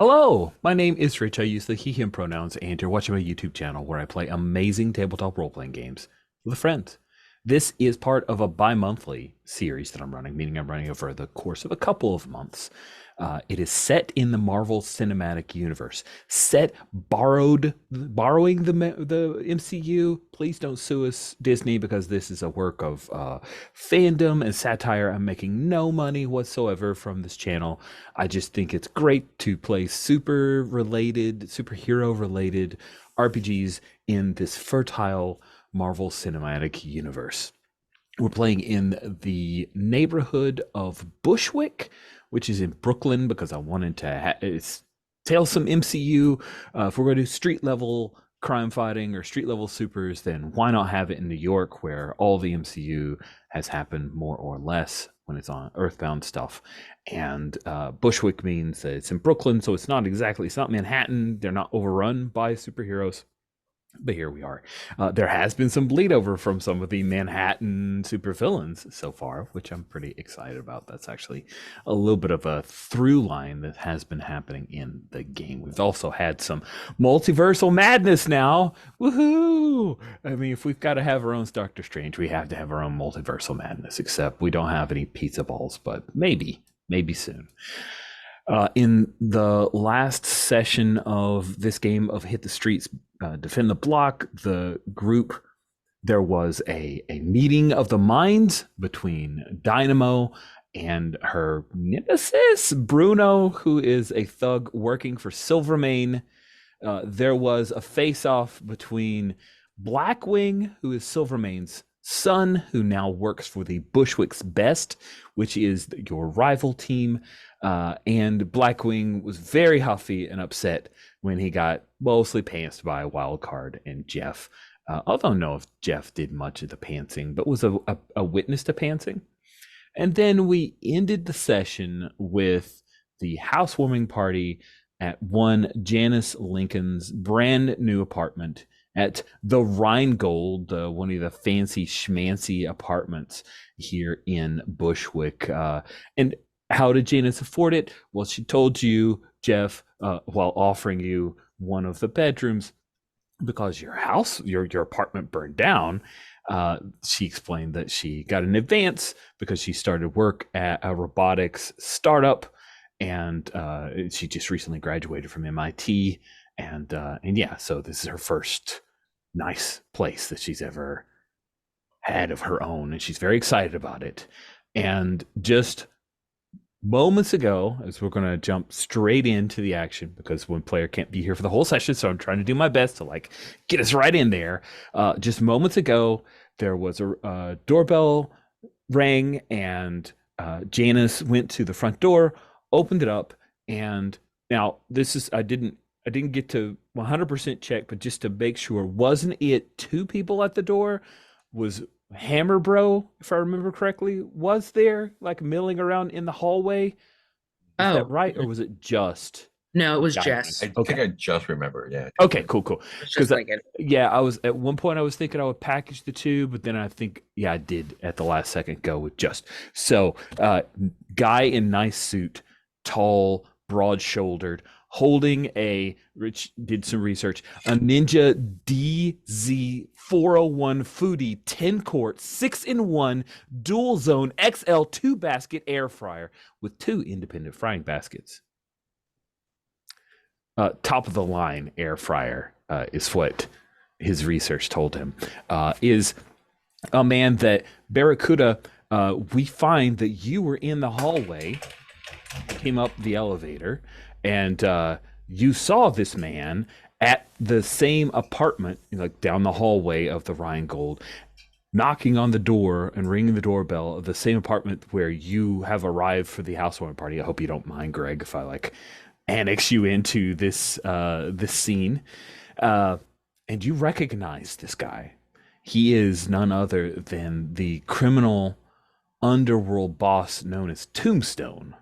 Hello, my name is Rich. I use the he, him pronouns, and you're watching my YouTube channel where I play amazing tabletop role playing games with friends. This is part of a bi monthly series that I'm running, meaning I'm running over the course of a couple of months. It is set in the Marvel Cinematic Universe, borrowing the MCU. Please don't sue us, Disney, because this is a work of fandom and satire. I'm making no money whatsoever from this channel. I just think it's great to play superhero related RPGs in this fertile Marvel Cinematic Universe. We're playing in the neighborhood of Bushwick, which is in Brooklyn, because I wanted to tell some MCU. If we're going to do street level crime fighting or street level supers, then why not have it in New York, where all the MCU has happened more or less when it's on Earthbound stuff. And Bushwick means that it's in Brooklyn, so it's not Manhattan. They're not overrun by superheroes. But here we are. There has been some bleed over from some of the Manhattan supervillains so far, which I'm pretty excited about. That's actually a little bit of a through line that has been happening in the game. We've also had some multiversal madness now. Woohoo! I mean, if we've got to have our own Doctor Strange, we have to have our own multiversal madness, except we don't have any pizza balls, but maybe soon. In the last session of this game of Hit the Streets, Defend the Block, the group, there was a meeting of the minds between Dynamo and her nemesis, Bruno, who is a thug working for Silvermane. There was a face-off between Blackwing, who is Silvermane's son, who now works for the Bushwick's Best, which is your rival team. And Blackwing was very huffy and upset when he got mostly pantsed by Wildcard and Jeff. I don't know if Jeff did much of the pantsing, but was a witness to pantsing. And then we ended the session with the housewarming party at one Janice Lincoln's brand new apartment at the Rheingold, one of the fancy schmancy apartments here in Bushwick. And how did Janice afford it? Well, she told you, Jeff, while offering you one of the bedrooms, because your apartment burned down. She explained that she got an advance because she started work at a robotics startup, and she just recently graduated from MIT. And yeah, so this is her first nice place that she's ever had of her own, and she's very excited about it. And just moments ago, as we're going to jump straight into the action, because one player can't be here for the whole session, so I'm trying to do my best to get us right in there. Just moments ago, there was a doorbell rang, and Janice went to the front door, opened it up, and now this is I didn't get to 100% check, but just to make sure, wasn't it two people at the door? Was Hammer Bro, if I remember correctly, was there milling around in the hallway? Is that right, or was it just? No, it was Jess. I think I just remember. Yeah. Okay, cool. Because yeah, I was at one point I was thinking I would package the two, but then I think I did at the last second go with just. So, guy in nice suit, tall, broad-shouldered, holding Rich did some research, a Ninja DZ401 Foodie 10-quart 6-in-1 dual zone XL 2-basket air fryer with 2 independent frying baskets. Top of the line air fryer is what his research told him. Is a man that Barracuda, we find that you were in the hallway, came up the elevator, and you saw this man at the same apartment, down the hallway of the Rheingold, knocking on the door and ringing the doorbell of the same apartment where you have arrived for the housewarming party. I hope you don't mind, Greg, if I annex you into this scene. And you recognize this guy. He is none other than the criminal underworld boss known as Tombstone.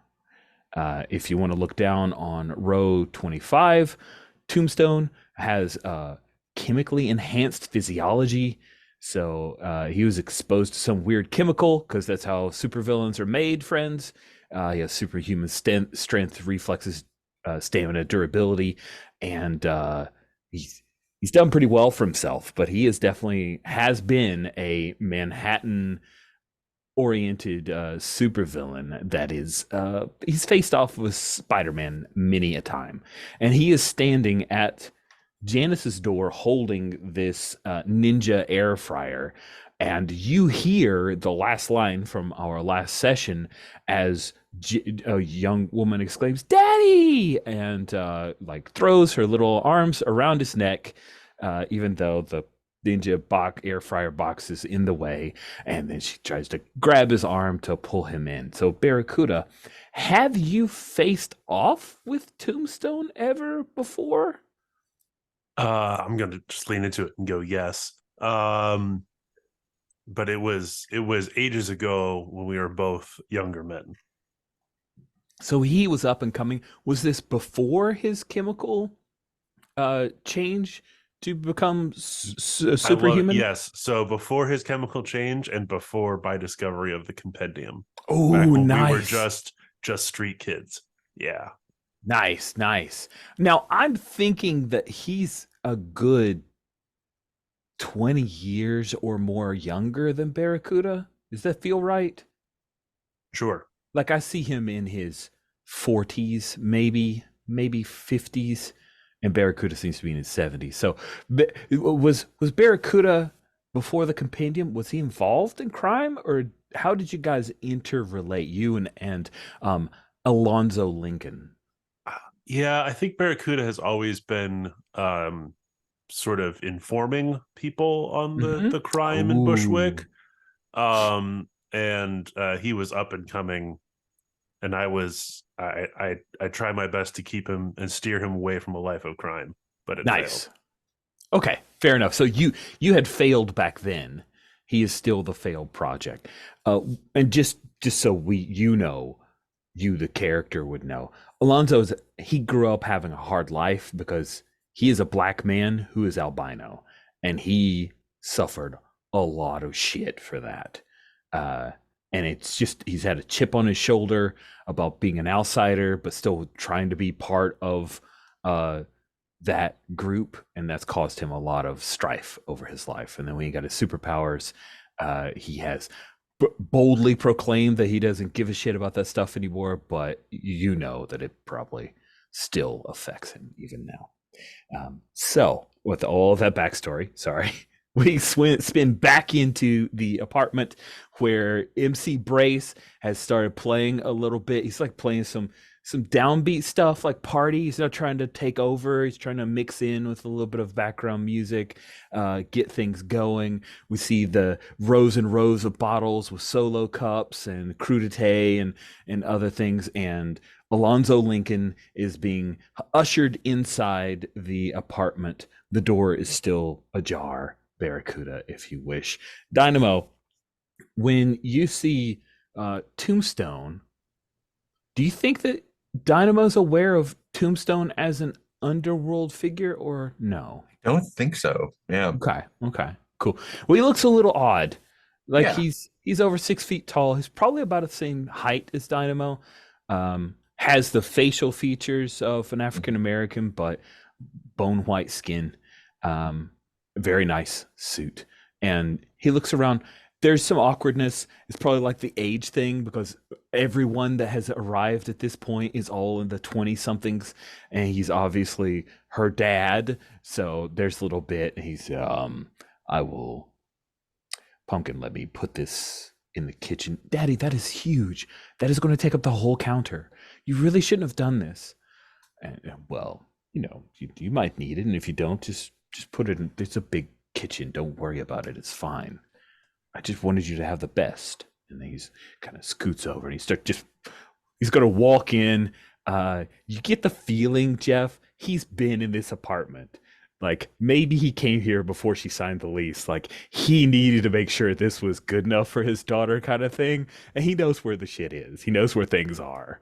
If you want to look down on row 25, Tombstone has chemically enhanced physiology. So he was exposed to some weird chemical, because that's how supervillains are made, friends. He has superhuman strength, reflexes, stamina, durability, and he's done pretty well for himself. But he is definitely has been a Manhattan oriented supervillain that is he's faced off with Spider-Man many a time, and he is standing at Janice's door holding this ninja air fryer. And you hear the last line from our last session as a young woman exclaims, "Daddy!" and like throws her little arms around his neck, even though the ninja air fryer box is in the way. And then she tries to grab his arm to pull him in. So, Barracuda, have you faced off with Tombstone ever before? I'm gonna just lean into it and go yes. But it was ages ago when we were both younger men. So he was up and coming. Was this before his chemical change to become superhuman? Yes. So before his chemical change and before by discovery of the compendium. Oh, nice. We were just street kids. Yeah. Nice. Now I'm thinking that he's a good 20 years or more younger than Barracuda. Does that feel right? Sure. Like I see him in his 40s, maybe 50s, and Barracuda seems to be in his 70s. So was Barracuda before the compendium? Was he involved in crime, or how did you guys interrelate, you and Alonzo Lincoln? Yeah, I think Barracuda has always been sort of informing people on the crime in Bushwick. And he was up and coming, and I try my best to keep him and steer him away from a life of crime, but it failed. Okay, fair enough. So you had failed back then. He is still the failed project. And just so you the character would know, he grew up having a hard life because he is a black man who is albino, and he suffered a lot of shit for that. And it's just, he's had a chip on his shoulder about being an outsider, but still trying to be part of that group. And that's caused him a lot of strife over his life. And then when he got his superpowers, he has boldly proclaimed that he doesn't give a shit about that stuff anymore, but you know that it probably still affects him even now. So with all of that backstory, sorry, we spin back into the apartment where MC Brace has started playing a little bit. He's like playing some downbeat stuff, like party. He's not trying to take over. He's trying to mix in with a little bit of background music, get things going. We see the rows and rows of bottles with solo cups and crudité and other things. And Alonzo Lincoln is being ushered inside the apartment. The door is still ajar. Barracuda, if you wish. Dynamo, when you see Tombstone, do you think that Dynamo's aware of Tombstone as an underworld figure, or no? I don't think so. Yeah. Okay, cool. Well, he looks a little odd. Like Yeah. he's over 6 feet tall. He's probably about the same height as Dynamo. Has the facial features of an African American, but bone white skin. Very nice suit. And he looks around. There's some awkwardness. It's probably like the age thing, because everyone that has arrived at this point is all in the 20-somethings, and he's obviously her dad. So there's a little bit. He's, Pumpkin, let me put this in the kitchen. Daddy, that is huge. That is going to take up the whole counter. You really shouldn't have done this. And, well, you might need it, and if you don't, just put it in. It's a big kitchen. Don't worry about it. It's fine. I just wanted you to have the best. And then he's kind of scoots over and he's going to walk in. You get the feeling, Jeff, he's been in this apartment. Like, maybe he came here before she signed the lease. Like, he needed to make sure this was good enough for his daughter, kind of thing. And he knows where the shit is. He knows where things are.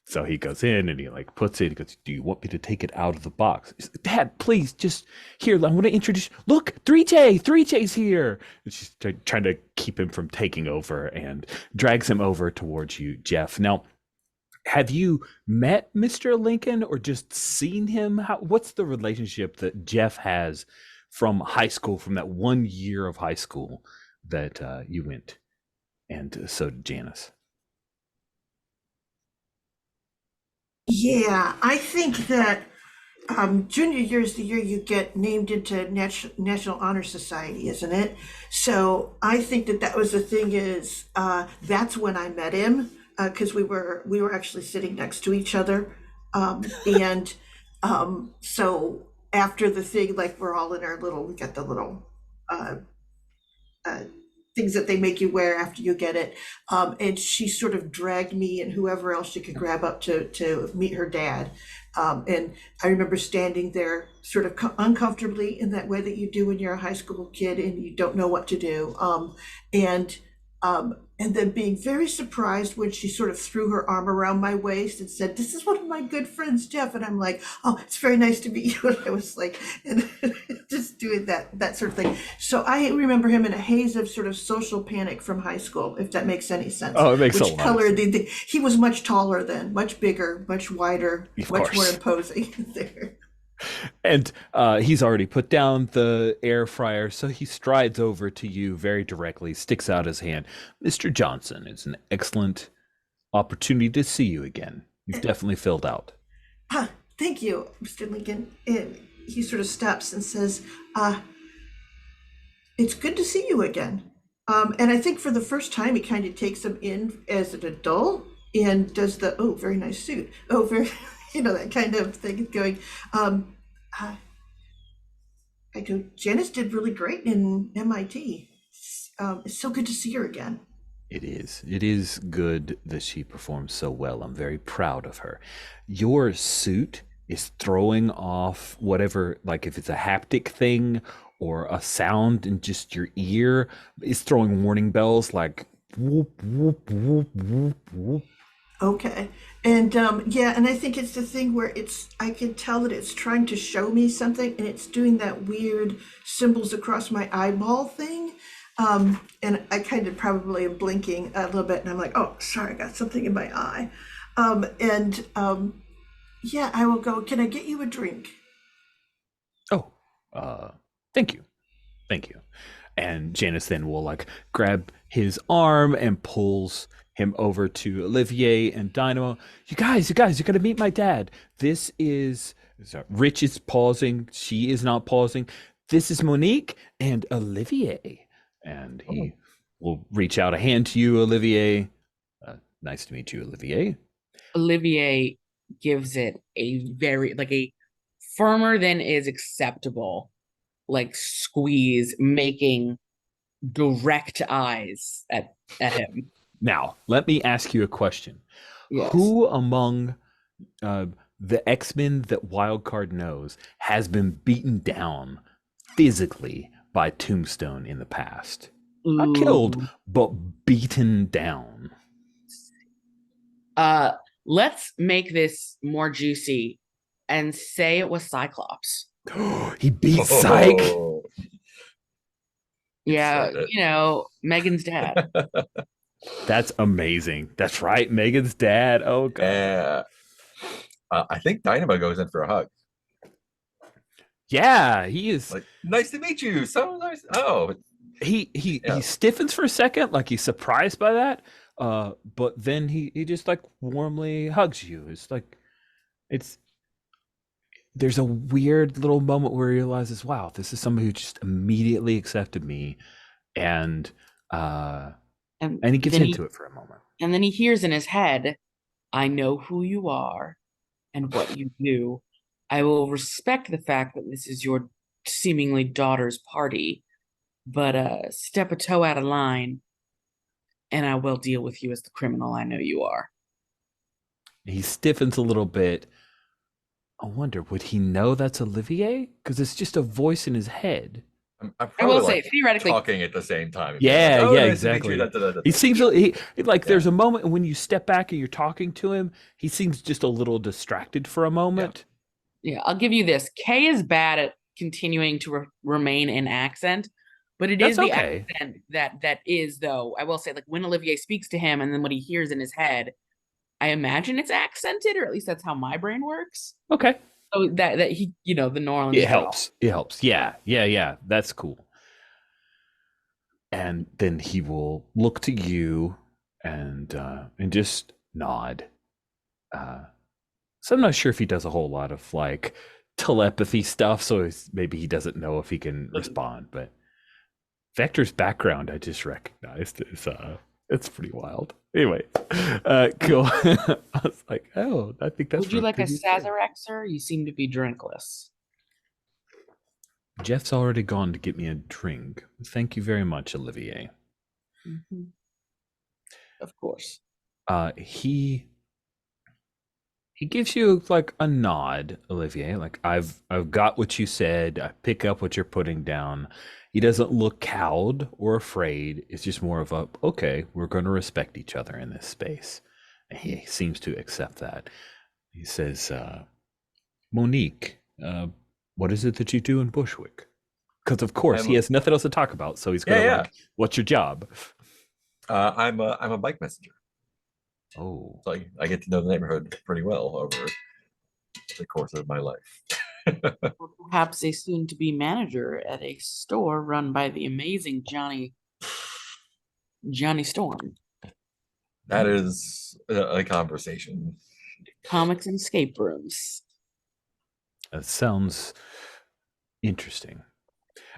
So he goes in and he like puts it. He goes, "Do you want me to take it out of the box?" He's like, "Dad, please, just here. I'm going to introduce. Look, 3J's here." And she's trying to keep him from taking over and drags him over towards you, Jeff. Now, have you met Mr. Lincoln or just seen him? What's the relationship that Jeff has from high school, from that 1 year of high school that you went, and so did Janice? Yeah, I think that junior year is the year you get named into National Honor Society, isn't it? So I think that that was the thing is that's when I met him because we were actually sitting next to each other, and so after the thing, like we're all in our little, we got the little uh, uh, things that they make you wear after you get it. And she sort of dragged me and whoever else she could grab up to meet her dad. And I remember standing there sort of uncomfortably in that way that you do when you're a high school kid and you don't know what to do. And and then being very surprised when she sort of threw her arm around my waist and said, "This is one of my good friends, Jeff." And I'm like, "Oh, it's very nice to meet you." And I was like, and just doing that sort of thing. So I remember him in a haze of sort of social panic from high school, if that makes any sense. Oh, it makes a Which lot. colored he was much taller then, much bigger, much wider, Of much more course. imposing there. And he's already put down the air fryer, so he strides over to you very directly, sticks out his hand. Mr. Johnson, it's an excellent opportunity to see you again. You've definitely filled out. Thank you, Mr. Lincoln. And he sort of stops and says, "It's good to see you again." And I think for the first time, he kind of takes him in as an adult and does the, "Oh, very nice suit. Oh, very," that kind of thing going. Uh, I go, "Janice did really great in MIT. It's so good to see her again." It is. It is good that she performs so well. I'm very proud of her. Your suit is throwing off whatever, like if it's a haptic thing or a sound in just your ear, it's throwing warning bells like whoop, whoop, whoop, whoop, whoop. Okay. And yeah, and I think it's the thing where I can tell that it's trying to show me something and it's doing that weird symbols across my eyeball thing. And I kind of probably am blinking a little bit and I'm like, "Oh, sorry, I got something in my eye." And yeah, I will go, "Can I get you a drink?" Oh, thank you. Thank you. And Janice then will like grab his arm and pulls him over to Olivier and Dynamo. You guys, you gotta meet my dad. This is Rich is pausing. She is not pausing. This is Monique and Olivier. And he will reach out a hand to you, Olivier. Nice to meet you, Olivier. Olivier gives it a very, like a firmer than is acceptable, like squeeze, making direct eyes at him. Now, let me ask you a question. Yes. Who among the X-Men that Wildcard knows has been beaten down physically by Tombstone in the past? Not killed, but beaten down. Let's make this more juicy and say it was Cyclops. He beat Psych. Oh, Yeah, said Megan's dad. That's amazing. That's right, Megan's dad. Oh god. yeah. I think Dynamo goes in for a hug. Yeah, he is. Like, nice to meet you. So nice. Oh, He Yeah. stiffens for a second, like he's surprised by that. But then he just like warmly hugs you. It's like there's a weird little moment where he realizes, wow, this is somebody who just immediately accepted me, and he gets then into it for a moment. And then he hears in his head, "I know who you are and what you do. I will respect the fact that this is your seemingly daughter's party, but step a toe out of line, and I will deal with you as the criminal I know you are." He stiffens a little bit. I wonder, would he know that's Olivier? Because it's just a voice in his head. I'm I probably will say, like theoretically, talking at the same time. Yeah, Like, oh, yeah, nice to meet you, exactly. da, da, da, da, He da. seems like there's a moment when you step back and you're talking to him. He seems just a little distracted for a moment. yeah, I'll give you this. Kay is bad at continuing to remain in accent, but it That's is the okay. accent that is, though, I will say, like when Olivier speaks to him and then what he hears in his head, I imagine it's accented, or at least that's how my brain works. Okay. So that he, the New Orleans It drawl. helps. It helps. Yeah. That's cool. And then he will look to you and just nod. So I'm not sure if he does a whole lot of like telepathy stuff, so maybe he doesn't know if he can respond. But Vector's background, I just recognized it's pretty wild. Anyway, cool. I was like, oh, I think that's. Would you like a previous thing. Sazerac, sir? You seem to be drinkless. Jeff's already gone to get me a drink. Thank you very much, Olivier. Mm-hmm. Of course. He gives you like a nod, Olivier. Like I've got what you said. I pick up what you're putting down. He doesn't look cowed or afraid. It's just more of a, okay, we're going to respect each other in this space. And he seems to accept that. He says, Monique, what is it that you do in Bushwick? Because of course he has nothing else to talk about. So he's going to like, what's your job? I'm a bike messenger. Oh, So I get to know the neighborhood pretty well over the course of my life. Or perhaps a soon-to-be manager at a store run by the amazing Johnny Storm. That is a conversation. Comics and escape rooms. that sounds interesting.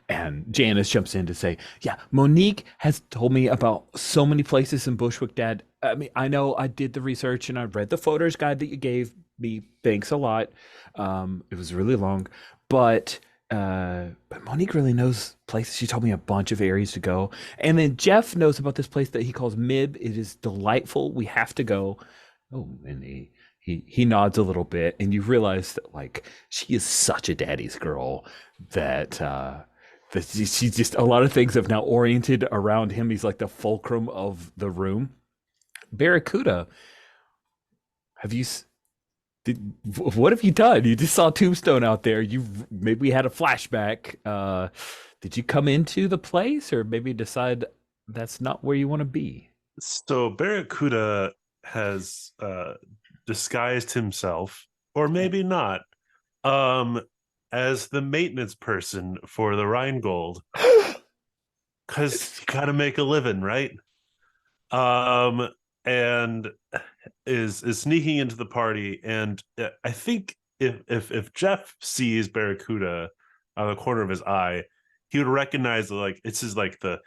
And Janice jumps in to say, yeah, Monique has told me about so many places in Bushwick, Dad. I mean, I know I did the research and I read the photos guide that you gave me. Thanks a lot. It was really long, but Monique really knows places. She told me a bunch of areas to go. And then Jeff knows about this place that he calls Mib. It is delightful. We have to go. Oh, and he nods a little bit, and you realize that like she is such a daddy's girl that she's just, a lot of things have now oriented around him. He's like the fulcrum of the room. Barracuda, what have you done? You just saw Tombstone out there. You maybe had a flashback. Did you come into the place, or maybe decide that's not where you want to be? So Barracuda has disguised himself, or maybe not, as the maintenance person for the Rheingold, because you gotta make a living, right? And is sneaking into the party, and I think if Jeff sees Barracuda on the corner of his eye, he would recognize that, like, it's his like the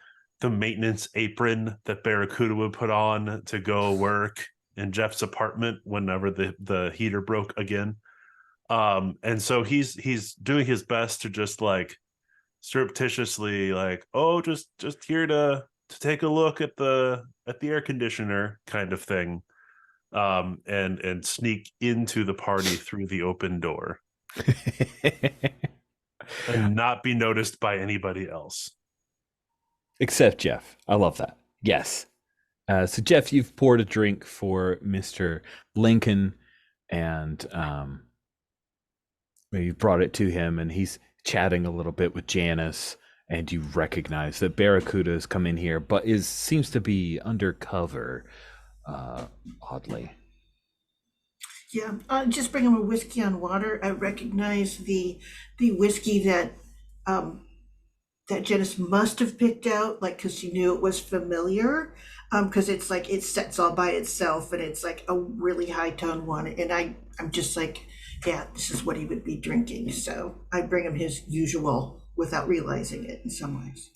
maintenance apron that Barracuda would put on to go work in Jeff's apartment whenever the heater broke again. And so he's doing his best to just like surreptitiously like, oh, just here to take a look at the air conditioner kind of thing, and sneak into the party through the open door and not be noticed by anybody else. Except Jeff. I love that. Yes. So Jeff, you've poured a drink for Mr. Lincoln, and you brought it to him, and he's chatting a little bit with Janice, and you recognize that Barracuda has come in here, but seems to be undercover, oddly. Yeah, just bring him a whiskey on water. I recognize the whiskey that that Janice must have picked out, like, because she knew it was familiar, because it's like it sets all by itself, and it's like a really high tone one, and I'm just like, yeah, this is what he would be drinking. So I bring him his usual without realizing it in some ways.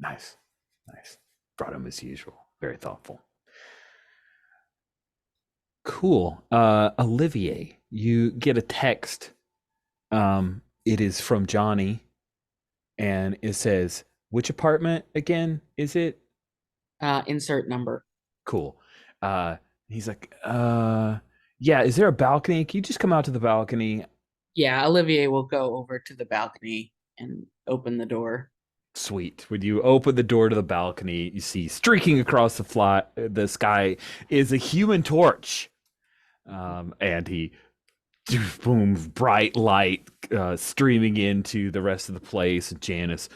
Nice. Brought him as usual. Very thoughtful. Cool. Olivier, you get a text. It is from Johnny, and it says, which apartment again is it? Insert number. Cool. He's like, yeah, is there a balcony? Can you just come out to the balcony? Yeah, Olivier will go over to the balcony and open the door. Sweet. When you open the door to the balcony, you see streaking across the sky is a Human Torch. And he, boom, bright light streaming into the rest of the place. Janice,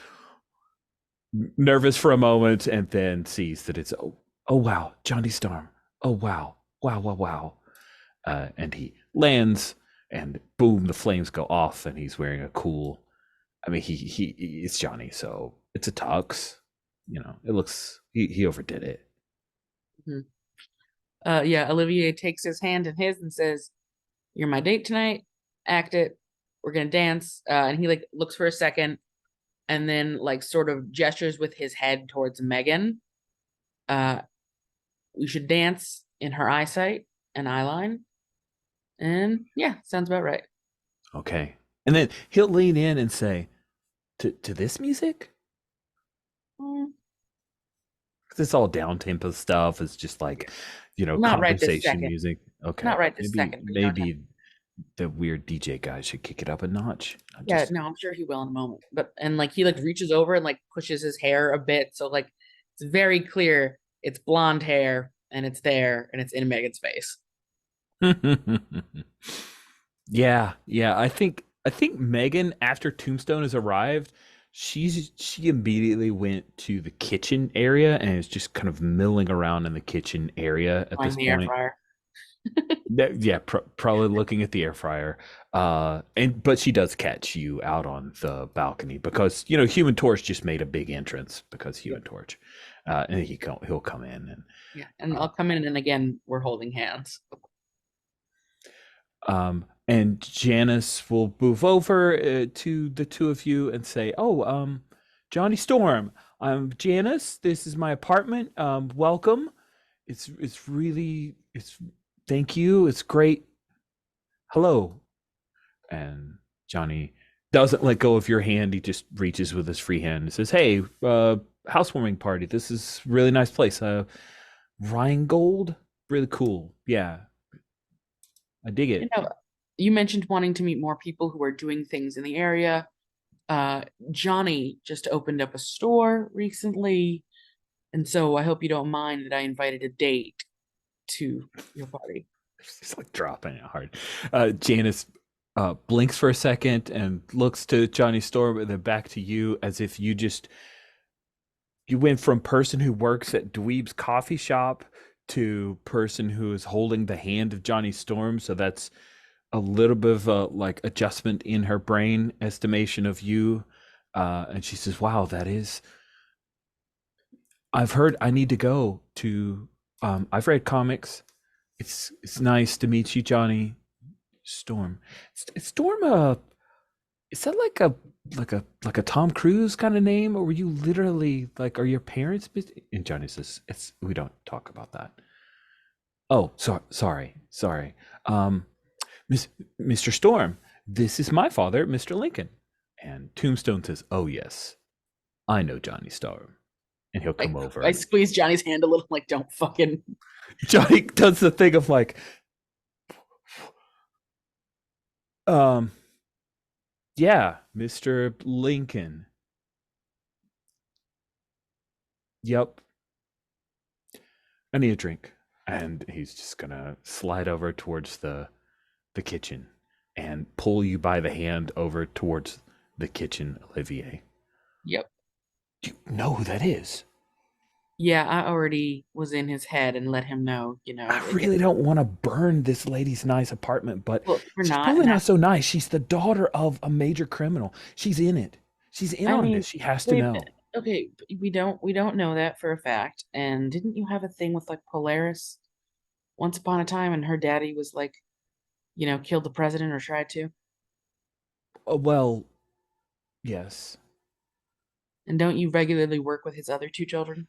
nervous for a moment, and then sees that it's, oh wow, Johnny Storm. Oh wow, wow, wow, wow. And he lands, and boom, the flames go off, and he's wearing a cool. I mean, it's Johnny, so it's a tux. You know, it looks he overdid it. Yeah, Olivier takes his hand in his and says, "You're my date tonight. Act it. We're gonna dance." And he like looks for a second, and then like sort of gestures with his head towards Megan. We should dance in her eyesight and eyeline. And yeah, sounds about right. Okay, and then he'll lean in and say, "To this music." Mm, It's all down tempo stuff. It's just like, Not right this conversation second. music. Okay, Not right this maybe second, but you know what maybe the weird DJ guy should kick it up a notch. Yeah, no, I'm sure he will in a moment. But and like he like reaches over and like pushes his hair a bit, so like it's very clear it's blonde hair and it's there and it's in Megan's face. Yeah. I think Megan, after Tombstone has arrived, she immediately went to the kitchen area and is just kind of milling around in the kitchen area at Find this the air point. fryer. Yeah, probably looking at the air fryer. But she does catch you out on the balcony because Human Torch just made a big entrance because Human Torch, and he'll come in and Yeah, and I'll come in and again we're holding hands. and Janice will move over to the two of you and say, "Oh, Johnny Storm, I'm Janice. This is my apartment. Welcome. It's thank you. It's great. Hello." And Johnny doesn't let go of your hand. He just reaches with his free hand and says, "Hey, housewarming party. This is a really nice place. Rheingold, really cool. Yeah, I dig it." You mentioned wanting to meet more people who are doing things in the area. Johnny just opened up a store recently, and so I hope you don't mind that I invited a date to your party. She's like dropping it hard. Janice blinks for a second and looks to Johnny Storm and then back to you as if you went from person who works at Dweeb's coffee shop to person who is holding the hand of Johnny Storm. So that's a little bit of a like adjustment in her brain estimation of you. And she says, "Wow, that is. I've heard I need to go to. I've read comics. It's nice to meet you, Johnny Storm. Storm. Is that like a Tom Cruise kind of name, or were you literally like, are your parents?" And Johnny says, we don't talk about that. Oh, sorry. Mr. Storm, this is my father, Mr. Lincoln. And Tombstone says, "Oh yes, I know Johnny Storm." And he'll come over. I squeeze Johnny's hand a little, like, don't fucking. Johnny does the thing of like, yeah, Mr. Lincoln. Yep. I need a drink. And he's just gonna slide over towards the kitchen and pull you by the hand over towards the kitchen, Olivier. Yep. Do you know who that is? Yeah, I already was in his head and let him know, I really don't want to burn this lady's nice apartment, but Well, we're she's not, probably and not so nice. She's the daughter of a major criminal. She's in it. She's in on this. She has to wait, know. Okay, we don't know that for a fact. And didn't you have a thing with like Polaris once upon a time, and her daddy was like, killed the president or tried to? Well, yes. And don't you regularly work with his other two children?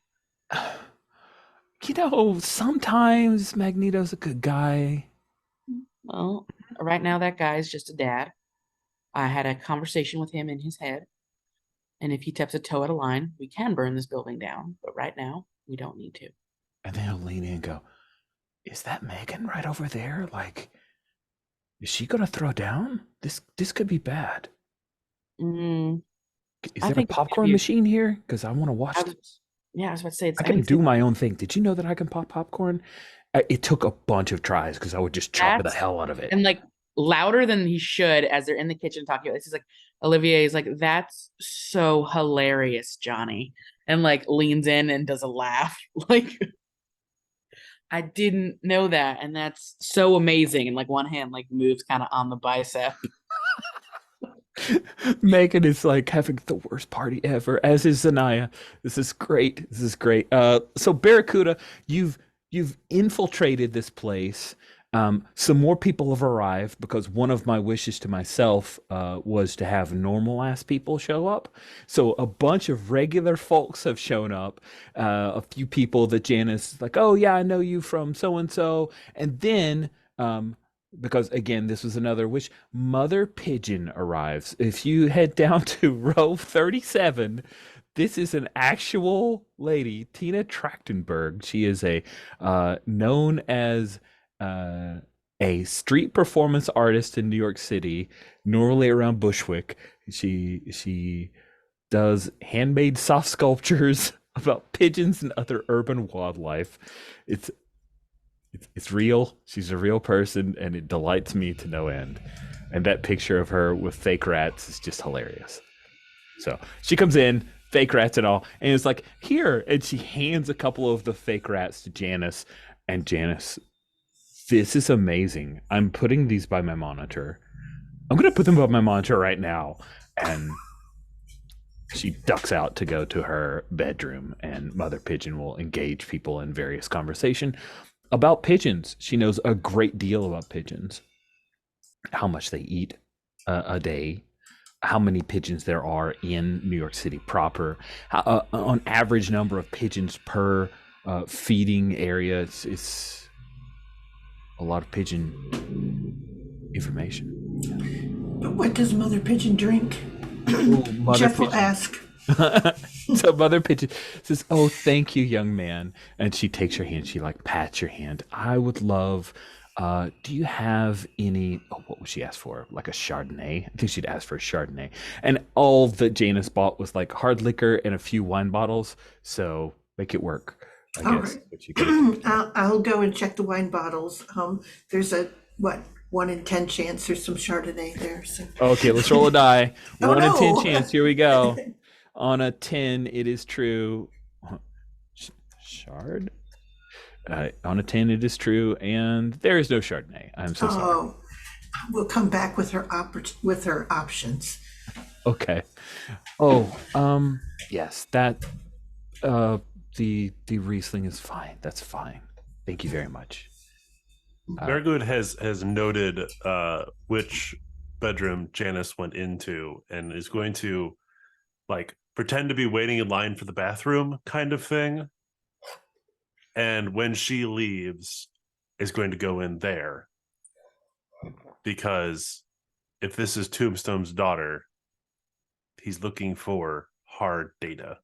Sometimes Magneto's a good guy. Well, right now that guy's just a dad. I had a conversation with him in his head. And if he taps a toe out of line, we can burn this building down. But right now, we don't need to. And then he'll lean in and go, "Is that Megan right over there? Like, is she gonna throw down? This could be bad. Is there a popcorn machine here? Because I want to watch this." Yeah, I was about to say I can do my own thing. Did you know that I can pop popcorn? It took a bunch of tries because I would just chop the hell out of it. And like louder than he should as they're in the kitchen talking about this. He's like, Olivier is like, "That's so hilarious, Johnny." And like leans in and does a laugh. Like, I didn't know that, and that's so amazing. And like one hand like moves kind of on the bicep. Megan is like having the worst party ever, as is Zanaya. This is great. This is great. So Barracuda, you've infiltrated this place. Some more people have arrived because one of my wishes to myself was to have normal ass people show up. So a bunch of regular folks have shown up. A few people that Janice is like, oh yeah, I know you from so and so, and then. Because again, this was another wish. Mother Pigeon arrives. If you head down to row 37, this is an actual lady, Tina Trachtenberg. She is a known as a street performance artist in New York City, normally around Bushwick. She does handmade soft sculptures about pigeons and other urban wildlife. It's real. She's a real person, and it delights me to no end. And that picture of her with fake rats is just hilarious. So she comes in, fake rats and all, and it's like, here. And she hands a couple of the fake rats to Janice. And Janice, this is amazing. I'm putting these by my monitor. I'm going to put them by my monitor right now. And she ducks out to go to her bedroom, and Mother Pigeon will engage people in various conversation about pigeons. She knows a great deal about pigeons, how much they eat a day, how many pigeons there are in New York City proper, on average number of pigeons per feeding area. It's a lot of pigeon information. But what does Mother Pigeon drink? Ooh, Mother Jeff will Pigeon. ask. So Mother Pigeon says, oh, thank you, young man. And she takes your hand. She like pats your hand. I would love, do you have any, what would she ask for? Like a Chardonnay? I think she'd ask for a Chardonnay. And all that Janice bought was like hard liquor and a few wine bottles. So make it work, I All guess. right. What you could- I'll go and check the wine bottles. There's a, 1 in 10 chance there's some Chardonnay there. So. Okay, let's roll a die. Oh, 1 in 10 no. chance. Here we go. On a 10, it is true. Shard? On a 10, it is true, and there is no Chardonnay. I'm so sorry. Oh, we'll come back with her options. Okay. Oh, yes, that the Riesling is fine. That's fine. Thank you very much. Barragood has noted which bedroom Janice went into and is going to like pretend to be waiting in line for the bathroom kind of thing. And when she leaves, is going to go in there. Because if this is Tombstone's daughter, he's looking for hard data.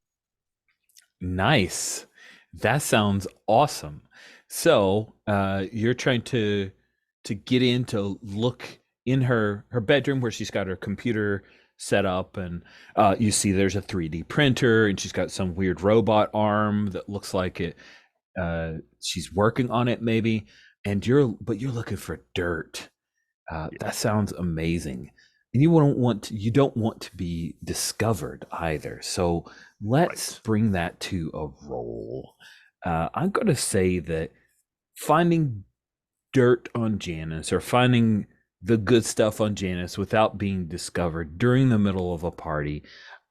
Nice. That sounds awesome. So you're trying to get in to look in her bedroom where she's got her computer set up, and you see there's a 3D printer, and she's got some weird robot arm that looks like it. She's working on it maybe, and you're looking for dirt. That sounds amazing. And you don't want to be discovered either. So let's bring that to a roll. I'm going to say that finding dirt on Janice, or finding the good stuff on Janice without being discovered during the middle of a party,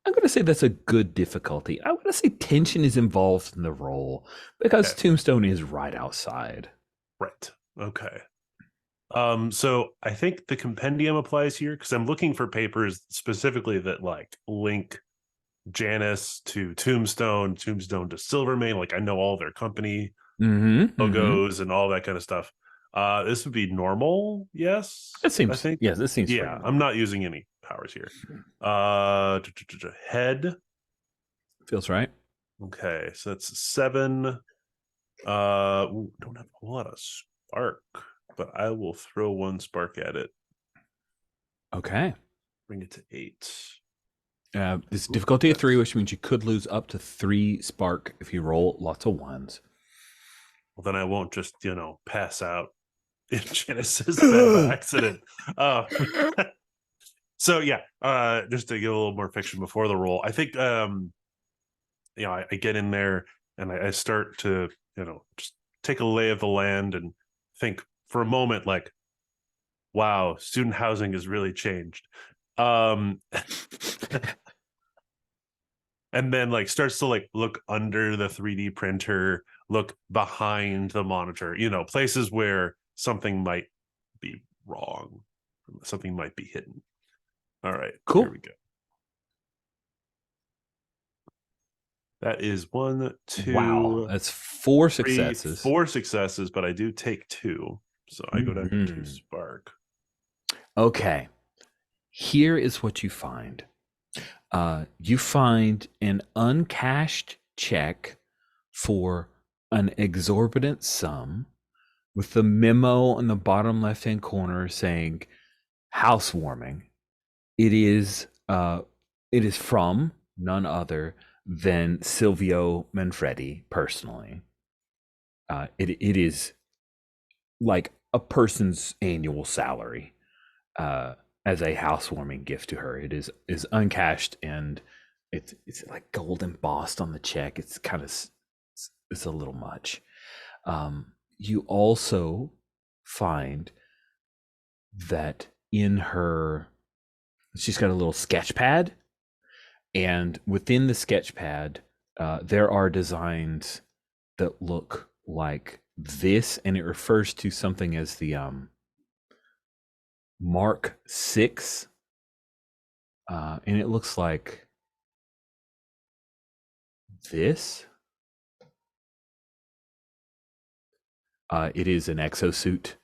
I'm going to say that's a good difficulty. I'm going to say tension is involved in the roll because Tombstone is right outside. Right. Okay. So I think the compendium applies here because I'm looking for papers specifically that like link Janice to Tombstone to Silvermane. Like I know all their company logos and all that kind of stuff. This would be normal. Yes. It seems. I think. Yes, it seems. Yeah. I'm not using any powers here. Head. Feels right. Okay. So that's 7. Don't have a whole lot of spark, but I will throw 1 spark at it. Okay. Bring it to 8. This difficulty of 3, which means you could lose up to 3 spark if you roll lots of 1s. Well, then I won't just, pass out in Genesis by accident. So yeah, just to give a little more fiction before the roll, I think, I get in there and I start to, just take a lay of the land and think for a moment, like, wow, student housing has really changed. And then like starts to like look under the 3D printer, look behind the monitor, places where something might be wrong, something might be hidden. All right, Cool. Here we go. That is 1, 2. Wow, that's 4 3, successes. 4 successes, but I do take 2, so I go down to 2 Mhm. spark. Okay, here is what you find. You find an uncashed check for an exorbitant sum with the memo in the bottom left-hand corner saying housewarming. It is from none other than Silvio Manfredi personally. It is like a person's annual salary as a housewarming gift to her. It is uncashed, and it's like gold embossed on the check. It's kind of it's a little much. You also find that in her, she's got a little sketch pad, and within the sketch pad there are designs that look like this, and it refers to something as the Mark 6, and it looks like this. It is an exosuit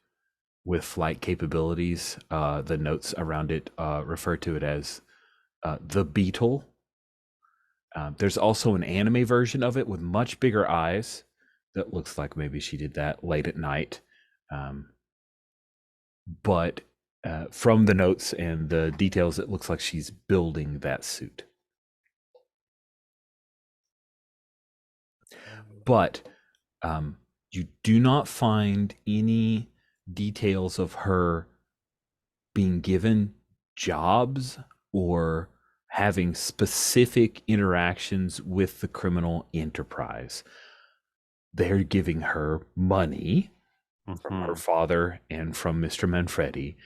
with flight capabilities. The notes around it refer to it as the Beetle. There's also an anime version of it with much bigger eyes that looks like maybe she did that late at night. But from the notes and the details, it looks like she's building that suit. But you do not find any details of her being given jobs or having specific interactions with the criminal enterprise. They're giving her money from her father and from Mr. Manfredi,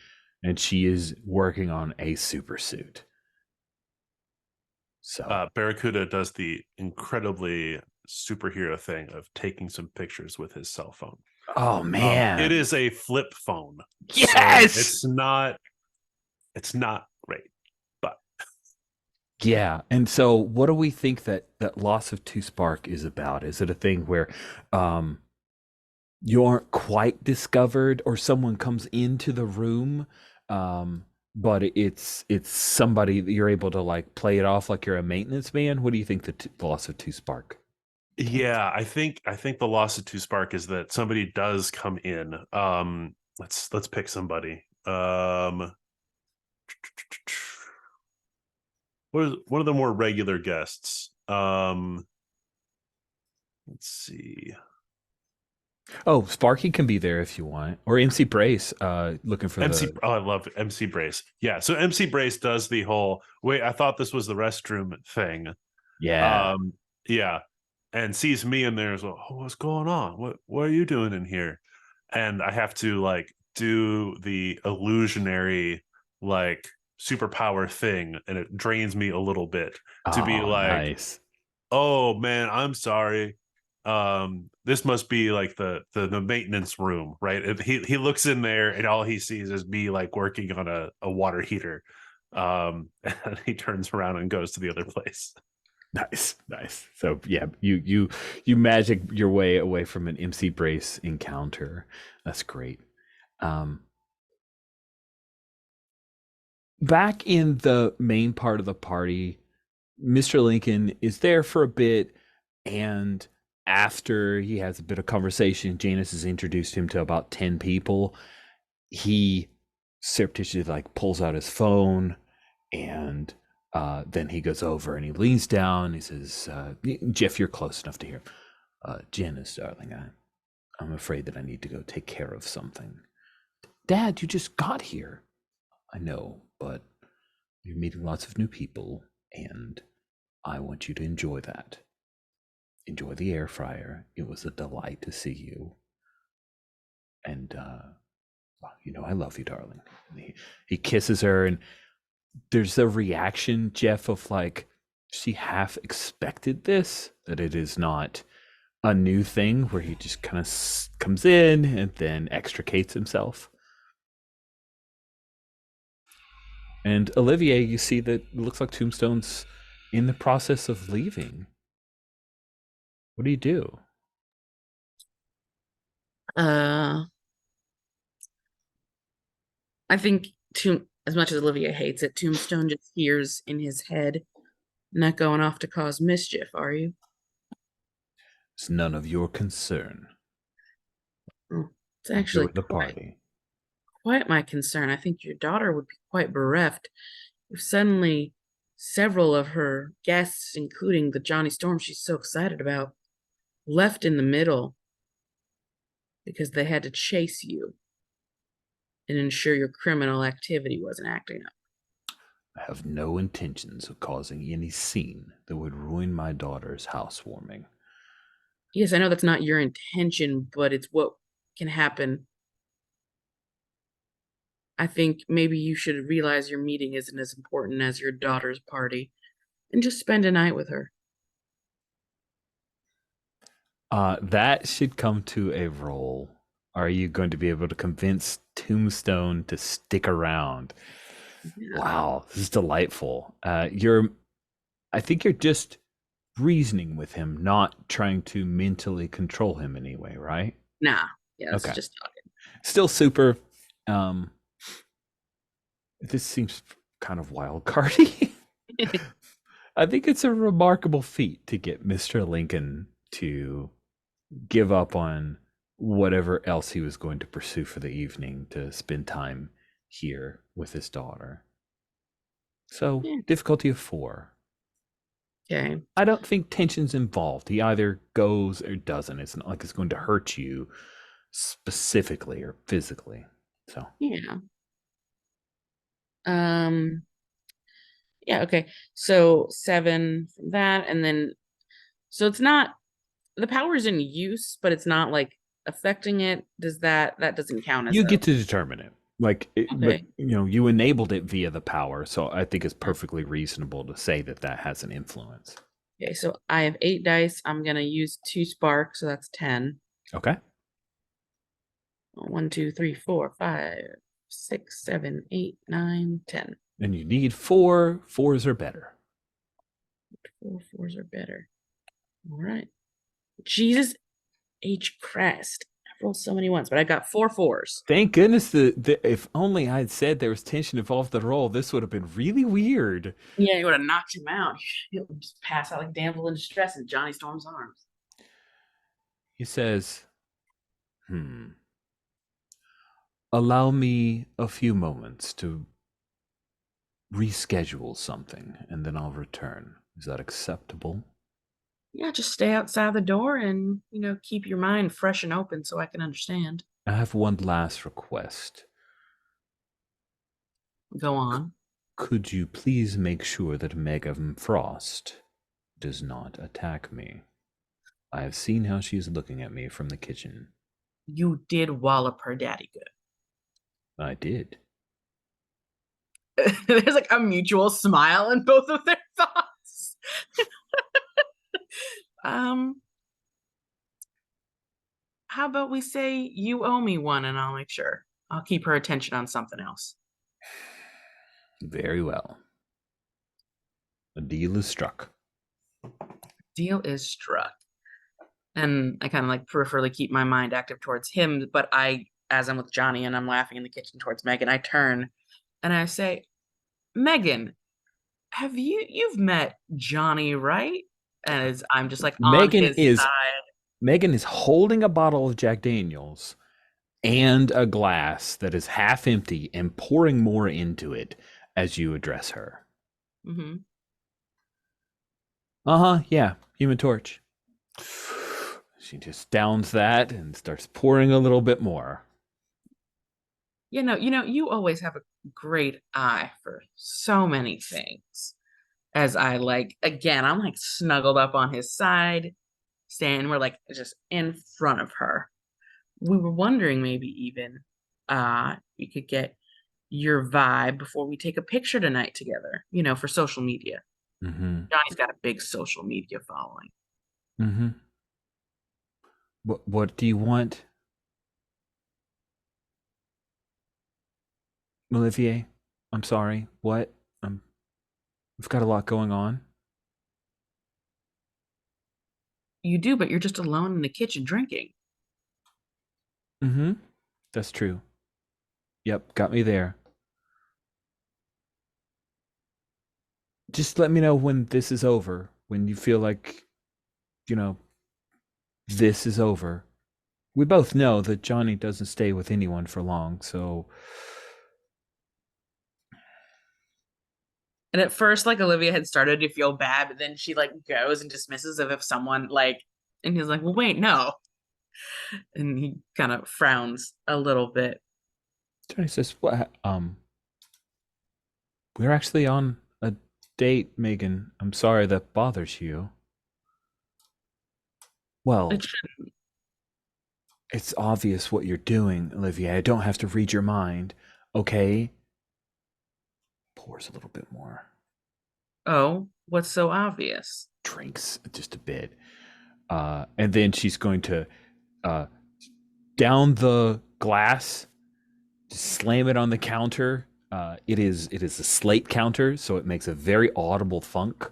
and she is working on a super suit. So Barracuda does the incredibly superhero thing of taking some pictures with his cell phone. oh man, It is a flip phone. Yes! So it's not great, but yeah. And so what do we think that loss of 2 spark is about? Is it a thing where you aren't quite discovered, or someone comes into the room, but it's somebody that you're able to like play it off like you're a maintenance man? What do you think the loss of 2 spark? yeah, I think the loss of 2 spark is that somebody does come in. Let's pick somebody. What is one of the more regular guests? Let's see. Oh, Sparky can be there if you want, or MC Brace. Looking for MC. the Oh, I love MC Brace. Yeah, so MC Brace does the whole wait. I thought this was the restroom thing. yeah. Yeah, and sees me in there as well. Oh, what's going on? What are you doing in here? And I have to like do the illusionary like superpower thing, and it drains me a little bit to be like, nice. oh man, I'm sorry. This must be like the maintenance room, right? He looks in there and all he sees is me like working on a water heater. And he turns around and goes to the other place. Nice. So yeah, you magic your way away from an MC Brace encounter. That's great. Back in the main part of the party, Mr. Lincoln is there for a bit, and after he has a bit of conversation, Janice has introduced him to about 10 people. He surreptitiously like pulls out his phone, and then he goes over and he leans down. And he says, Jeff, you're close enough to hear. Janice, darling, I'm afraid that I need to go take care of something. Dad, you just got here. I know, but you're meeting lots of new people, and I want you to enjoy that. Enjoy the air fryer. It was a delight to see you. And well, you know, I love you, darling. And he kisses her, and there's a reaction, Jeff, of like she half expected this, that it is not a new thing where he just kind of comes in and then extricates himself. And Olivier, you see that it looks like Tombstone's in the process of leaving. What do you do? I think as much as Olivia hates it, Tombstone just hears in his head, "Not going off to cause mischief, are you?" It's none of your concern. It's actually Enjoy the party. quite my concern. I think your daughter would be quite bereft if suddenly several of her guests, including the Johnny Storm she's so excited about, left in the middle because they had to chase you and ensure your criminal activity wasn't acting up. I have no intentions of causing any scene that would ruin my daughter's housewarming. Yes, I know that's not your intention, but it's what can happen. I think maybe you should realize your meeting isn't as important as your daughter's party and just spend a night with her. That should come to a roll. Are you going to be able to convince Tombstone to stick around? Yeah. Wow, this is delightful. I think you're just reasoning with him, not trying to mentally control him anyway, right? Nah. Yeah, it's Okay. just talking. Still super. This seems kind of wild cardy. I think it's a remarkable feat to get Mr. Lincoln to give up on whatever else he was going to pursue for the evening to spend time here with his daughter. So, Yeah. difficulty of 4. Okay. I don't think tension's involved. He either goes or doesn't. It's not like it's going to hurt you specifically or physically. So, Yeah. Yeah, okay. So 7 from that, and then so it's not the power's in use, but it's not like affecting it. That doesn't count as you a get to determine it. But Okay. you enabled it via the power, so I think it's perfectly reasonable to say that has an influence. Okay, so I have 8 dice. I'm gonna use 2 spark, so that's 10. Okay. 1, 2, 3, 4, 5, 6, 7, 8, 9, 10. And you need 4. 4s are better. 4 4s are better. All right. Jesus H. Christ. I've rolled so many ones, but I got 4 4s. Thank goodness if only I had said there was tension involved in the roll, this would have been really weird. Yeah, you would have knocked him out. He would just pass out like damsel in distress in Johnny Storm's arms. He says, allow me a few moments to reschedule something, and then I'll return. Is that acceptable? Yeah, just stay outside the door and, keep your mind fresh and open so I can understand. I have one last request. Go on. Could you please make sure that Megan Frost does not attack me? I have seen how she is looking at me from the kitchen. You did wallop her daddy good. I did. There's like a mutual smile in both of their thoughts. How about we say you owe me one and I'll make sure. I'll keep her attention on something else. Very well. A deal is struck. Deal is struck. And I kind of like peripherally keep my mind active towards him, but as I'm with Johnny and I'm laughing in the kitchen towards Megan, I turn and I say, Megan, you've met Johnny, right? As I'm just like on his side. Megan is holding a bottle of Jack Daniels and a glass that is half empty and pouring more into it as you address her. Mm-hmm. Yeah, Human Torch. She just downs that and starts pouring a little bit more. You always have a great eye for so many things. As I'm like snuggled up on his side, we're like just in front of her. we were wondering maybe even you could get your vibe before we take a picture tonight together, for social media. Mm-hmm. Johnny's got a big social media following. Mm-hmm. What do you want, Olivier? I'm sorry. What? We've got a lot going on. You do, but you're just alone in the kitchen drinking. Mm-hmm. That's true. Yep, got me there. Just let me know when this is over. When you feel like, this is over. We both know that Johnny doesn't stay with anyone for long, so And at first, like Olivia had started to feel bad, but then she like goes and dismisses of if someone and he's like, well, wait, no. And he kind of frowns a little bit. Johnny says, "What? We're actually on a date, Megan. I'm sorry that bothers you." Well, It shouldn't. it's obvious what you're doing, Olivier. I don't have to read your mind, okay? Pours a little bit more. Oh, what's so obvious? Drinks just a bit. And then she's going to down the glass, slam it on the counter. It is a slate counter, so it makes a very audible thunk.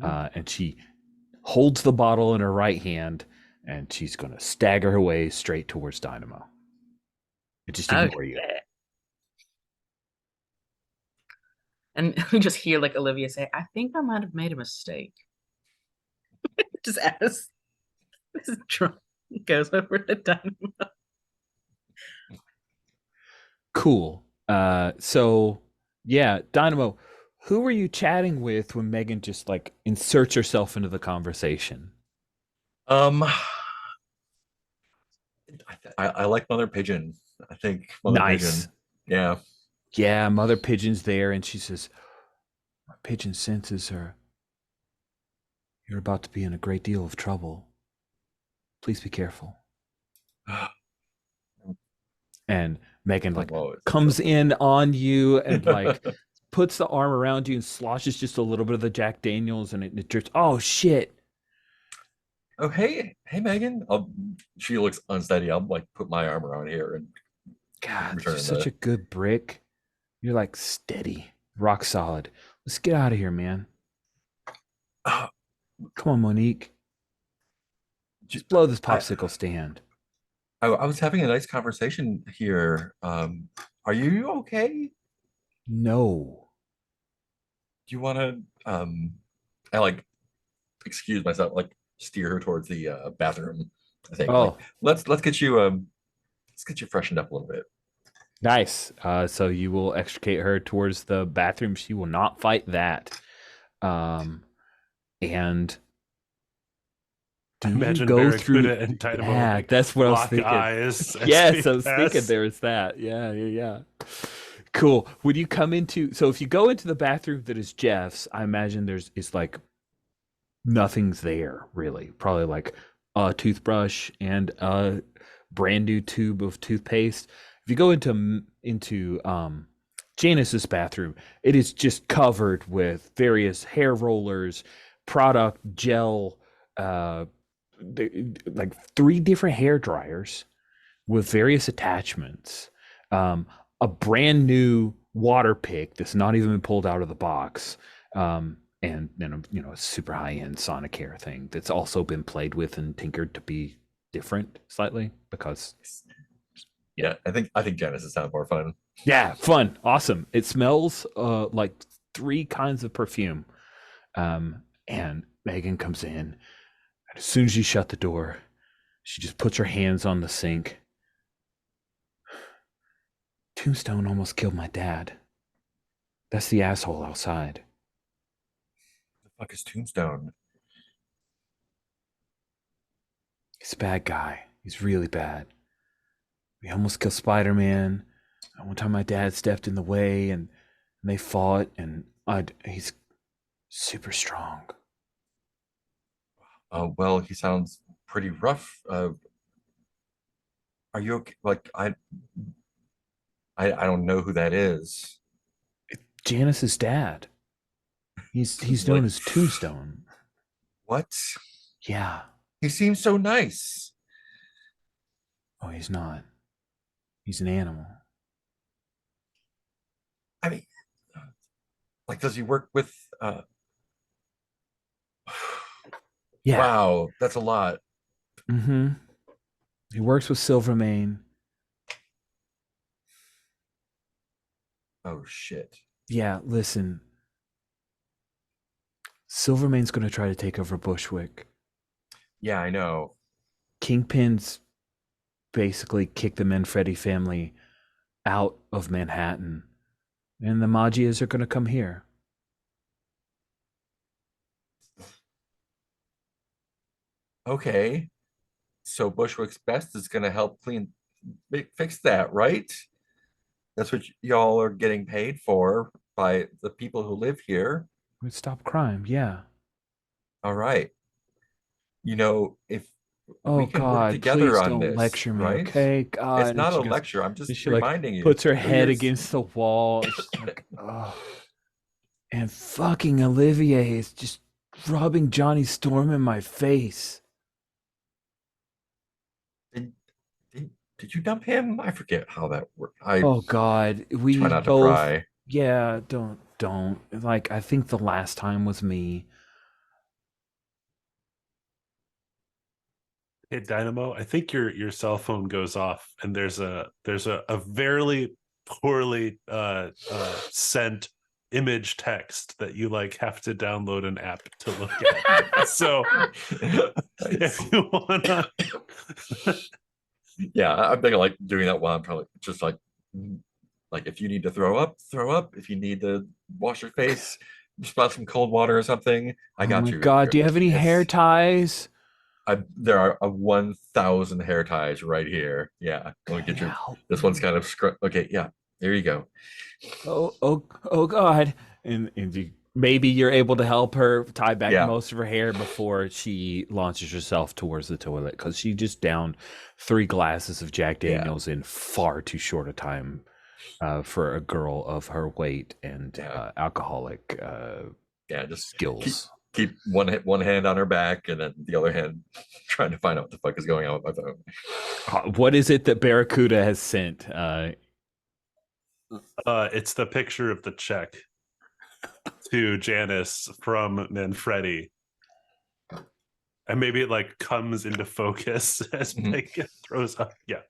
And she holds the bottle in her right hand, and she's going to stagger her way straight towards Dynamo. And just ignore you. And we just hear like Olivia say, I think I might have made a mistake. Just as this drunk goes over to Dynamo. Cool. So yeah, Dynamo, who were you chatting with when Megan just like inserts herself into the conversation? I like Mother Pigeon. I think Mother Nice. Pigeon. Yeah. Yeah, Mother Pigeon's there, and she says, "My pigeon senses her. You're about to be in a great deal of trouble. Please be careful." And Megan like comes in on you and like puts the arm around you and sloshes just a little bit of the Jack Daniels, and it drips. Oh shit! Oh hey Megan. She looks unsteady. I'll like put my arm around here and God, you're such a good brick. You're like steady, rock solid. Let's get out of here, man. Come on, Monique. Just blow this popsicle stand. I was having a nice conversation here. Are you okay? No. Do you want to? I like excuse myself, like steer her towards the bathroom. I think. Oh, like, let's get you freshened up a little bit. nice. So you will extricate her towards the bathroom. She will not fight that. And I imagine go Barracuda through and Dynamo like, that's what I was lock thinking. eyes. Yes, I was thinking there was that. Yeah. Cool. Would you come into, so if you go into the bathroom that is Jeff's, I imagine it's like nothing's there really. Probably like a toothbrush and a brand new tube of toothpaste. If you go into Janice's bathroom, it is just covered with various hair rollers, product, gel, like 3 different hair dryers with various attachments, a brand new water pick that's not even been pulled out of the box, and then a super high-end Sonicare thing that's also been played with and tinkered to be different slightly because Yeah, I think Genesis sounds more fun. yeah, fun, awesome. It smells like 3 kinds of perfume, and Megan comes in, and as soon as you shut the door, she just puts her hands on the sink. Tombstone almost killed my dad. That's the asshole outside. The fuck is Tombstone? He's a bad guy. He's really bad. We almost killed Spider-Man. One time my dad stepped in the way and they fought, and he's super strong. Well, he sounds pretty rough. Are you okay? Like I don't know who that is. Janice's dad. He's known Like as Tombstone. what? Yeah. He seems so nice. Oh, he's not. He's an animal. I mean, like, does he work with? Yeah. Wow, that's a lot. Mm-hmm. He works with Silvermane. Oh shit. Yeah, listen. Silvermane's going to try to take over Bushwick. Yeah, I know. Kingpin's basically kicked the Manfredi family out of Manhattan. And the Maggias are going to come here. Okay. So Bushwick's best is going to help fix that, right? That's what y'all are getting paid for by the people who live here. We'd stop crime, yeah. All right. If we Oh can work God, together please on don't this, lecture me, right? okay? It's God. not a lecture. I'm just And she like reminding you. puts her head You're- against the wall. And she's like, oh. And fucking Olivier is just rubbing Johnny Storm in my face. Did, did you dump him? I forget how that worked. Oh God, Try we not to both. pry. Yeah, don't. Like, I think the last time was me. Hey Dynamo, I think your cell phone goes off, and there's a very poorly sent image text that you like have to download an app to look at. So if you wanna, Yeah, I'm thinking like doing that while I'm probably just like if you need to throw up, throw up. If you need to wash your face, splash some cold water or something. I Oh got my you. God, do you have any hair ties? There are 1,000 hair ties right here. Yeah, let me get your. Help This one's me. kind of okay. Yeah, there you go. Oh God. And maybe you're able to help her tie back Yeah. most of her hair before she launches herself towards the toilet, because she just downed 3 glasses of Jack Yeah. Daniels in far too short a time for a girl of her weight and Yeah. alcoholic Yeah, just skills. keep one hand on her back and then the other hand trying to find out what the fuck is going on with my phone. What is it that Barracuda has sent? it's the picture of the check to Janice from Manfredi. And maybe it like comes into focus as Mhm. Megan throws up. Yeah.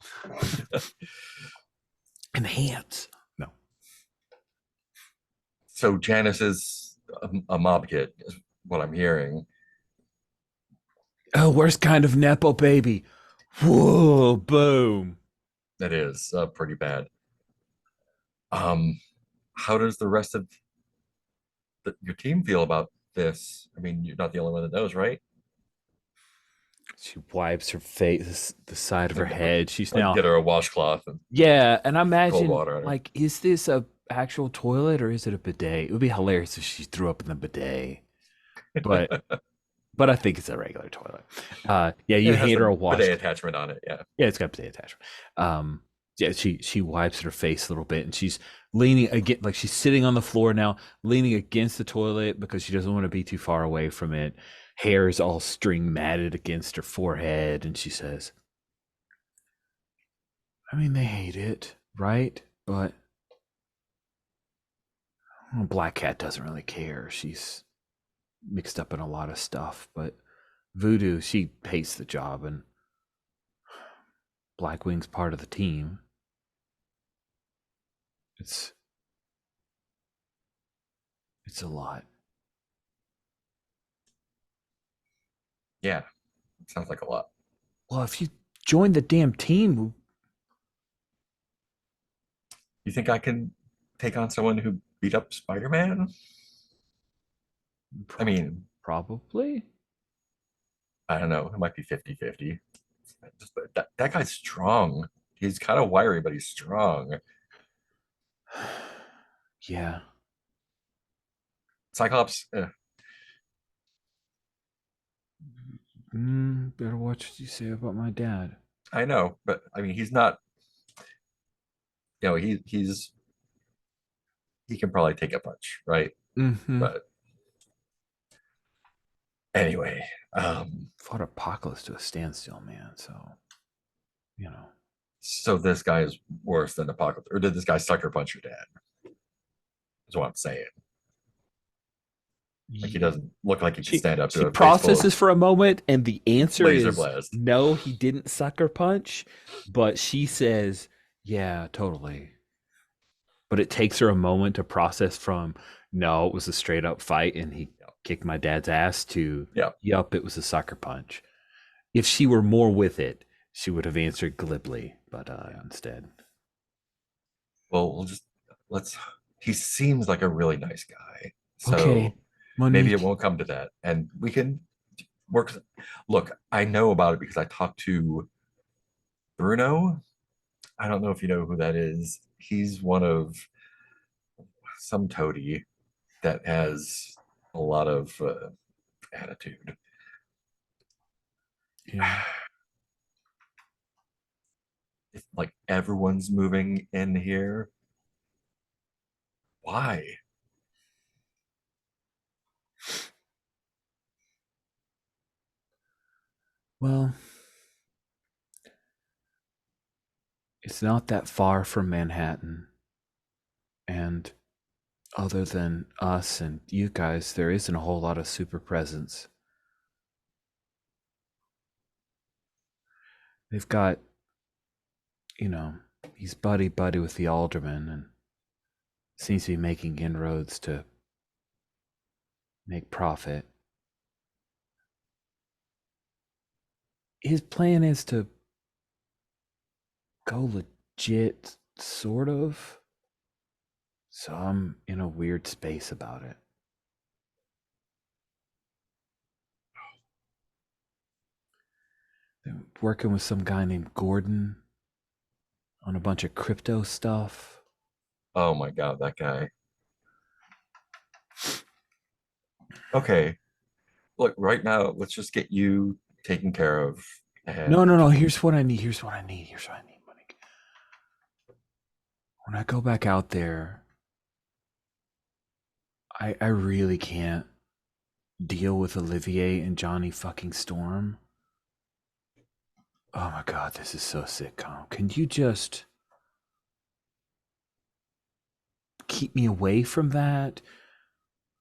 Enhance. No. So Janice is a mob kid, is what I'm hearing. Oh, worst kind of Nepo baby. Whoa, boom. That is pretty bad. How does the rest of your team feel about this? I mean, you're not the only one that knows, right? She wipes her face, the side of her head. She's now, Get her a washcloth and yeah. And I imagine, water on her. like, is this a actual toilet or is it a bidet? It would be hilarious if she threw up in the bidet, but but I think it's a regular toilet. Yeah, you it has hand her the a wash. bidet attachment on it. Yeah. Yeah, it's got a bidet attachment. Yeah, she wipes her face a little bit, and she's leaning again, like she's sitting on the floor now, leaning against the toilet because she doesn't want to be too far away from it. Hair is all string matted against her forehead, and she says, I mean, they hate it, right? But Black Cat doesn't really care. She's mixed up in a lot of stuff, but Voodoo, she hates the job, and Blackwing's part of the team. It's a lot. Yeah. Sounds like a lot. Well, if you join the damn team, You think I can take on someone who beat up Spider-Man? I mean, probably. I don't know. It might be 50-50. That guy's strong. He's kind of wiry, but he's strong. Yeah. Cyclops, Better watch what you say about my dad. I know, but I mean, he's not. You know, he can probably take a punch, right? Mm-hmm. But anyway, Fought Apocalypse to a standstill, man. So, you know. so this guy is worse than Apocalypse, or did this guy sucker punch your dad? Is what I'm saying. Like he doesn't look like he can stand up to She a processes for a moment, and the answer laser is blast. no, he didn't sucker punch. But she says, yeah, totally. But it takes her a moment to process from no, it was a straight up fight, and he kicked my dad's ass to yup, it was a sucker punch. If she were more with it, she would have answered glibly, but instead. Well, let's. He seems like a really nice guy. So Okay, maybe Monique. it won't come to that, and we can work. Look, I know about it because I talked to Bruno. I don't know if you know who that is. He's one of some toady that has a lot of attitude. Yeah. If like everyone's moving in here, why? Well, it's not that far from Manhattan. And other than us and you guys, there isn't a whole lot of super presence. They've got, he's buddy with the alderman and seems to be making inroads to make profit. His plan is to go legit, sort of. So I'm in a weird space about it. They're working with some guy named Gordon on a bunch of crypto stuff. Oh my god, that guy. Okay. Look, right now, let's just get you taken care of. And No. Here's what I need, Monique. When I go back out there, I really can't deal with Olivier and Johnny fucking Storm. Oh my god, this is so sitcom. Can you just keep me away from that?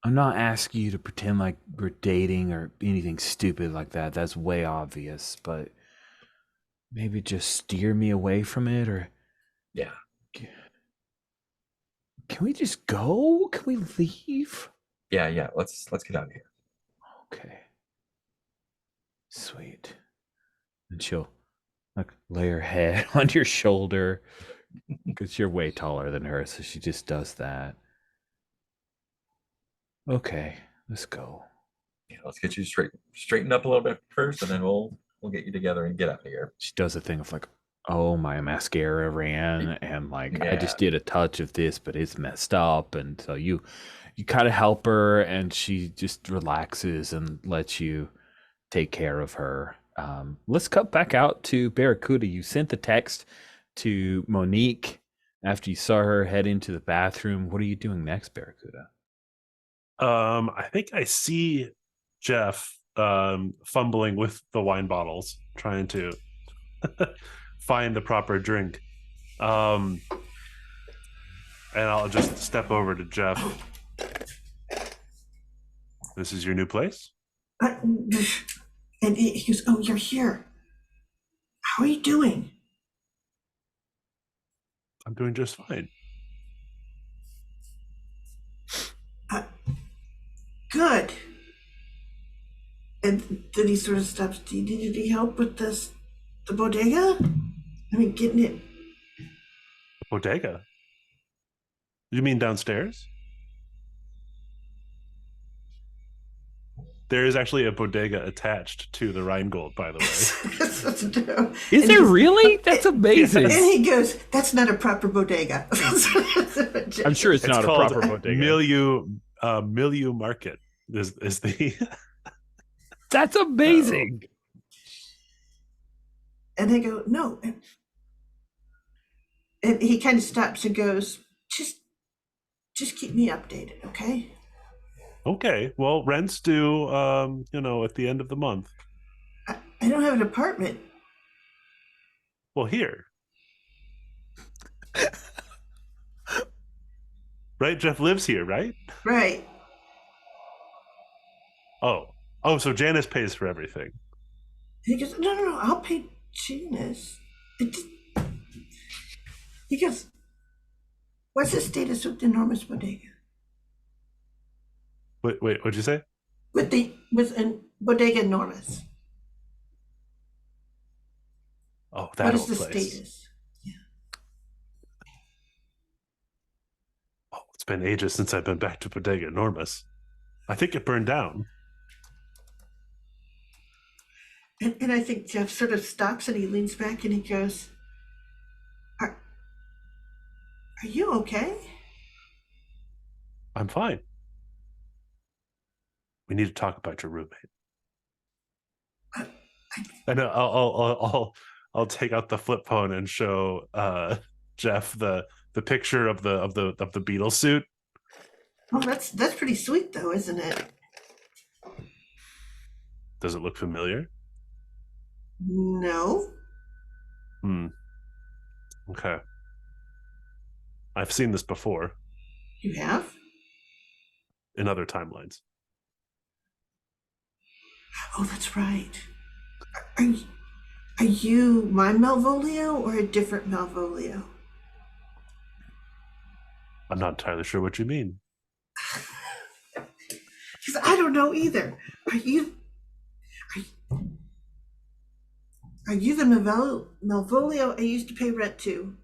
I'm not asking you to pretend like we're dating or anything stupid like that. That's way obvious, but maybe just steer me away from it, or yeah. Can we just go? Can we leave? Yeah. Let's get out of here. Okay. Sweet. And she'll like lay her head on your shoulder because you're way taller than her, so she just does that. Okay, let's go. Yeah, let's get you straightened up a little bit first, and then we'll get you together and get out of here. She does a thing of like, oh, my mascara ran, and like I Yeah. just did a touch of this, but it's messed up, and so you kind of help her, and she just relaxes and lets you take care of her. Let's cut back out to Barracuda. You sent the text to Monique after you saw her head into the bathroom. What are you doing next, Barracuda? I think I see Jeff fumbling with the wine bottles, trying to find the proper drink. And I'll just step over to Jeff. This is your new place? And he goes, oh, you're here. How are you doing? I'm doing just fine. Good. And then he sort of stops. Did he help with this, the bodega? I mean, getting it. Bodega? You mean downstairs? There is actually a bodega attached to the Rheingold, by the way. Is there really? That's amazing. And he goes, that's not a proper bodega. I'm sure it's not a called proper bodega. Milieu Market is the That's amazing. And I go, no. And he kind of stops and goes, just keep me updated, okay? Okay. Well, rent's due, at the end of the month. I don't have an apartment. Well, here. Right? Jeff lives here, right? Right. Oh, so Janice pays for everything. He goes, no, I'll pay Janice. He goes, what's the status with the enormous bodega? Wait, what'd you say? With bodega enormous. Oh, that What is old the place. status? Yeah. Oh, it's been ages since I've been back to Bodega Enormous. I think it burned down. And I think Jeff sort of stops and he leans back and he goes, Are you okay? I'm fine. We need to talk about your roommate. And I'll take out the flip phone and show Jeff the picture of the Beetle suit. Oh, that's pretty sweet though, isn't it? Does it look familiar? No. Okay. I've seen this before You have? in other timelines. Oh, that's right. Are you my Malvolio or a different Malvolio? I'm not entirely sure what you mean. Because I don't know either. Are you the Malvolio I used to pay rent to?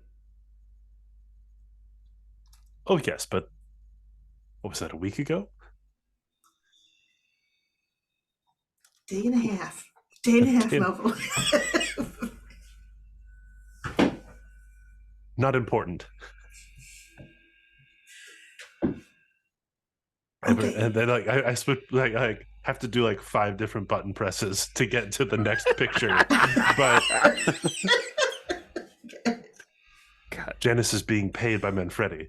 Oh, yes, but what was that, a week ago? Day and a half. Day and a half Day- Malvolio. Not important. Okay. And then I have to do 5 different button presses to get to the next picture. But God. Janice is being paid by Manfredi.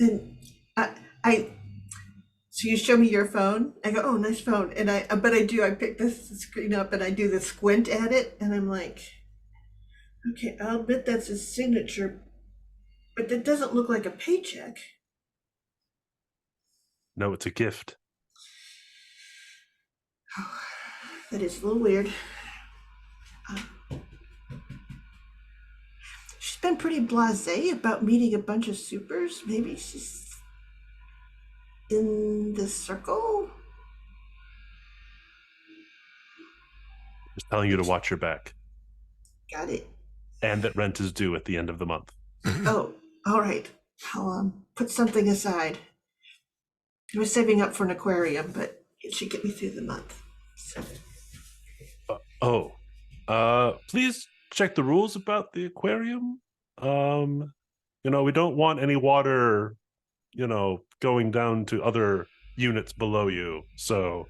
And so you show me your phone. I go, oh, nice phone. And I pick this screen up and I do the squint at it. And I'm like, okay, I'll admit that's his signature, but that doesn't look like a paycheck. No, it's a gift. Oh, that is a little weird. She's been pretty blasé about meeting a bunch of supers. Maybe she's in the circle. Just telling you to watch your back. Got it. And that rent is due at the end of the month. Oh, all right. I'll put something aside. I was saving up for an aquarium, but it should get me through the month. So. Please check the rules about the aquarium. We don't want any water, going down to other units below you. So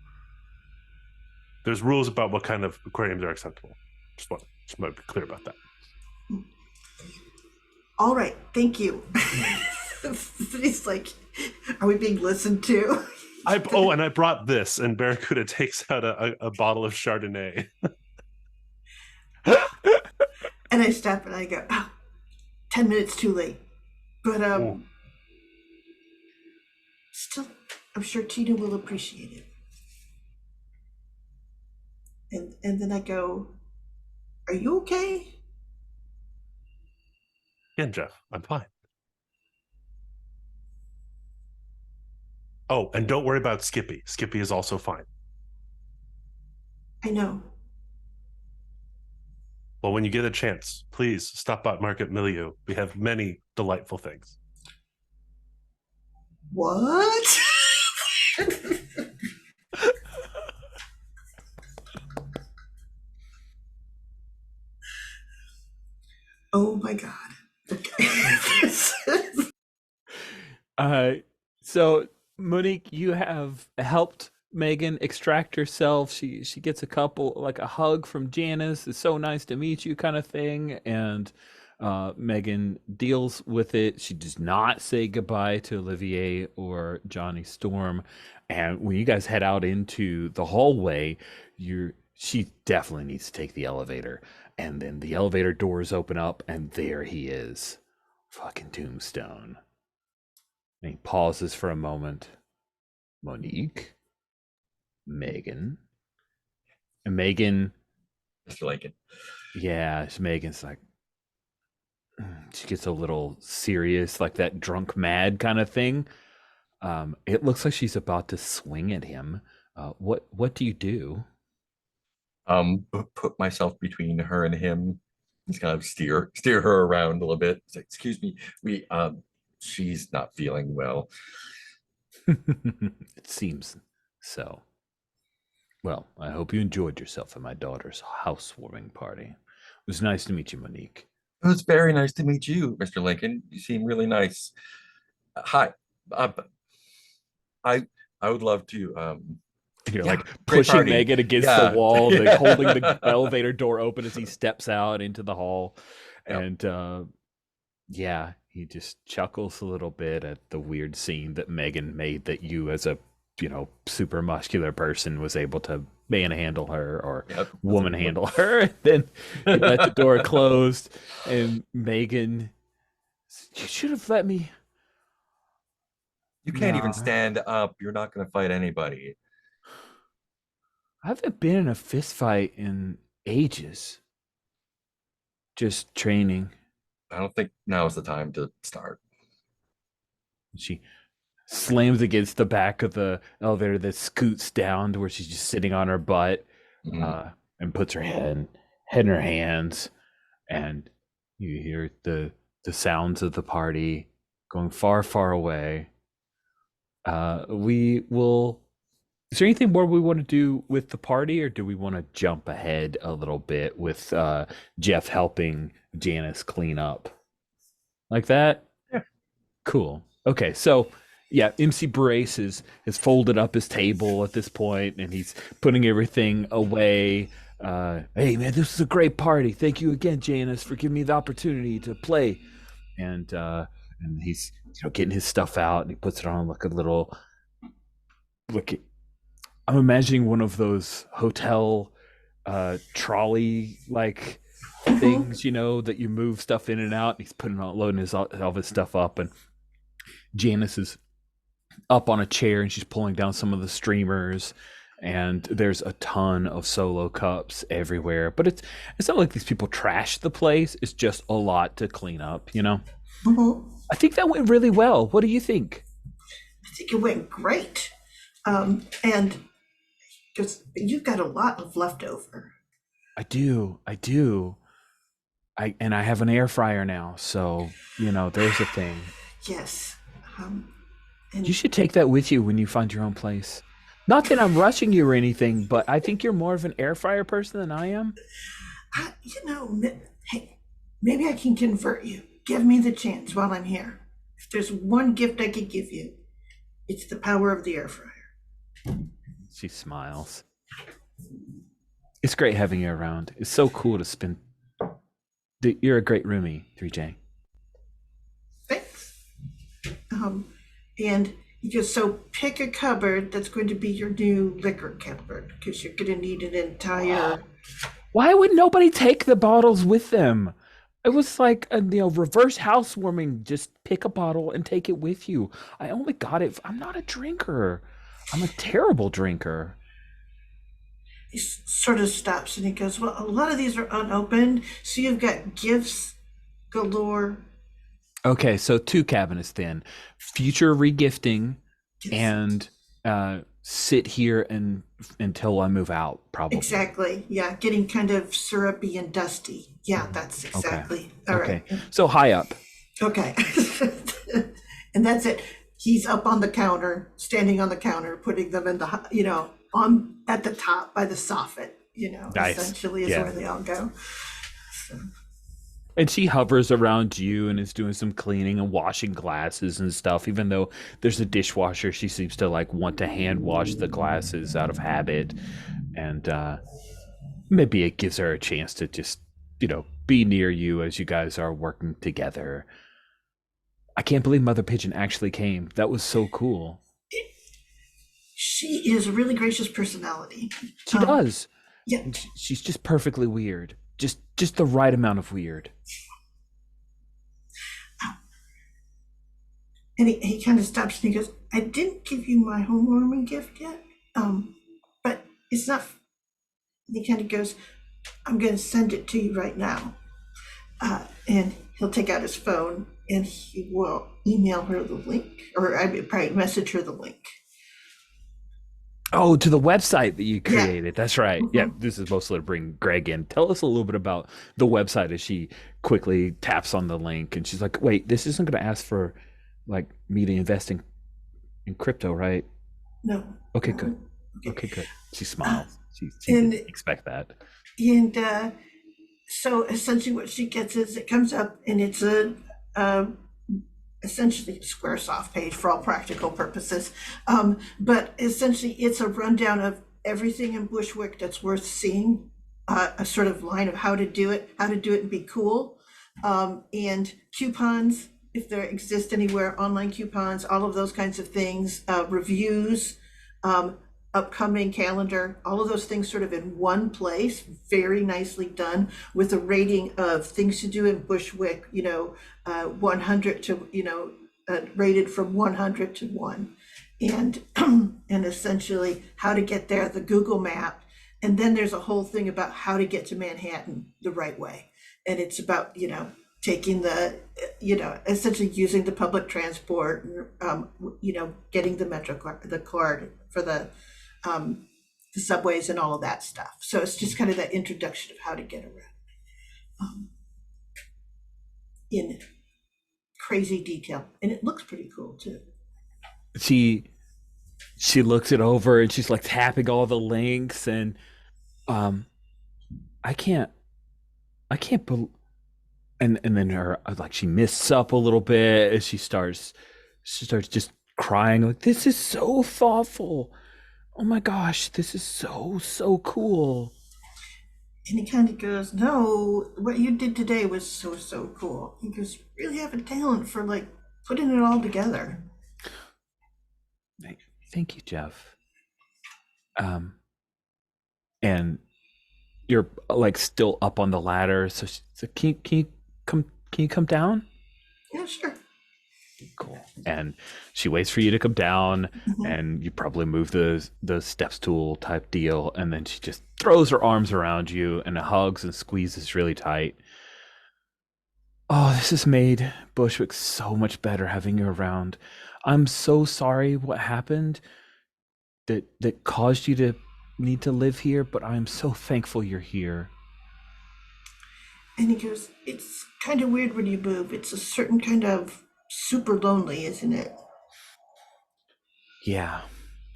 there's rules about what kind of aquariums are acceptable. Just want to be clear about that. All right, thank you. He's like, are we being listened to? And I brought this, and Barracuda takes out a bottle of Chardonnay. And I stop and I go, 10 minutes too late. But still, I'm sure Tina will appreciate it. And then I go, are you okay? Again, Jeff, I'm fine. Oh, and don't worry about Skippy. Skippy is also fine. I know. Well, when you get a chance, please stop by Market Milieu. We have many delightful things. What? Oh my God. Okay. So, Monique, you have helped Megan extract herself. She gets a couple, like a hug from Janice. It's so nice to meet you, kind of thing. And Megan deals with it. She does not say goodbye to Olivier or Johnny Storm. And when you guys head out into the hallway, she definitely needs to take the elevator. And then the elevator doors open up, and there he is, fucking Tombstone. And he pauses for a moment. Monique, Megan, and Megan, Mr. Lincoln. yeah, Megan's like, she gets a little serious, like that drunk mad kind of thing. It looks like she's about to swing at him. What do you do? Put myself between her and him. Just kind of steer her around a little bit. It's like, excuse me, she's not feeling well. It seems so. Well, I hope you enjoyed yourself at my daughter's housewarming party. It was nice to meet you, Monique. It was very nice to meet you, Mr. Lincoln. You seem really nice. Hi. I would love to You're yeah, like great pushing party. Megan against Yeah. the wall, like Yeah. holding the elevator door open as he steps out into the hall. Yep. And yeah, he just chuckles a little bit at the weird scene that Megan made, that you, as a super muscular person, was able to manhandle her or Yep. woman handle her. And then he let the door closed, and Megan, you should have let me. You can't even Nah. stand up. You're not going to fight anybody. I haven't been in a fist fight in ages. Just training. I don't think now is the time to start. She slams against the back of the elevator that scoots down to where she's just sitting on her butt, Mhm. and puts her head in her hands, and you hear the sounds of the party going far, far away. We will. Is there anything more we want to do with the party, or do we want to jump ahead a little bit with Jeff helping Janice clean up? Like that? Yeah. Cool. Okay, so yeah, MC Brace has folded up his table at this point, and he's putting everything away. Hey man, this was a great party. Thank you again, Janice, for giving me the opportunity to play. And he's getting his stuff out, and he puts it on like a little look. I'm imagining one of those hotel trolley like things, that you move stuff in and out. And he's putting on, loading all of his stuff up, and Janice is up on a chair, and she's pulling down some of the streamers, and there's a ton of solo cups everywhere. But it's not like these people trash the place. It's just a lot to clean up, Mhm. I think that went really well. What do you think? I think it went great. And because you've got a lot of leftover. I do. I have an air fryer now, so there's a thing. Yes. And You should take that with you when you find your own place. Not that I'm rushing you or anything, but I think you're more of an air fryer person than I am. hey, maybe I can convert you. Give me the chance while I'm here. If there's one gift I could give you, it's the power of the air fryer. She smiles. It's great having you around. It's so cool to spend. You're a great roomie, 3J. Thanks. And so pick a cupboard that's going to be your new liquor cupboard, because you're going to need an entire. Why would nobody take the bottles with them? It was like a reverse housewarming. Just pick a bottle and take it with you. I only got it. I'm not a drinker. I'm a terrible drinker. He sort of stops and he goes, well, a lot of these are unopened, so you've got gifts galore. Okay, so 2 cabinets then. Future regifting and sit here until I move out, probably. Exactly. Yeah, getting kind of syrupy and dusty. Yeah, that's exactly. All right. Okay, so high up. Okay. And that's it. He's up on the counter, standing on the counter, putting them in the, on at the top by the soffit, Nice. essentially is Yeah. where they all go. So. And she hovers around you and is doing some cleaning and washing glasses and stuff. Even though there's a dishwasher, she seems to like want to hand wash the glasses out of habit. And maybe it gives her a chance to just, be near you as you guys are working together. I can't believe Mother Pigeon actually came. That was so cool. She is a really gracious personality. She does. Yeah. She's just perfectly weird. Just the right amount of weird. And he kind of stops and he goes, I didn't give you my homewarming gift yet, but it's not. And he kind of goes, I'm going to send it to you right now. And he'll take out his phone and he will email her the link, or I mean, probably message her the link. Oh, to the website that you created. That's right. Mhm. Yeah, this is mostly to bring Greg in. Tell us a little bit about the website as she quickly taps on the link and she's like, wait, this isn't going to ask for like me to invest in crypto, right? No. Okay, good. Okay. Okay, good. She smiles. She and- didn't expect that. And so essentially what she gets is it comes up and it's essentially a Squaresoft page for all practical purposes. But essentially it's a rundown of everything in Bushwick that's worth seeing, a sort of line of how to do it and be cool. And coupons, if there exist anywhere, online coupons, all of those kinds of things, reviews, upcoming calendar, all of those things sort of in one place, very nicely done, with a rating of things to do in Bushwick, 100 to, rated from 100 to 1. And and essentially how to get there, the Google map. And then there's a whole thing about how to get to Manhattan the right way. And it's about, taking the, essentially using the public transport, getting the Metro card, the card for the subways and all of that stuff. So it's just kind of that introduction of how to get around in crazy detail. And it looks pretty cool too. She looks it over and she's like tapping all the links and I can't believe, and then her like she misses up a little bit as she starts just crying like, this is so thoughtful. Oh my gosh, this is so cool. And he kind of goes, no, what you did today was so cool. He goes, you really have a talent for like putting it all together. Thank you, Jeff. And you're like still up on the ladder, so can you come down? Yeah, sure. Cool. And she waits for you to come down, Mhm. and you probably move the steps tool type deal, and then she just throws her arms around you and hugs and squeezes really tight. Oh, this has made Bushwick so much better having you around. I'm so sorry what happened that caused you to need to live here, but I'm so thankful you're here. And he goes, it's kind of weird when you move. It's a certain kind of super lonely, isn't it? Yeah,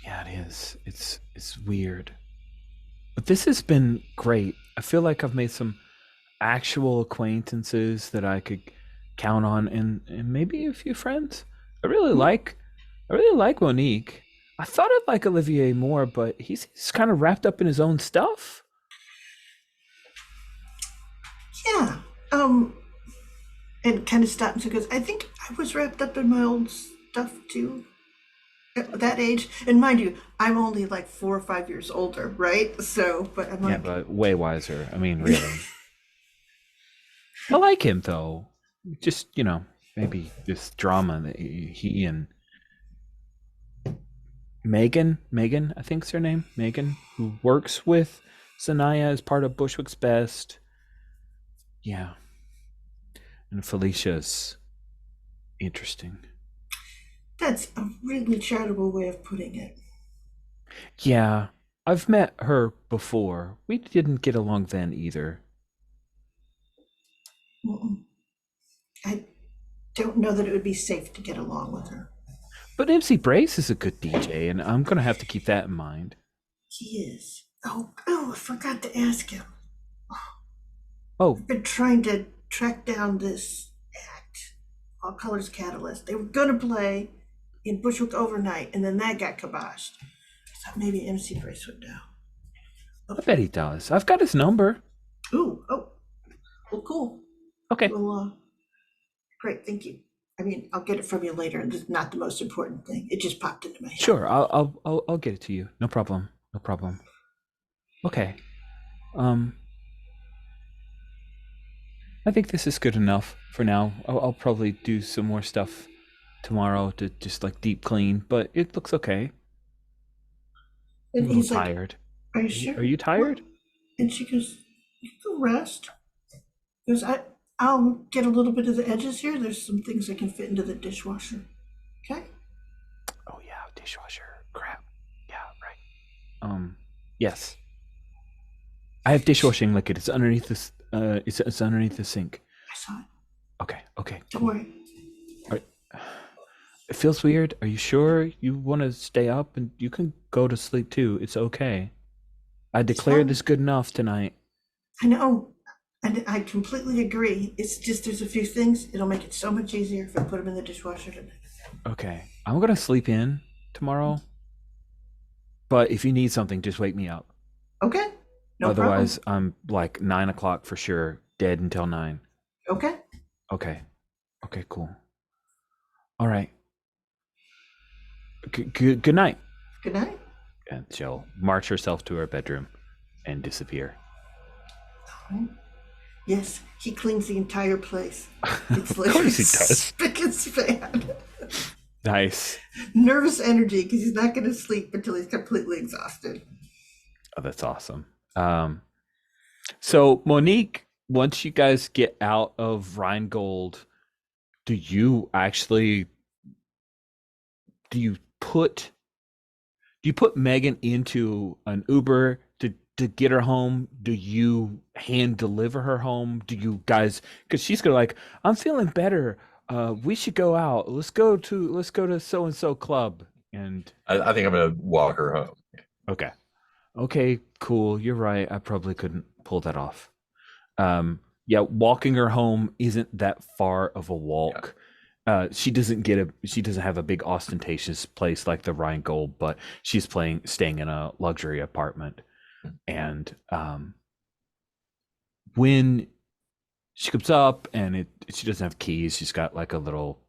it is. It's weird. But this has been great. I feel like I've made some actual acquaintances that I could count on and maybe a few friends. I really like Monique. I thought I'd like Olivier more, but he's kind of wrapped up in his own stuff. Yeah. And kind of stops and goes, I think I was wrapped up in my old stuff too. At that age. And mind you, I'm only like 4 or 5 years older, right? So, but I'm Yeah, like, but way wiser. I mean, really. I like him though. Just, maybe this drama that he and Megan, I think's her name, Megan, who works with Sanaya as part of Bushwick's Best. Yeah. And Felicia's interesting. that's a really charitable way of putting it. Yeah. I've met her before. We didn't get along then either. Mm-mm. I don't know that it would be safe to get along with her. But MC Brace is a good DJ, and I'm going to have to keep that in mind. He is. Oh, I forgot to ask him. Oh, I've been trying to track down this act, All Colors Catalyst. They were gonna play in Bushwick overnight, and then that got kiboshed. I thought maybe MC Brace would know. I bet he does. I've got his number. Ooh, oh, well, cool. Okay. Well, great, thank you. I mean, I'll get it from you later. This is not the most important thing. It just popped into my head. Sure. I'll get it to you. No problem. No problem. Okay. I think this is good enough for now. I'll probably do some more stuff tomorrow to just like deep clean, but it looks okay. And I'm a he's little like, tired. "Are you sure?" Are you tired? And she goes, "You can go rest." He goes, I'll get a little bit of the edges here. There's some things I can fit into the dishwasher. Okay? Oh yeah, dishwasher. Crap. Yeah, right. Yes. I have dishwashing liquid. It's underneath this. It's underneath the sink. I saw it. Okay. Don't worry. It feels weird. Are you sure you want to stay up? And you can go to sleep too. It's okay. I declared fine. this good enough tonight. I know. And I completely agree. It's just there's a few things. It'll make it so much easier if I put them in the dishwasher tonight. Okay. I'm gonna sleep in tomorrow. But if you need something, just wake me up. Okay? No Otherwise, I'm like 9 o'clock for sure. Dead until 9. problem. Okay? Okay, cool. All right. Good night. Good night. And she'll march herself to her bedroom and disappear. All right. Yes, he cleans the entire place. It's like course he does. spick and span. Nice. Nervous energy because he's not going to sleep until he's completely exhausted. Oh, that's awesome. So Monique, once you guys get out of Rheingold, do you put Megan into an Uber to get her home? Do you hand deliver her home? Do you guys, because she's gonna like, I'm feeling better. We should go out. Let's go to so and so club. And I think I'm gonna walk her home. okay, cool. You're right. I probably couldn't pull that off. Yeah, walking her home isn't that far of a walk. She doesn't have a big ostentatious place like the Rheingold, but she's staying in a luxury apartment. And when she comes up and she doesn't have keys, she's got like a little,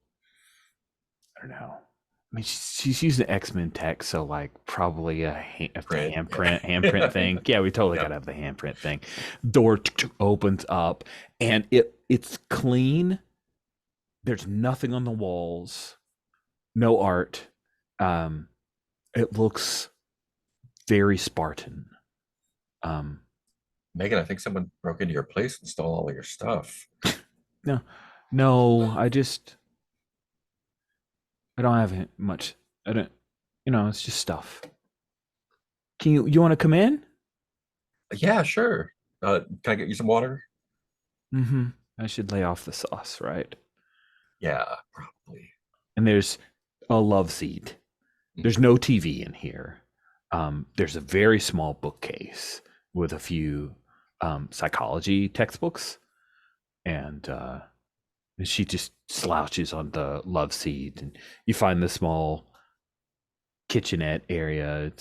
I don't know. I mean, she's using X-Men tech, so like probably a handprint thing. Yeah, we totally gotta have the handprint thing. Door opens up, and it's clean. There's nothing on the walls, no art. It looks very Spartan. Megan, I think someone broke into your place and stole all of your stuff. No, I don't have much. I don't, it's just stuff. You want to come in? Yeah, sure. Can I get you some water? Mm-hmm. I should lay off the sauce, right? Yeah, probably. And there's a love seat. There's no TV in here. There's a very small bookcase with a few psychology textbooks, and she just slouches on the love seat, and you find the small kitchenette area.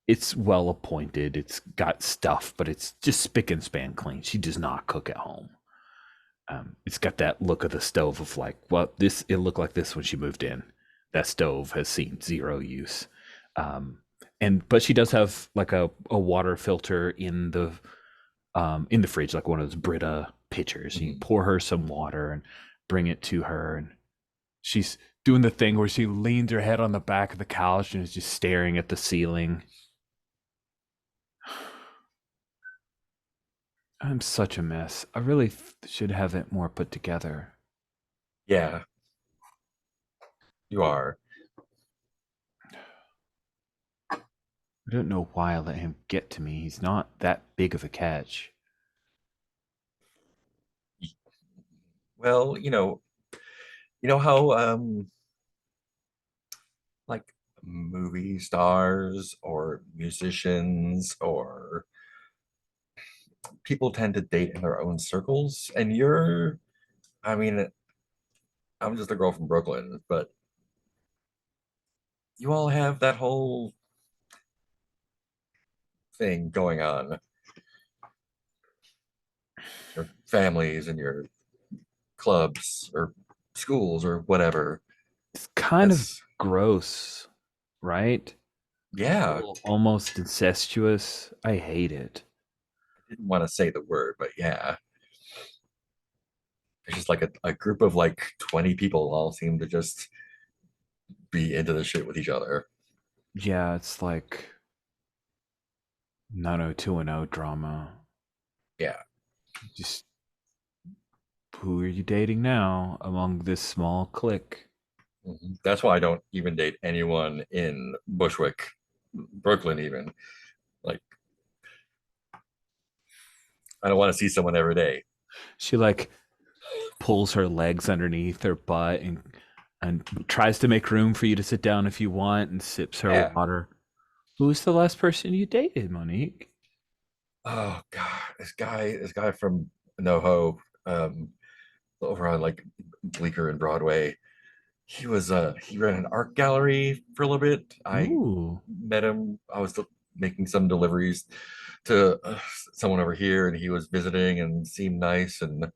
It's well appointed. It's got stuff, but it's just spick and span clean. She does not cook at home. It's got that look of the stove of like, well, it looked like this when she moved in. That stove has seen zero use. But she does have like a water filter in the fridge, like one of those Brita pitchers. You can pour her some water and bring it to her, and she's doing the thing where she leans her head on the back of the couch and is just staring at the ceiling. I'm such a mess. I really should have it more put together. Yeah, you are. I don't know why I let him get to me. He's not that big of a catch. Well, you know how like movie stars or musicians or people tend to date in their own circles, and you're I mean, I'm just a girl from Brooklyn, but you all have that whole thing going on. Your families and your clubs or schools or whatever. It's kind of That's gross, right? yeah. Almost incestuous. I hate it. I didn't want to say the word, but yeah. It's just like a group of like 20 people all seem to just be into the shit with each other. Yeah, it's like 90210 drama. Yeah. Just who are you dating now among this small clique? That's why I don't even date anyone in Bushwick, Brooklyn, even. Like, I don't want to see someone every day. She like pulls her legs underneath her butt and tries to make room for you to sit down if you want and sips her Yeah. water. Who's the last person you dated, Monique? Oh God, this guy from NoHo, over on like Bleecker and Broadway. He ran an art gallery for a little bit. I Ooh. met him. I was making some deliveries to someone over here, and he was visiting and seemed nice. And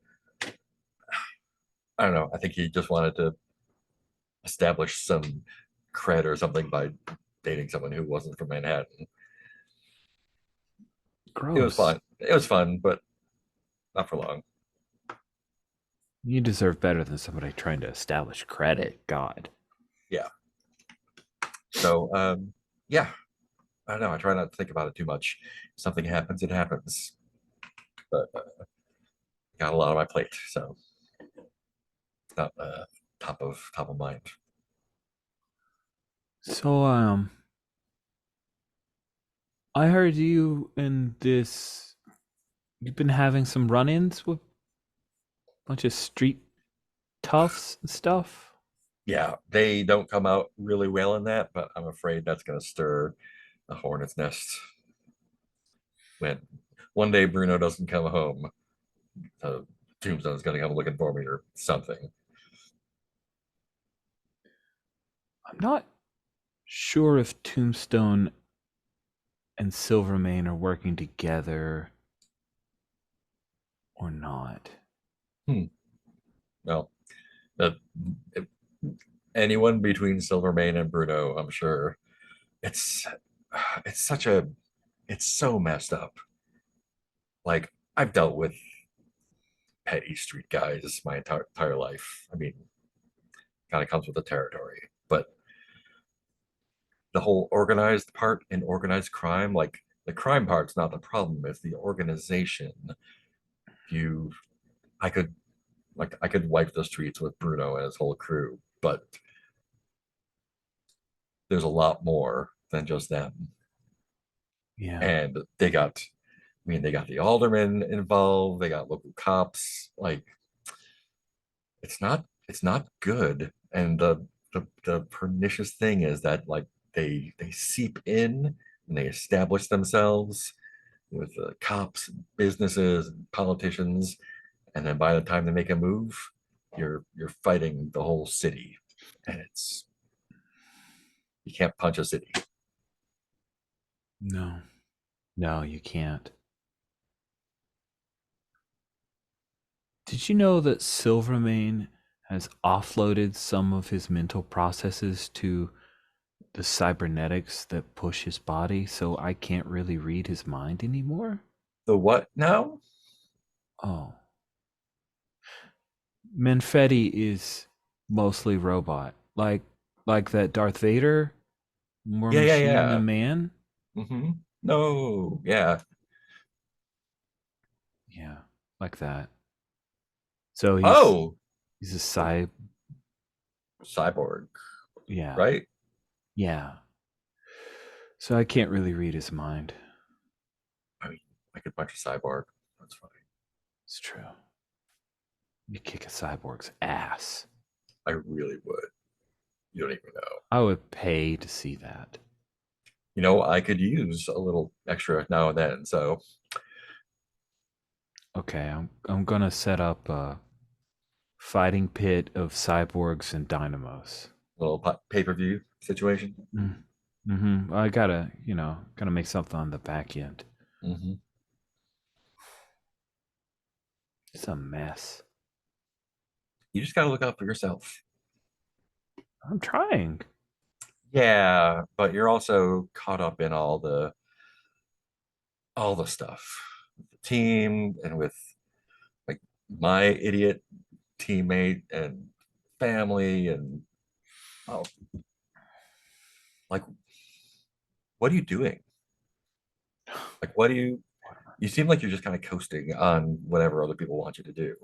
I don't know. I think he just wanted to establish some cred or something by dating someone who wasn't from Manhattan. It was Gross. fun. It was fun, but not for long. You deserve better than somebody trying to establish credit. God. Yeah. So, yeah. I don't know. I try not to think about it too much. If something happens, it happens. But got a lot on my plate, so it's not top of mind. So, I heard you and this. You've been having some run-ins with a bunch of street toughs and stuff. Yeah, they don't come out really well in that, but I'm afraid that's going to stir a hornet's nest when one day Bruno doesn't come home. Tombstone's going to come looking for me or something. I'm not sure if Tombstone and Silvermane are working together or not. Well, uh, if anyone between Silvermane and Bruno, I'm sure it's it's such a it's so messed up. Like I've dealt with petty street guys my entire life. I mean, kind of comes with the territory, but the whole organized part in organized crime, like the crime part's not the problem, it's the organization. You I could I could wipe the streets with Bruno and his whole crew, but there's a lot more than just them. Yeah. And they got the aldermen involved, they got local cops. Like it's not good. And the pernicious thing is that like they seep in and they establish themselves with cops, businesses, and politicians, and then by the time they make a move, you're fighting the whole city, and it's you can't punch a city. No. No, you can't. Did you know that Silvermane has offloaded some of his mental processes to the cybernetics that push his body, so I can't really read his mind anymore? The what now? Oh. Manfredi is mostly robot. Like that Darth Vader, more Yeah, yeah, machine yeah. than man. No, yeah. Yeah, like that. So Oh, he's a cy cyborg, yeah. right? Yeah. So I can't really read his mind. I mean, I could punch a cyborg. That's fine. It's true. You kick a cyborg's ass. I really would. You don't even know. I would pay to see that. You know, I could use a little extra now and then. So Okay, I'm gonna set up fighting pit of cyborgs and dynamos. Little pay-per-view situation. Mm-hmm. I gotta make something on the back end. Mm-hmm. It's a mess. You just got to look out for yourself. I'm trying. Yeah, but you're also caught up in all the stuff, the team, and with like my idiot teammate and family, and oh, like, what are you doing? Like, what do you seem like you're just kind of coasting on whatever other people want you to do.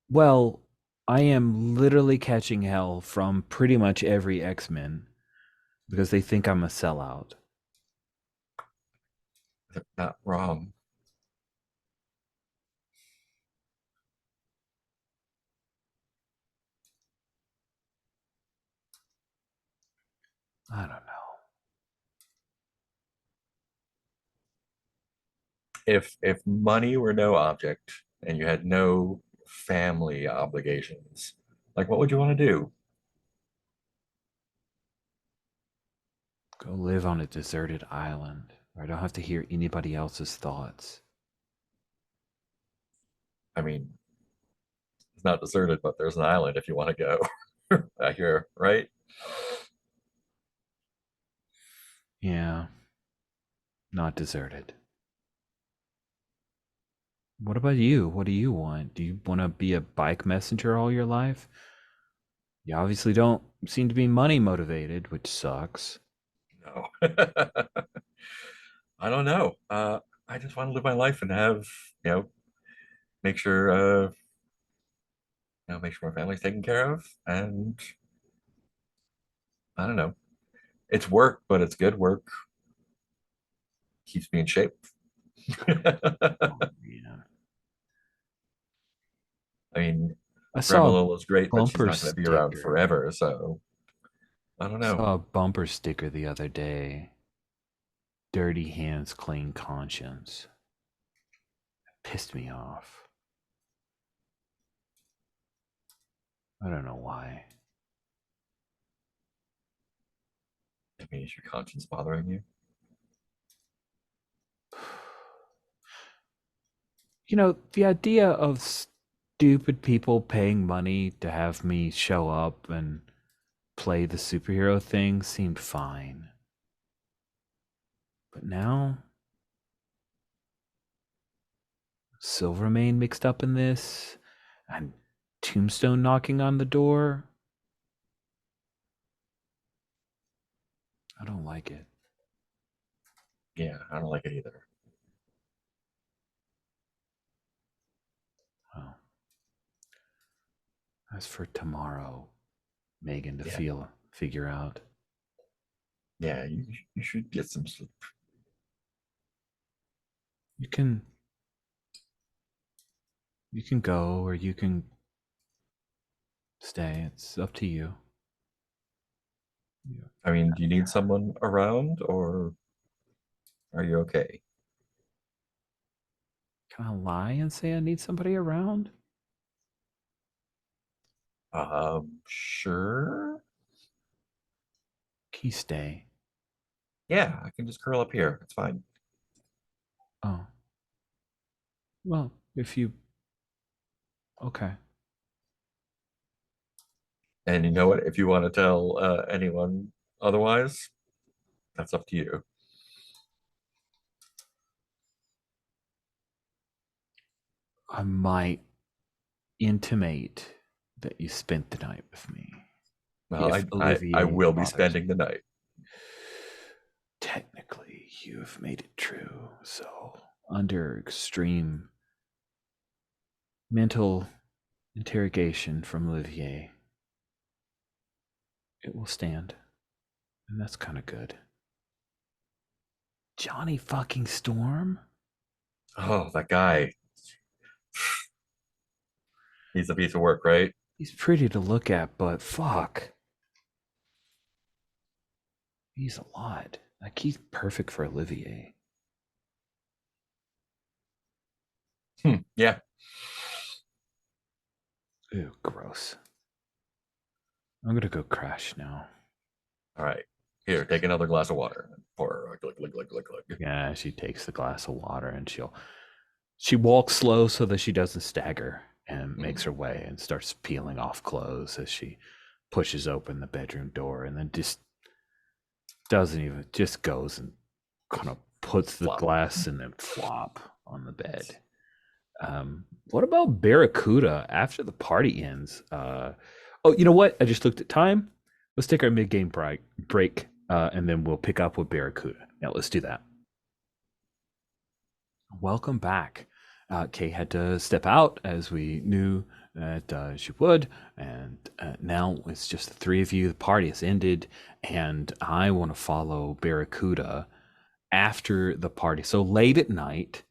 Well, I am literally catching hell from pretty much every X-Men because they think I'm a sellout. They're not wrong. I don't know. If money were no object and you had no family obligations, like, what would you want to do? Go live on a deserted island where I don't have to hear anybody else's thoughts. I mean, it's not deserted, but there's an island if you want to go. I hear, right? Yeah, not deserted. What about you? What do you want? Do you want to be a bike messenger all your life? You obviously don't seem to be money motivated, which sucks. No. I don't know. I just want to live my life and have, make sure, make sure my family's taken care of. And I don't know. It's work, but it's good work. Keeps me in shape. Oh, man. I mean, I Grandma saw a Lola's great, but she's bumper not going to be around sticker. forever. So I don't know. Saw a bumper sticker the other day. Dirty hands, clean conscience. Pissed me off. I don't know why. I mean, is your conscience bothering you? You know, the idea of stupid people paying money to have me show up and play the superhero thing seemed fine. But now, Silvermane mixed up in this, and Tombstone knocking on the door. I don't like it. Yeah, I don't like it either. Well, as for tomorrow, Megan to Yeah. figure out. Yeah, you should get some sleep. You can go or you can stay. It's up to you. Yeah. I mean, do you need someone around, or are you okay? Can I lie and say I need somebody around? Sure. Can you stay? Yeah, I can just curl up here. It's fine. Oh. Well, if you okay. And you know what? If you want to tell anyone otherwise, that's up to you. I might intimate that you spent the night with me. Well, If I Olivier will be bothers spending you. the night. Technically, you have made it true. So, under extreme mental interrogation from Olivier, it will stand. And that's kind of good. Johnny fucking Storm? Oh, that guy. He's a piece of work, right? He's pretty to look at, but fuck. He's a lot. Like, he's perfect for Olivier. Yeah. Ew, gross. I'm gonna go crash now. All right. Here, take another glass of water. Pour her. Glug, glug, glug, glug, glug. Yeah, she takes the glass of water and she walks slow so that she doesn't stagger and makes her way and starts peeling off clothes as she pushes open the bedroom door and then just goes and kind of puts the Flop. glass and then flop on the bed. What about Barracuda after the party ends? Oh, you know what? I just looked at time. Let's take our mid-game break, and then we'll pick up with Barracuda. Yeah, let's do that. Welcome back. Kay had to step out as we knew that she would, and now it's just the three of you. The party has ended, and I want to follow Barracuda after the party. So late at night,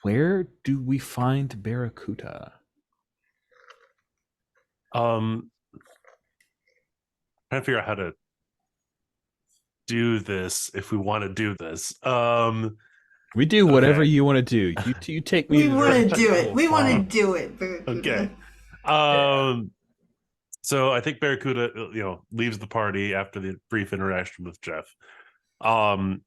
where do we find Barracuda? Trying to figure out how to do this if we want to do this. We do whatever Okay. you want to do. You take me. We to want to the- do it. We want to do it. Barracuda. Okay. So I think Barracuda, leaves the party after the brief interaction with Jeff, and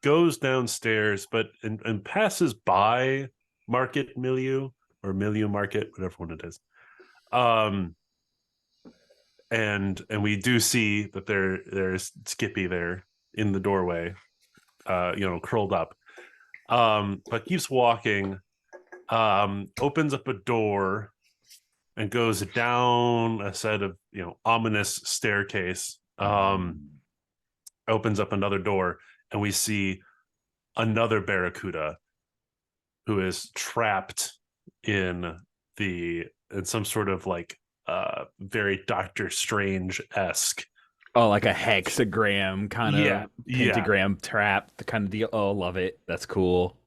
goes downstairs, but and passes by Market Milieu or Milieu Market, whatever one it is. And we do see that there's Skippy there in the doorway, curled up, but keeps walking, opens up a door and goes down a set of, ominous staircase, opens up another door, and we see another Barracuda who is trapped in some sort of like very Doctor Strange-esque. Oh, like a hexagram kind Yeah, of pentagram trap. The kind of deal. Oh, love it. That's cool.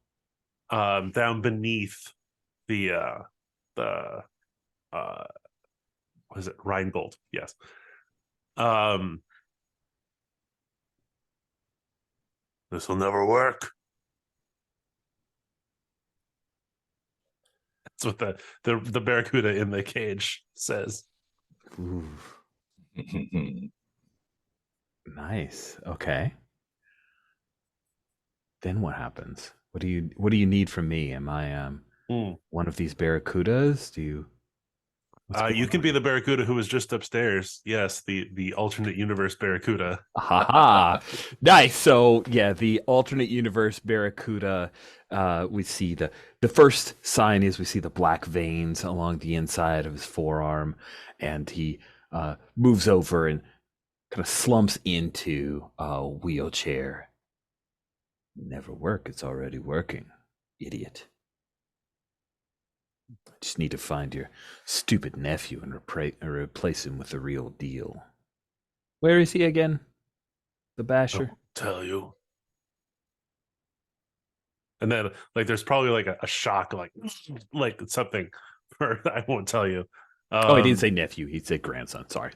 Down beneath the was it Rheingold? Yes. This will never work. That's what the Barracuda in the cage says. Ooh, nice. Okay. Then what happens? What do you need from me? Am I one of these Barracudas? You can be the Barracuda who was just upstairs. Yes, the alternate universe Barracuda. Haha. Nice. So yeah, the alternate universe Barracuda. We see the first sign is we see the black veins along the inside of his forearm, and he moves over and kind of slumps into a wheelchair. Never work. It's already working, idiot. I just need to find your stupid nephew and replace him with the real deal. Where is he again? The basher? I'll tell you. And then, there's probably like a shock, like something. I won't tell you. Oh, he didn't say nephew. He said grandson. Sorry.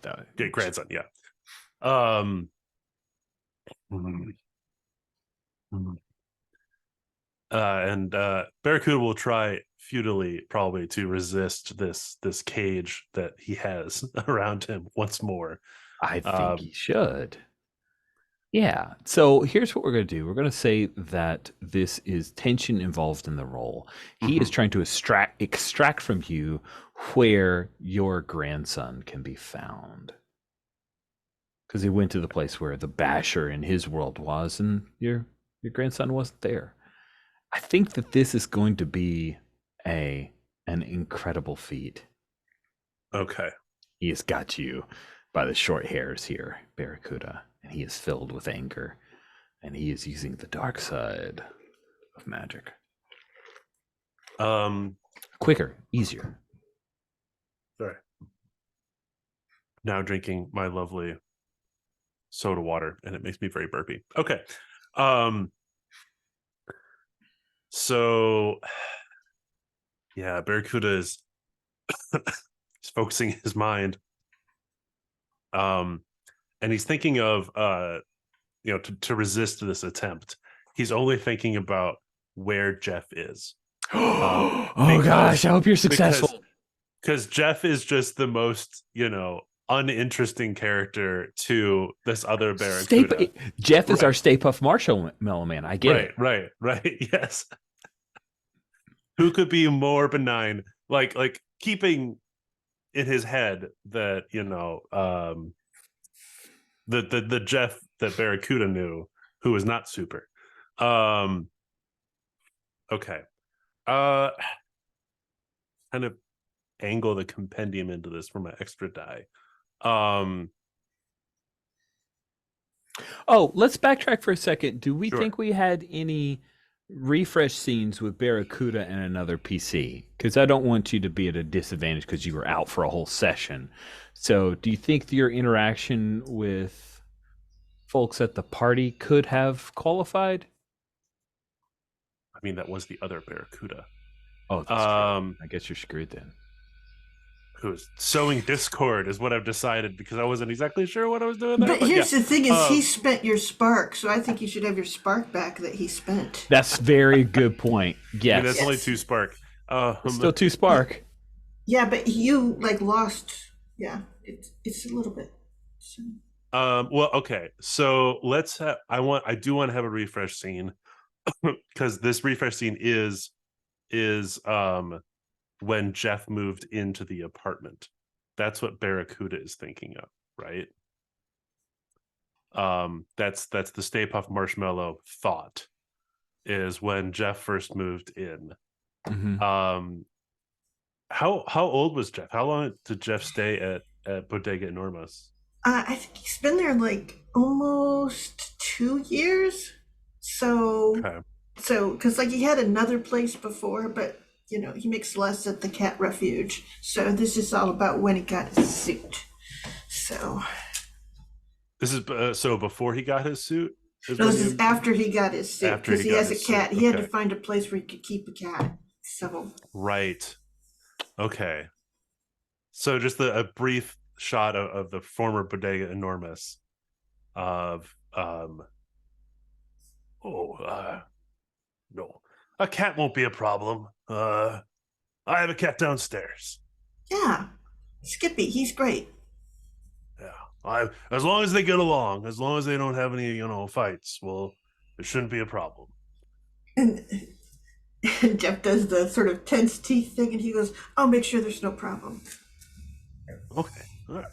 Grandson. Yeah. And Barracuda will try futilely, probably, to resist this cage that he has around him once more. I think he should. Yeah. So here's what we're going to do. We're going to say that this is tension involved in the role. He is trying to extract from you where your grandson can be found. Because he went to the place where the basher in his world was, and your grandson wasn't there. I think that this is going to be an incredible feat. Okay. He has got you by the short hairs here, Barracuda, and he is filled with anger, and he is using the dark side of magic. Quicker, easier. Sorry. Now drinking my lovely soda water, and it makes me very burpy. Okay. So yeah, Barracuda is he's focusing his mind. And he's thinking of to resist this attempt, he's only thinking about where Jeff is. Oh because- gosh, I hope you're successful. Because Jeff is just the most, uninteresting character to this other Barracuda. Jeff is Right. our Stay Puft Marshmallow Man. I get it. Right. Yes. Who could be more benign? Like keeping in his head that, the Jeff that Barracuda knew, who was not super. Okay. Kind of angle the compendium into this for my extra die. Oh, let's backtrack for a second. Do we Sure. think we had any refresh scenes with Barracuda and another PC? Because I don't want you to be at a disadvantage because you were out for a whole session. So do you think your interaction with folks at the party could have qualified? I mean, that was the other Barracuda. Oh, that's true. I guess you're screwed then. Who's sowing discord is what I've decided, because I wasn't exactly sure what I was doing there. But here's the thing: is he Um, spent your spark, so I think you should have your spark back that he spent. That's very good point. Yes. I mean, that's only Yes. 2 spark. Still 2 spark. Yeah, but you lost. Yeah, it's a little bit. So. Well, okay. So let's have. I do want to have a refresh scene, because this refresh scene is when Jeff moved into the apartment. That's what Barracuda is thinking of, right? That's the Stay Puft Marshmallow thought, is when Jeff first moved in. Mhm. How old was Jeff? How long did Jeff stay at Bodega Enormous? I think he's been there like almost 2 years. So, Okay. because he had another place before, but he makes less at the cat refuge. So this is all about when he got his suit. So This is so before he got his suit. no, this is after he got his suit, After because he he got has a his cat. suit, He had to okay. find a place where he could keep a cat. So Right. Okay. So just a brief shot of the former Bodega Enormous of no, a cat won't be a problem. I have a cat downstairs. yeah, Skippy, he's great. Yeah. As long as they get along, as long as they don't have any, fights, well, it shouldn't be a problem. And Jeff does the sort of tense teeth thing, and he goes, "I'll make sure there's no problem." Okay. All right.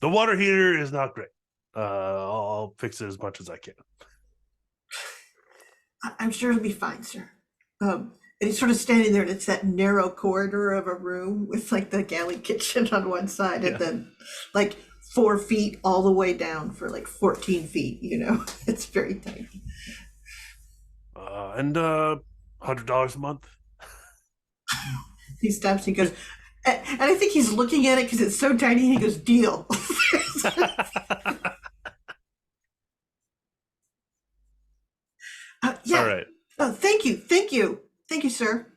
The water heater is not great. I'll fix it as much as I can. I'm sure it'll be fine, sir. And he's sort of standing there, and it's that narrow corridor of a room with the galley kitchen on one side, and then 4 feet all the way down for 14 feet. It's very tiny. And $100 a month. He stops. He goes, and I think he's looking at it because it's so tiny. He goes, "Deal." Yeah. All right. Thank you, sir.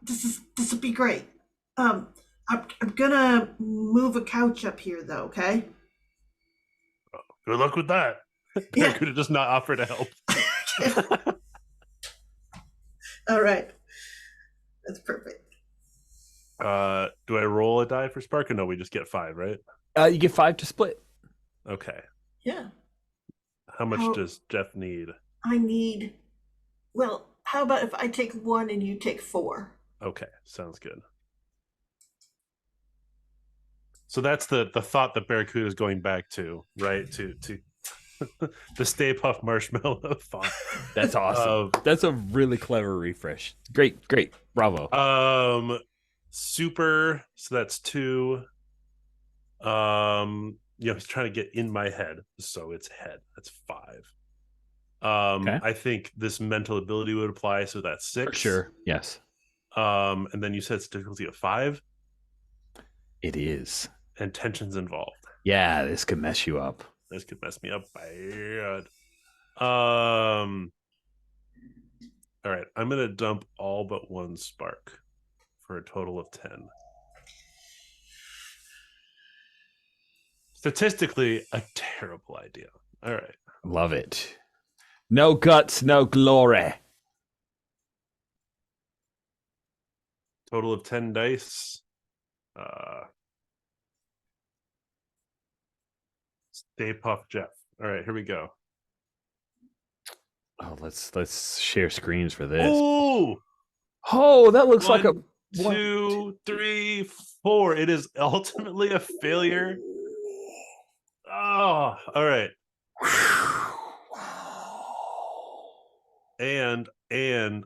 This will be great. I'm gonna move a couch up here, though. Okay. Good luck with that. Yeah. I could have just not offered to help. All right. That's perfect. Do I roll a die for spark, or no? We just get 5, right? You get 5 to split. Okay. Yeah. How much does Jeff need? I need. Well, how about if I take 1 and you take 4? Okay, sounds good. So that's the thought that Barracuda is going back to, right? To the Stay Puft Marshmallow thought. That's awesome. That's a really clever refresh. Great. Bravo. Super. So that's 2. He's trying to get in my head, so it's head. That's 5. Okay. I think this mental ability would apply, so that's 6. For sure. Yes. And then you said it's difficulty of 5. It is. And tension's involved. Yeah, this could mess you up. This could mess me up bad. All right, I'm gonna dump all but 1 spark for a total of 10. Statistically, a terrible idea. All right. Love it. No guts, no glory. Total of 10 dice. Stay Puff Jeff. All right, here we go. Oh, let's share screens for this. Oh, Oh, that looks like a 2, 3, 4. It is ultimately a failure. Oh, all right. And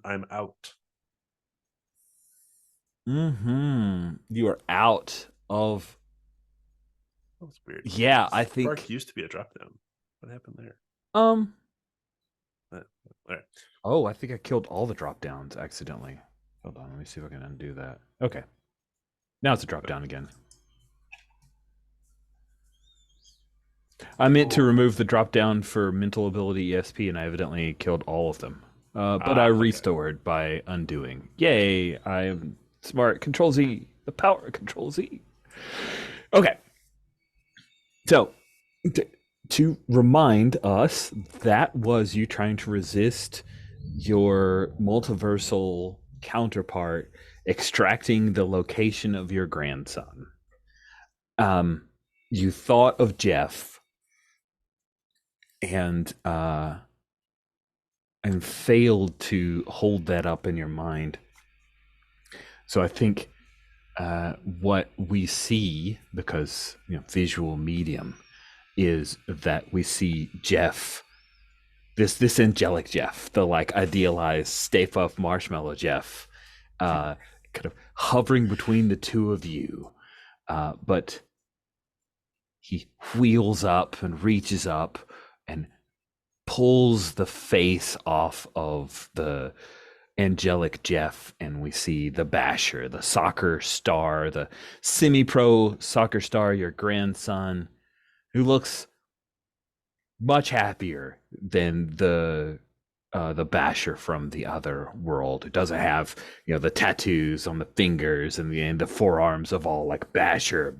I'm out. You are out of. That's weird. Yeah, I think. Spark used to be a drop down. What happened there? All right. Oh, I think I killed all the drop downs accidentally. Hold on, let me see if I can undo that. Okay. Now it's a drop down again. I meant to remove the drop down for mental ability ESP, and I evidently killed all of them. But I restored by undoing. Yay! I am smart. Control Z. The power of Control Z. Okay. So, to remind us, that was you trying to resist your multiversal counterpart extracting the location of your grandson. You thought of Jeff and failed to hold that up in your mind. So I think what we see, because visual medium, is that we see Jeff, this angelic Jeff, the idealized Stay Puft Marshmallow Jeff, kind of hovering between the two of you, but he wheels up and reaches up and pulls the face off of the angelic Jeff, and we see the Basher, the soccer star, the semi-pro soccer star, your grandson, who looks much happier than the Basher from the other world. It doesn't have the tattoos on the fingers and the forearms of all like Basher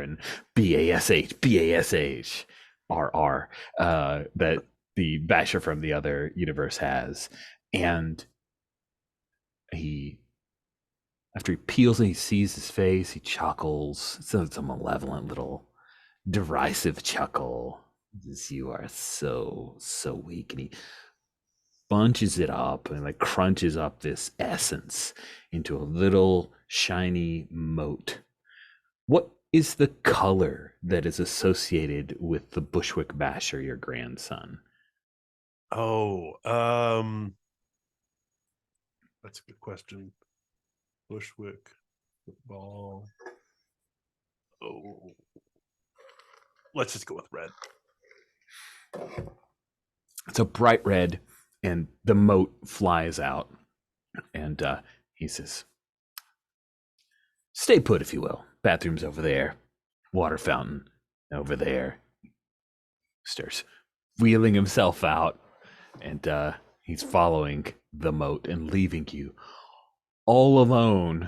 and BASH RR that the Basher from the other universe has. And after he peels and he sees his face, he chuckles. It's a malevolent little derisive chuckle. You are so weak. And he bunches it up and crunches up this essence into a little shiny mote. What is the color that is associated with the Bushwick Basher, your grandson? Oh, that's a good question. Bushwick football. Oh, let's just go with red. It's a bright red, and the mote flies out, and he says, "Stay put, if you will. Bathroom's over there. Water fountain over there." Starts wheeling himself out, and he's following the moat and leaving you all alone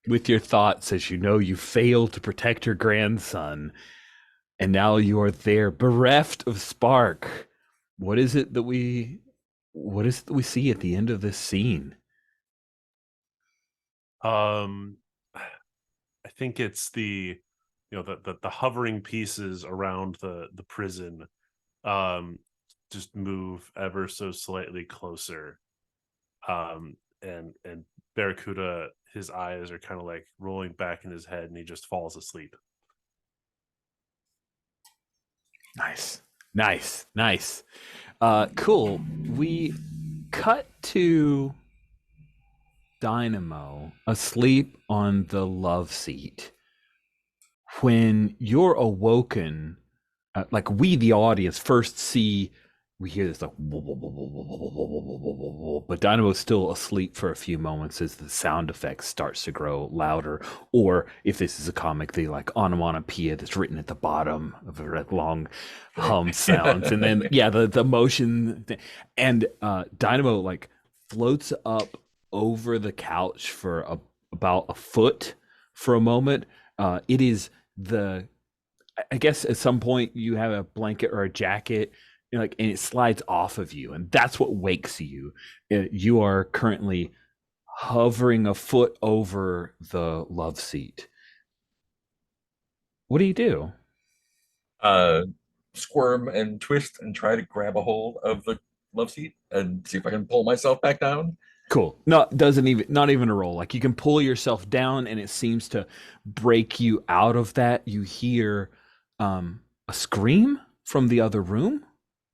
with your thoughts as you failed to protect your grandson, and now you are there bereft of Spark. What is it that we see at the end of this scene? I think it's the hovering pieces around the prison just move ever so slightly closer, and Barracuda, his eyes are kind of rolling back in his head, and he just falls asleep. Nice. Cool. We cut to Dynamo asleep on the love seat. When you're awoken, we, the audience, first we hear this but Dynamo's still asleep for a few moments as the sound effect starts to grow louder, or if this is a comic, the onomatopoeia that's written at the bottom of a long hum sounds, and then the motion, and Dynamo floats up over the couch for about a foot for a moment. It is I guess at some point you have a blanket or a jacket like, and it slides off of you, and that's what wakes you. You are currently hovering a foot over the love seat. What do you do? Squirm and twist and try to grab a hold of the love seat and see if I can pull myself back down. Cool. No, doesn't even, not even a roll. Like, you can pull yourself down, and it seems to break you out of that. You hear a scream from the other room.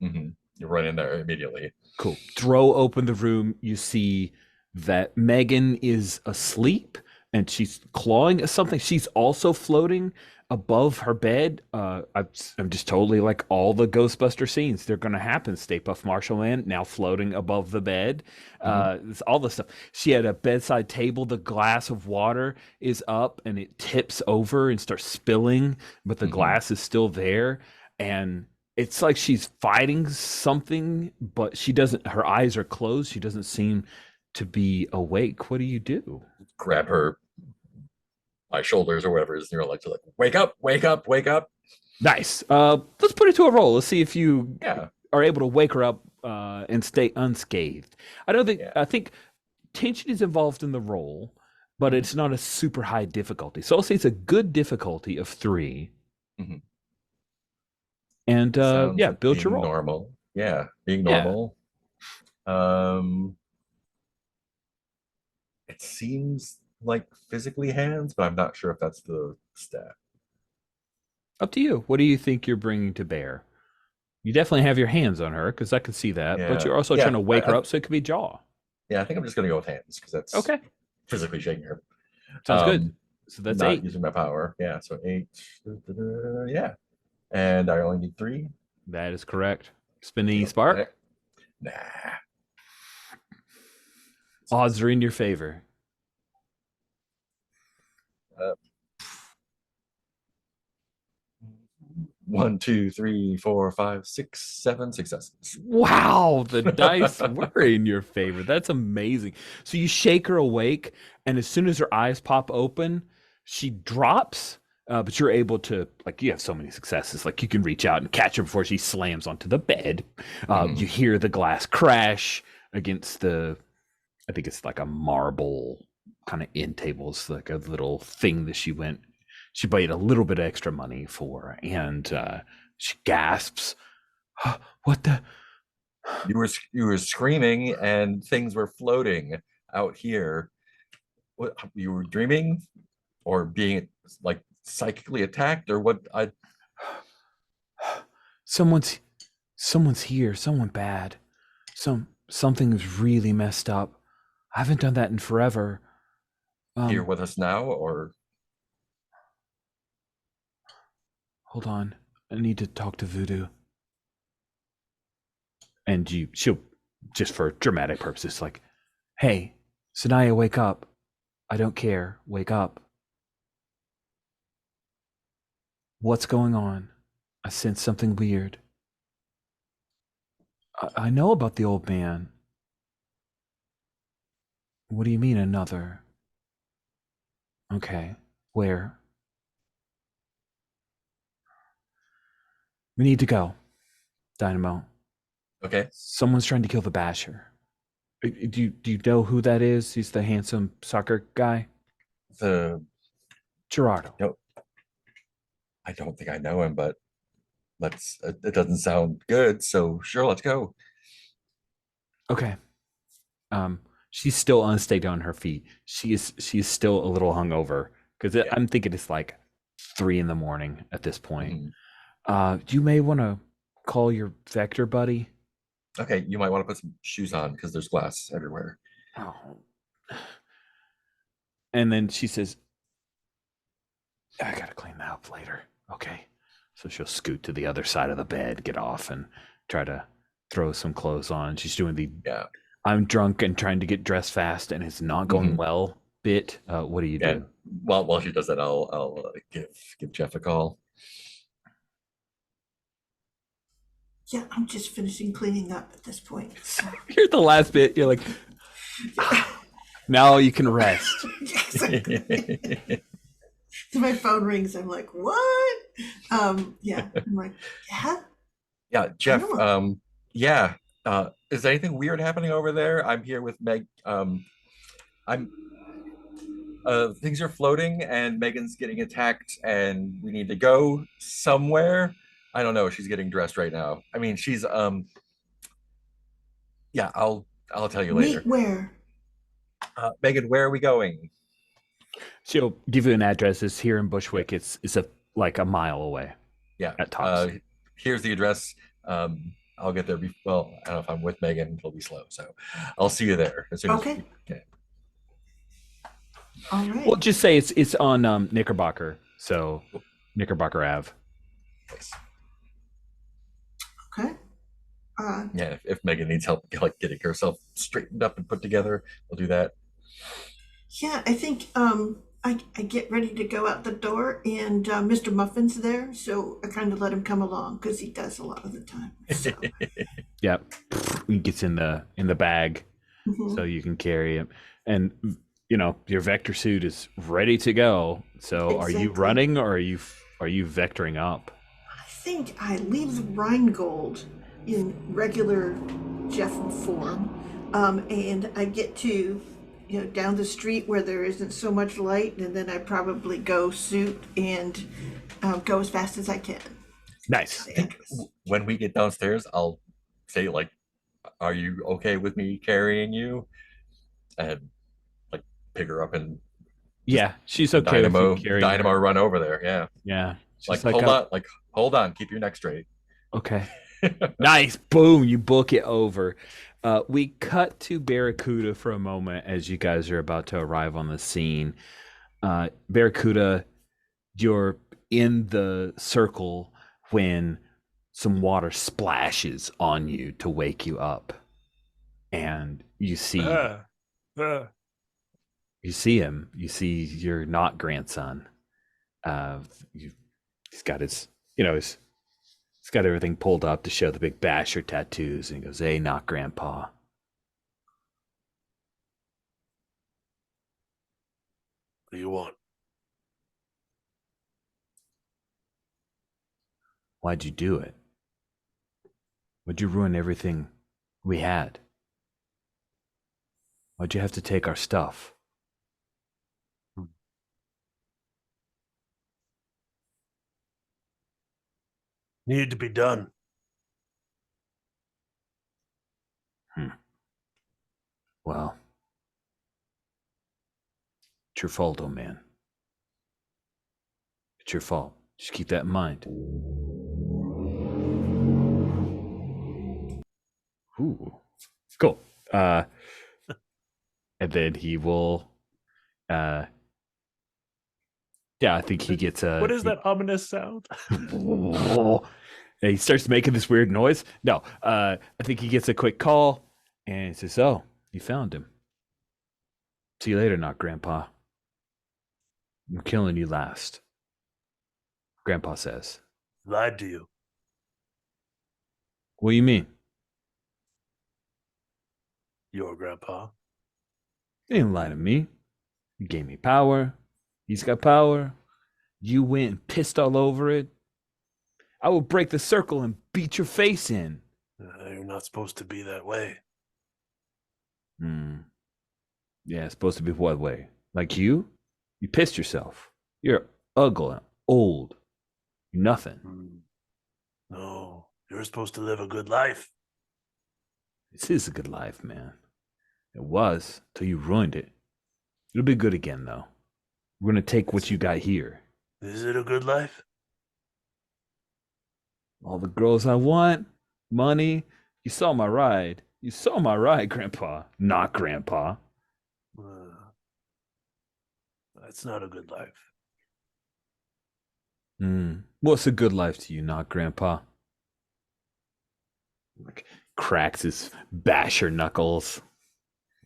Mm-hmm. You run in there immediately. Cool. Throw open the room. You see that Megan is asleep, and she's clawing at something. She's also floating above her bed. I'm just totally like all the Ghostbuster scenes. They're going to happen. Stay Puft Marshmalland now floating above the bed. It's all this stuff. She had a bedside table. The glass of water is up, and it tips over and starts spilling, but the glass is still there. And it's like she's fighting something, but she doesn't. Her eyes are closed. She doesn't seem to be awake. What do you do? Grab her by shoulders or whatever is near, like to like wake up, wake up, wake up. Nice. Let's put it to a roll. Let's see if you Yeah. are able to wake her up and stay unscathed. I think tension is involved in the roll, but it's not a super high difficulty. So I'll say it's a good difficulty of 3. Mhm. And Sounds yeah, like build your being roll. normal. Yeah, being Yeah. normal. It seems like physically hands, but I'm not sure if that's the stat. Up to you. What do you think you're bringing to bear? You definitely have your hands on her, because I can see that, but Yeah. you're also Yeah, trying to wake her I- up, so it could be jaw. Yeah, I think I'm just gonna go with hands because that's Okay. physically shaking her. Sounds good. So that's not 8. using my power. Yeah, so 8. Yeah, and I only need 3. That is correct. Spin any Yep. spark. Nah. Odds are in your favor. 1, 2, 3, 4, 5, 6, 7 successes. Wow, the dice were in your favor. That's amazing. So you shake her awake, and as soon as her eyes pop open, she drops. But you're able to, like, you have so many successes. Like, you can reach out and catch her before she slams onto the bed. You hear the glass crash against I think it's like a marble kind of end table. It's like a little thing that she paid a little bit of extra money for, and she gasps, "What the?" You were screaming and things were floating out here. What, you were dreaming or being like psychically attacked or what? Someone's here. Someone bad. Something's really messed up. I haven't done that in forever. Here with us now, or Hold on. I need to talk to Voodoo. And she'll, just for dramatic purposes, like, "Hey, Sanaya, wake up. I don't care. Wake up. What's going on? I sense something weird. I know about the old man." "What do you mean, another?" "Okay. Where?" "We need to go, Dynamo. okay. Someone's trying to kill the Basher." Do you know who that is? He's the handsome soccer guy. Gerardo. No, I don't think I know him, but it doesn't sound good, so sure, let's go. Okay. She's still unsteady on her feet. She's still a little hungover, because I'm thinking it's like 3 a.m. at this point. You may want to call your Vector buddy. Okay, you might want to put some shoes on because there's glass everywhere. Oh. And then she says, "I gotta clean that up later." Okay. So she'll scoot to the other side of the bed, get off, and try to throw some clothes on. She's doing the "I'm drunk and trying to get dressed fast and it's not going well" bit. What do you do? While she does that, I'll give Jeff a call. Yeah, I'm just finishing cleaning up at this point. So. You're at the last bit. You're like, now you can rest. My phone rings. I'm like, what? Yeah. I'm like, yeah. Yeah, Jeff. Oh. Yeah. Is anything weird happening over there? I'm here with Meg. I'm things are floating and Megan's getting attacked and we need to go somewhere. I don't know. She's getting dressed right now. I mean, she's yeah, I'll tell you later. Meet where? Megan, where are we going? She'll give you an address. It's here in Bushwick. It's like a mile away Yeah. at tops. Here's the address. I'll get there. Well, I don't know if I'm with Megan. It'll be slow, so I'll see you there as soon as Okay. we can. All right. Well, just say it's on Knickerbocker. So Knickerbocker Ave. Nice. Okay. Yeah, if Megan needs help like getting herself straightened up and put together, we'll do that. Yeah, I think I get ready to go out the door, and Mr. Muffin's there, so I kind of let him come along because he does a lot of the time. So, Yeah, he gets in the bag, mhm. so you can carry him, and your vector suit is ready to go. So are you Exactly. running or are you vectoring up? I think I leave the Rheingold in regular Jeff form, and I get to down the street where there isn't so much light, and then I probably go suit and go as fast as I can. Nice. The address. When we get downstairs, I'll say like, "Are you okay with me carrying you?" And like pick her up and Yeah, she's okay with you carrying dynamo her. run over there. Yeah, Yeah, she's like hold on, keep your neck straight. Okay. Nice. Boom. You book it over. We cut to Barracuda for a moment as you guys are about to arrive on the scene. Barracuda, you're in the circle when some water splashes on you to wake you up. And you see Ah, ah. you see him. You see your not grandson. He's got he's got everything pulled up to show the big basher tattoos, and he goes, "Hey, not grandpa." What do you want? Why'd you do it? Why'd you ruin everything we had? Why'd you have to take our stuff? Needed to be done. Well, it's your fault, old man. It's your fault. Just keep that in mind. Ooh, cool. And then he will. Yeah, I think he gets a. What is that ominous sound? And he starts making this weird noise. No, I think he gets a quick call, and he says, "Oh, you found him. See you later, not grandpa. I'm killing you last." Grandpa says. Lied to you. What do you mean? Your grandpa. He didn't lie to me. He gave me power. He's got power. You went and pissed all over it. I will break the circle and beat your face in. You're not supposed to be that way. Yeah, it's supposed to be what way? Like you? You pissed yourself. You're ugly and old. You're nothing. No, you're supposed to live a good life. This is a good life, man. It was till you ruined it. It'll be good again, though. We're going to take what you got here. Is it a good life? All the girls I want, money. You saw my ride. You saw my ride, Grandpa. Not Grandpa. That's not a good life. What's a good life to you, not Grandpa? Like, cracks his basher knuckles.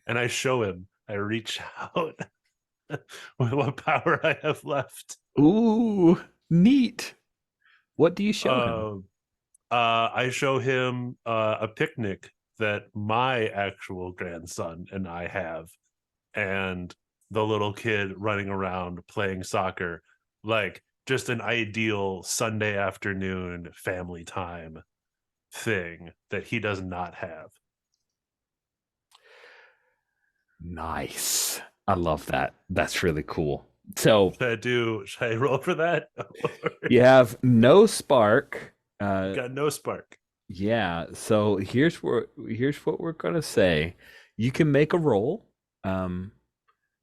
And I show him. I reach out with what power I have left. Ooh, neat. What do you show him? I show him a picnic that my actual grandson and I have, and the little kid running around playing soccer, like just an ideal Sunday afternoon family time. thing that he does not have. Nice. I love that. That's really cool. So Should I roll for that? you have no spark. Got no spark. Yeah. So here's what we're gonna say. You can make a roll. And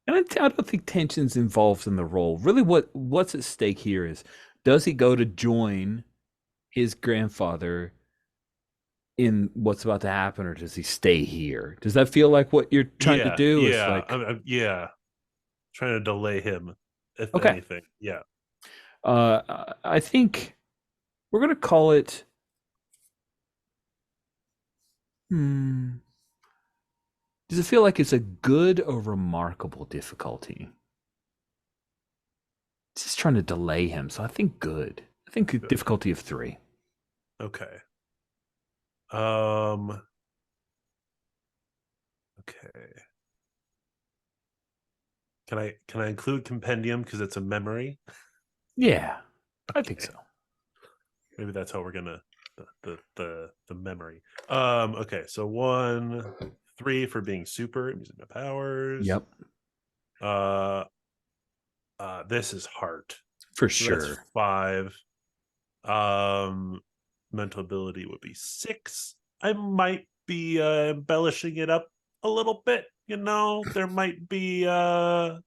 I don't think tension's involved in the roll. Really, what's at stake here is, does he go to join his grandfather in what's about to happen, or does he stay here? Does that feel like what you're trying to do? Yeah, It's like, yeah. Trying to delay him, if Okay. anything. Yeah. I think we're gonna call it. Does it feel like it's a good or remarkable difficulty? It's just trying to delay him, so I think good. I think a difficulty of 3. Okay. Okay. Can I include compendium because it's a memory? Yeah, I think so. Maybe that's how we're gonna the memory. Okay, so 1, 3 for being super. I'm using my powers. Yep, This is heart. for So sure. that's 5. Mental ability would be 6. I might be embellishing it up a little bit. There might be A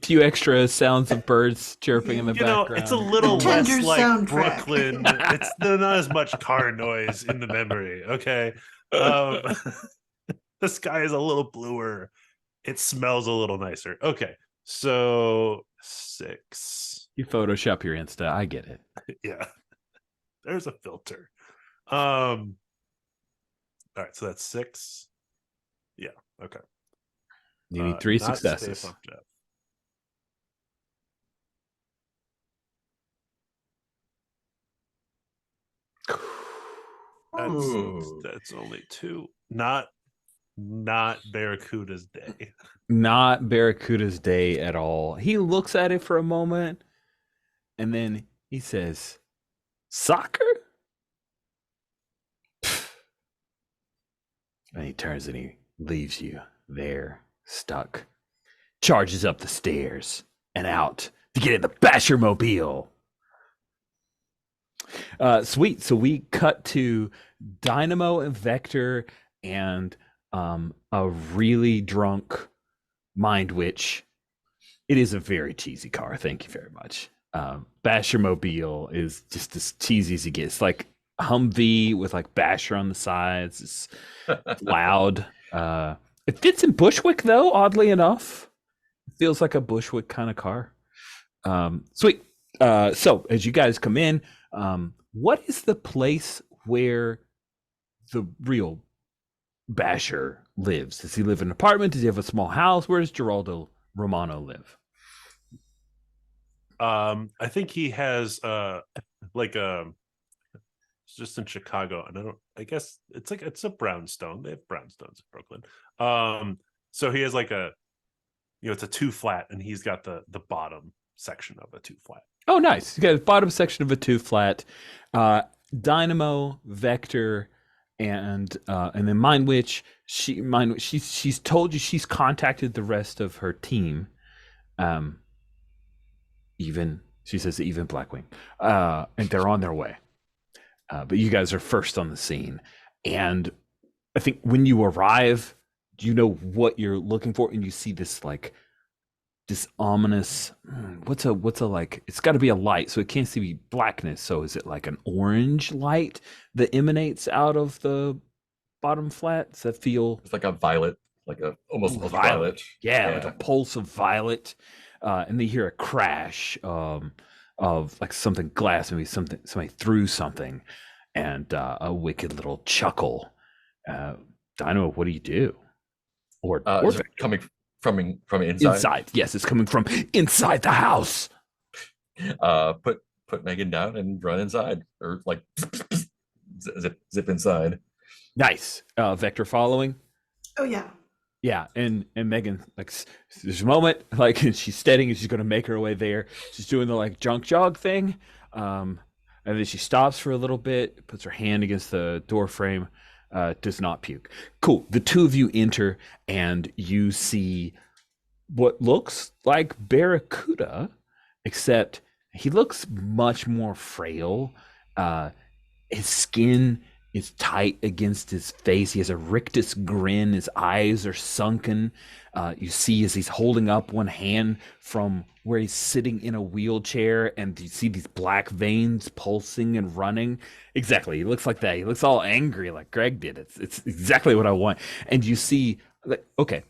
few extra sounds of birds chirping in the background. it's a little A tender less like soundtrack. Brooklyn. It's not as much car noise in the memory. Okay. The sky is a little bluer. It smells a little nicer. Okay. So 6. You Photoshop your Insta. I get it. Yeah. There's a filter. All right, so that's 6. Yeah, okay. You need 3 not stay successes. pumped up. That's only 2. Not Barracuda's day. Not Barracuda's day at all. He looks at it for a moment, and then he says, "Soccer?" And he turns and he leaves you there, stuck. Charges up the stairs and out to get in the Basher-mobile. Sweet. So we cut to Dynamo and Vector and a really drunk Mind Witch. It is a very cheesy car. Thank you very much. Basher-mobile is just as cheesy as it gets. Like Humvee with like Basher on the sides. It's loud. It fits in Bushwick though, oddly enough. It feels like a Bushwick kind of car. Sweet. So as you guys come in, what is the place where the real Basher lives? Does he live in an apartment? Does he have a small house? Where does Geraldo Romano live? I think he has it's just in Chicago, and I guess it's a brownstone. They have brownstones in Brooklyn. So he has like it's a 2 flat, and he's got the bottom section of a 2 flat. Oh, nice. You got the bottom section of a 2 flat. Dynamo, Vector, and then Mind Witch. She's told you she's contacted the rest of her team. Even Blackwing, and they're on their way. But you guys are first on the scene, and I think when you arrive, you know what you're looking for, and you see this ominous. What's a like? It's got to be a light, so it can't see blackness. So is it like an orange light that emanates out of the bottom flat? Does that feel? It's like a violet, almost a violet. Yeah, like a pulse of violet. And they hear a crash of like something glass, maybe somebody threw something, and a wicked little chuckle. Dynamo, what do you do? Or is it coming from inside? Inside, yes, it's coming from inside the house. Put Megan down and run inside, or like zip inside. Nice. Vector following. Oh yeah. Yeah, and Megan, like, there's a moment, like, she's steadying and she's going to make her way there. She's doing the, like, junk jog thing. And then she stops for a little bit, puts her hand against the door frame, does not puke. Cool. The two of you enter, and you see what looks like Barracuda, except he looks much more frail. His skin is tight against his face. He has a rictus grin. His eyes are sunken. You see as he's holding up one hand from where he's sitting in a wheelchair, and you see these black veins pulsing and running. Exactly. He looks like that. He looks all angry like Greg did. It's exactly what I want. And you see, like, okay,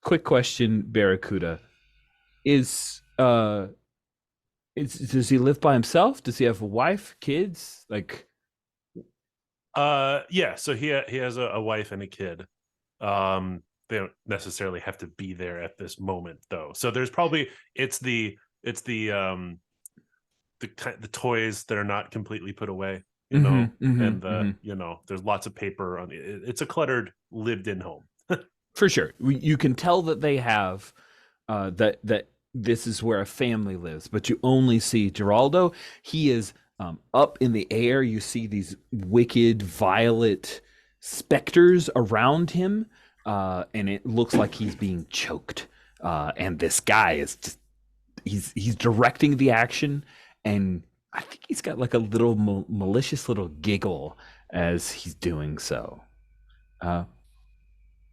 quick question, Barracuda. Does he live by himself? Does he have a wife, kids? Like, yeah, so he has a wife and a kid. They don't necessarily have to be there at this moment, though. So there's probably the toys that are not completely put away, you know, and you know, there's lots of paper on it. It's a cluttered, lived-in home. For sure, you can tell that they have that this is where a family lives, but you only see Geraldo. He is up in the air. You see these wicked violet specters around him, and it looks like he's being choked. And this guy is just he's directing the action, and I think he's got like a little malicious little giggle as he's doing so.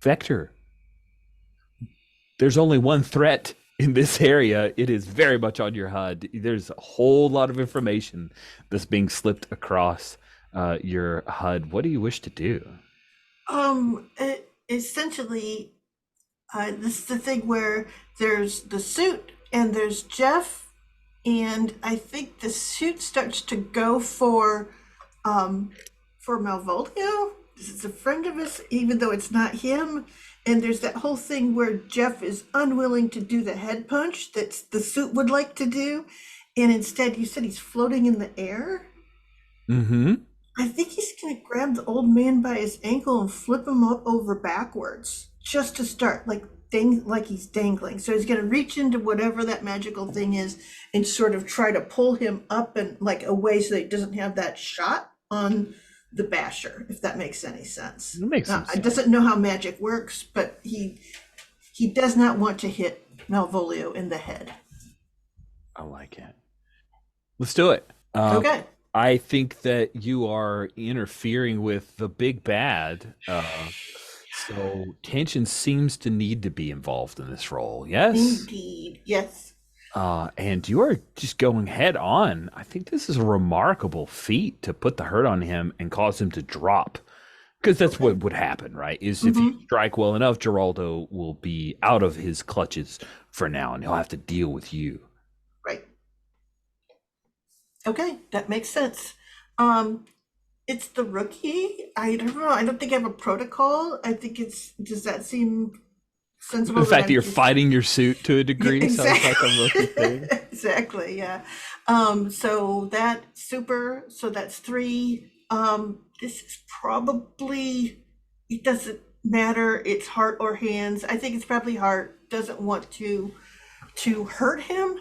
Vector, there's only one threat in this area. It is very much on your HUD. There's a whole lot of information that's being slipped across your HUD. What do you wish to do? Essentially, this is the thing where there's the suit and there's Jeff, and I think the suit starts to go for Malvolio. This is a friend of his, even though it's not him. And there's that whole thing where Jeff is unwilling to do the head punch that the suit would like to do. And instead, you said he's floating in the air. Mm-hmm. I think he's going to grab the old man by his ankle and flip him up over backwards just to start, like he's dangling. So he's going to reach into whatever that magical thing is and sort of try to pull him up and like away so that he doesn't have that shot on the basher, if that makes any sense. It makes sense. He doesn't know how magic works, but he does not want to hit Malvolio in the head. I like it. Let's do it. Okay. I think that you are interfering with the big bad. So tension seems to need to be involved in this role. Yes? Indeed. Yes. And you are just going head on. I think this is a remarkable feat to put the hurt on him and cause him to drop. Because that's what would happen, right? Is if you strike well enough, Geraldo will be out of his clutches for now, and he'll have to deal with you. Right. Okay, that makes sense. It's the rookie. I don't know. I don't think I have a protocol. I think does that seem sensible? The fact that you're fighting your suit to a degree sounds like a rookie thing. Exactly, yeah. So that's 3. This is probably, it doesn't matter, it's heart or hands. I think it's probably heart. Doesn't want to hurt him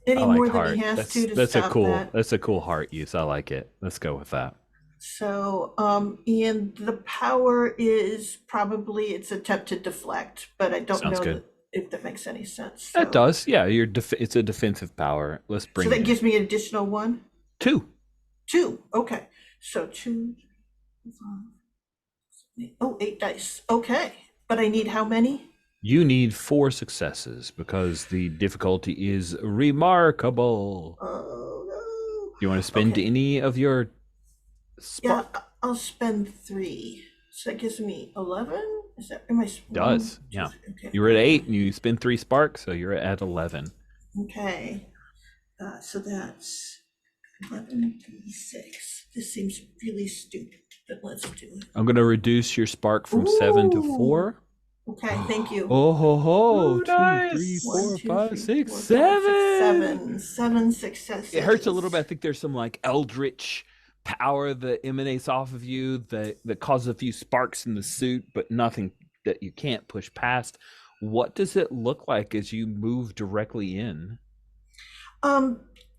any more than he has to stop that. That's a cool heart use. I like it. Let's go with that. So, and the power is probably its attempt to deflect, but I don't know if that makes any sense. So. That does, yeah. It's a defensive power. Let's bring. So that gives me an additional 1. 2. 2. Okay. So 2. 8 dice. Okay, but I need how many? You need 4 successes because the difficulty is remarkable. Oh no! You want to spend any of your? Yeah, I'll spend 3. So that gives me 11. Is that am I? Does yeah? Okay. You were at 8, and you spend 3 sparks, so you're at 11. Okay, so that's 11d6. This seems really stupid, but let's do it. I'm going to reduce your spark from 7 to 4. Okay, thank you. Oh ho ho! Ooh, 2, nice. 3, 4, 1, 2, 5, 3, 6, 4, 5, 7. 7 successes. It hurts a little bit. I think there's some like eldritch power that emanates off of you that causes a few sparks in the suit, but nothing that you can't push past. What does it look like as you move directly in?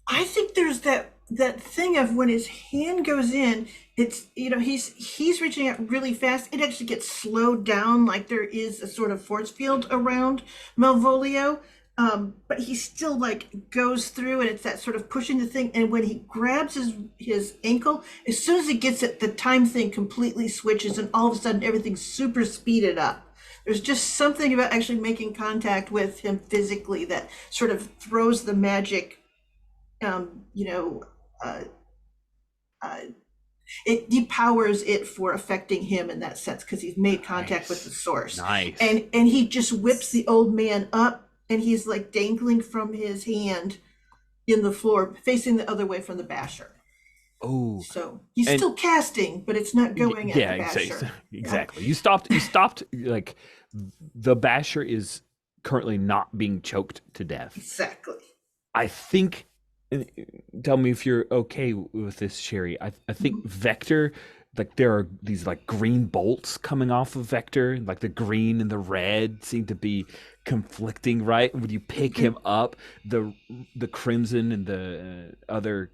I think there's that thing of when his hand goes in, it's he's reaching out really fast. It actually gets slowed down, like there is a sort of force field around Malvolio. But he still like goes through, and it's that sort of pushing the thing. And when he grabs his ankle, as soon as he gets it, the time thing completely switches, and all of a sudden everything's super speeded up. There's just something about actually making contact with him physically that sort of throws the magic um, you know, uh, uh, it depowers it for affecting him in that sense because he's made contact with the source. Nice. And he just whips the old man up, and he's like dangling from his hand in the floor, facing the other way from the basher. Oh, So he's and- still casting, but it's not going at yeah, the basher. exactly. You stopped. Like the basher is currently not being choked to death. Exactly. I think. Tell me if you're okay with this, Sherry. I think Vector, like there are these like green bolts coming off of Vector, like the green and the red seem to be conflicting. Right when you pick him up, the crimson and the other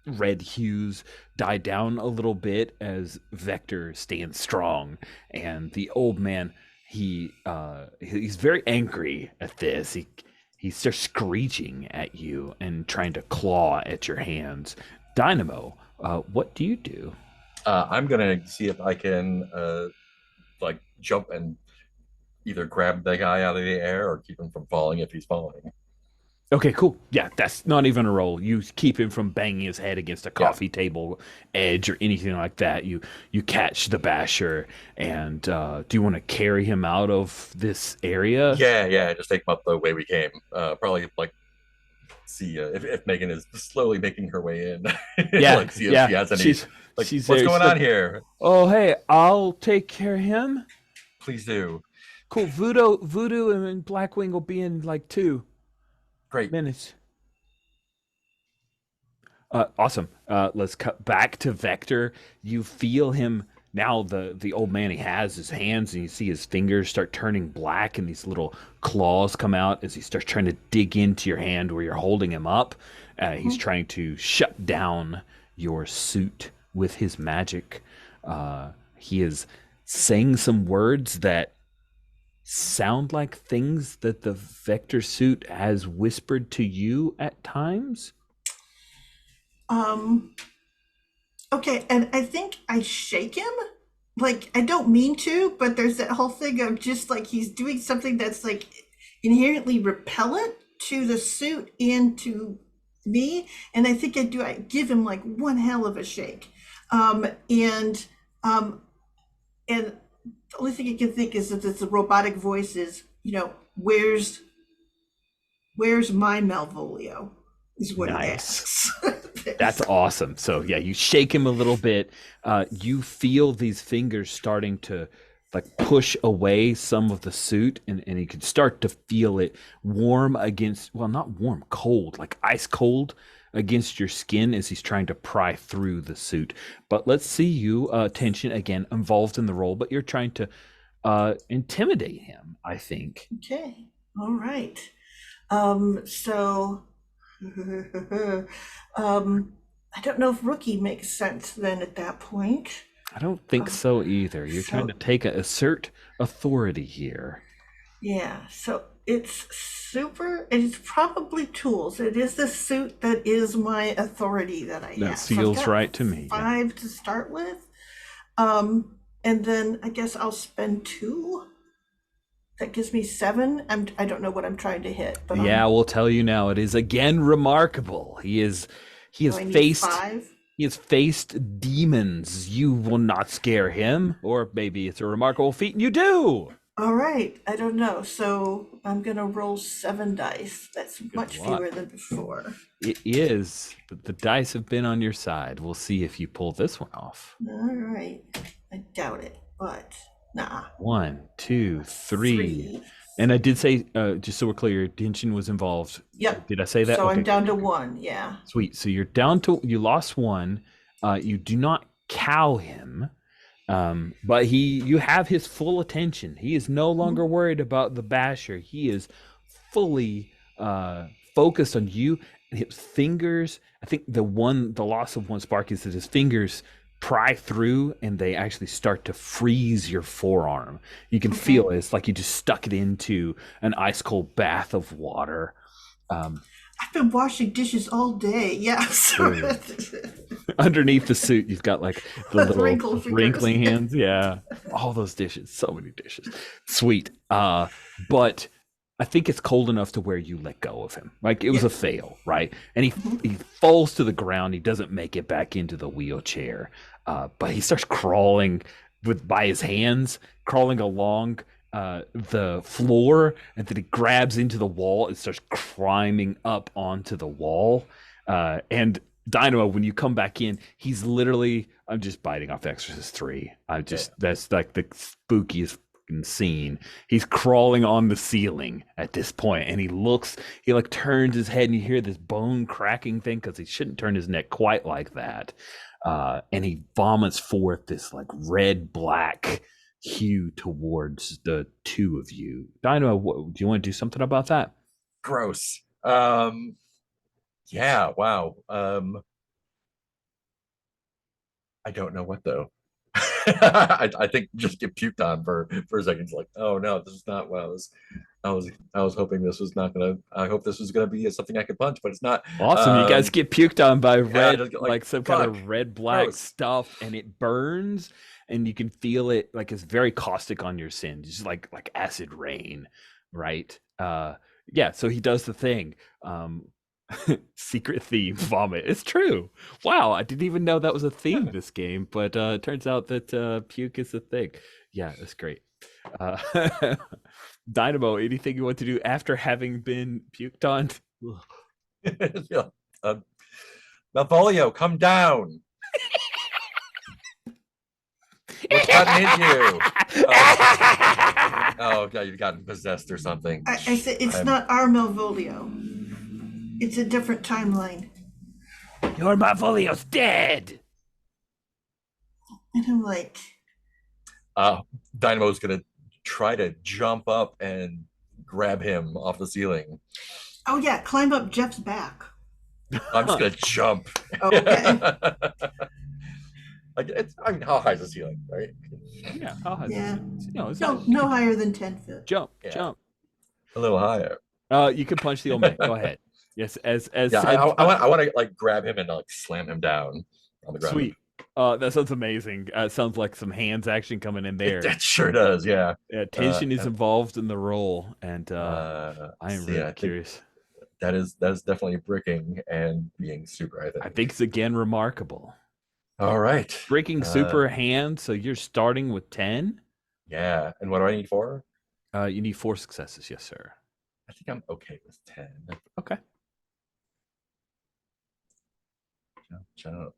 red hues die down a little bit as Vector stands strong, and the old man he's very angry at this. He starts screeching at you and trying to claw at your hands. Dynamo, what do you do? I'm gonna see if I can like jump and either grab the guy out of the air or keep him from falling if he's falling. Okay, cool. Yeah, that's not even a roll. You keep him from banging his head against a coffee table edge or anything like that. You catch the basher, and do you want to carry him out of this area? Yeah, just take him up the way we came. Probably like see if Megan is slowly making her way in. Yeah, like see if she has any. She's Like, she's what's there. going She's on like, here? oh, hey, I'll take care of him. Please do. Cool. Voodoo, and Blackwing will be in like 2 Great. minutes. Awesome. Let's cut back to Vector. You feel him now. The old man, he has his hands, and you see his fingers start turning black, and these little claws come out as he starts trying to dig into your hand where you're holding him up. He's trying to shut down your suit with his magic. He is saying some words that sound like things that the Vector suit has whispered to you at times. Okay, and I think I shake him. Like, I don't mean to, but there's that whole thing of just like he's doing something that's like inherently repellent to the suit and to me. And I think I give him like one hell of a shake. And the only thing I can think is that it's a robotic voice is, where's my Malvolio? Is what he Nice. asks. That's awesome. So yeah, you shake him a little bit. You feel these fingers starting to like push away some of the suit, and you can start to feel it warm against, well, not warm, cold, like ice cold against your skin as he's trying to pry through the suit. But let's see you, Tension, again, involved in the role, but you're trying to intimidate him, I think. Okay. All right. So I don't know if rookie makes sense then at that point. I don't think so either. You're trying to assert authority here. Yeah, so it's probably tools. It is the suit that is my authority that I have. That So I've feels got right to me. 5 to start with. And then I guess I'll spend 2. That gives me 7. I don't know what I'm trying to hit, but Yeah, we'll tell you now. It is again remarkable. He has do I need faced 5? he has faced demons. You will not scare him, or maybe it's a remarkable feat and you do. All right, I don't know. So I'm gonna roll 7 dice. That's much luck. fewer than before. It is. The dice have been on your side. We'll see if you pull this one off. All right, I doubt it, but nah. 1, 2, 3. 3. And I did say, just so we're clear, Dinshin was involved. Yep. Did I say that? So Okay. I'm down to 1. Yeah. Sweet. So you're down to, you lost 1. You do not cow him, but you have his full attention. He is no longer worried about the basher. He is fully focused on you, and his fingers. I think the loss of one spark is that his fingers pry through and they actually start to freeze your forearm. You can feel it. It's like you just stuck it into an ice cold bath of water. I've been washing dishes all day. Yes. Underneath the suit, you've got like the little wrinkly fingers. hands. Yeah, all those dishes, so many dishes. Sweet. But I think it's cold enough to where you let go of him. Like it was a fail, right? And he falls to the ground. He doesn't make it back into the wheelchair, but he starts crawling by his hands, crawling along the floor, and then he grabs into the wall and starts climbing up onto the wall. And Dynamo, when you come back in, he's literally, I'm just biting off Exorcist 3. That's like the spookiest scene. He's crawling on the ceiling at this point, and he like turns his head, and you hear this bone cracking thing because he shouldn't turn his neck quite like that. And he vomits forth this like red-black hue towards the two of you. Dino, do you want to do something about that? Gross. Yeah, wow. I don't know what though. I think just get puked on for a second. It's like, oh no, this is not what I was hoping this was not gonna. I hope this was gonna be something I could punch, but it's not. Awesome, you guys get puked on by red, like some kind of red-black stuff, and it burns, and you can feel it like it's very caustic on your skin, just like acid rain, right? Yeah. So he does the thing. Secret theme vomit. It's true. Wow, I didn't even know that was a theme this game, but it turns out that puke is a thing. Yeah, that's great. Dynamo, anything you want to do after having been puked on? Malvolio, come down. What's gotten into you? Oh, God, you've gotten possessed or something. I said it's not our Malvolio. It's a different timeline. Your Malvolio's dead. And I'm like, Dynamo's gonna try to jump up and grab him off the ceiling. oh yeah, climb up Jeff's back. I'm just gonna jump. Okay. Like I mean, how high is the ceiling, right? Yeah, how high? Yeah. It's No higher than 10 feet. Jump. A little higher. You can punch the old man. Go ahead. Yes, as I want to like grab him and like slam him down on the ground. Sweet. That sounds amazing. Sounds like some hands action coming in there. That sure does, yeah. Tension is involved in the role, and I am really curious. That is definitely bricking and being super. I think it's again remarkable. All right, Breaking super hand. So you're starting with 10. Yeah, and what do I need for? You need 4 successes. Yes, sir. I think I'm okay with 10. Okay. Jump.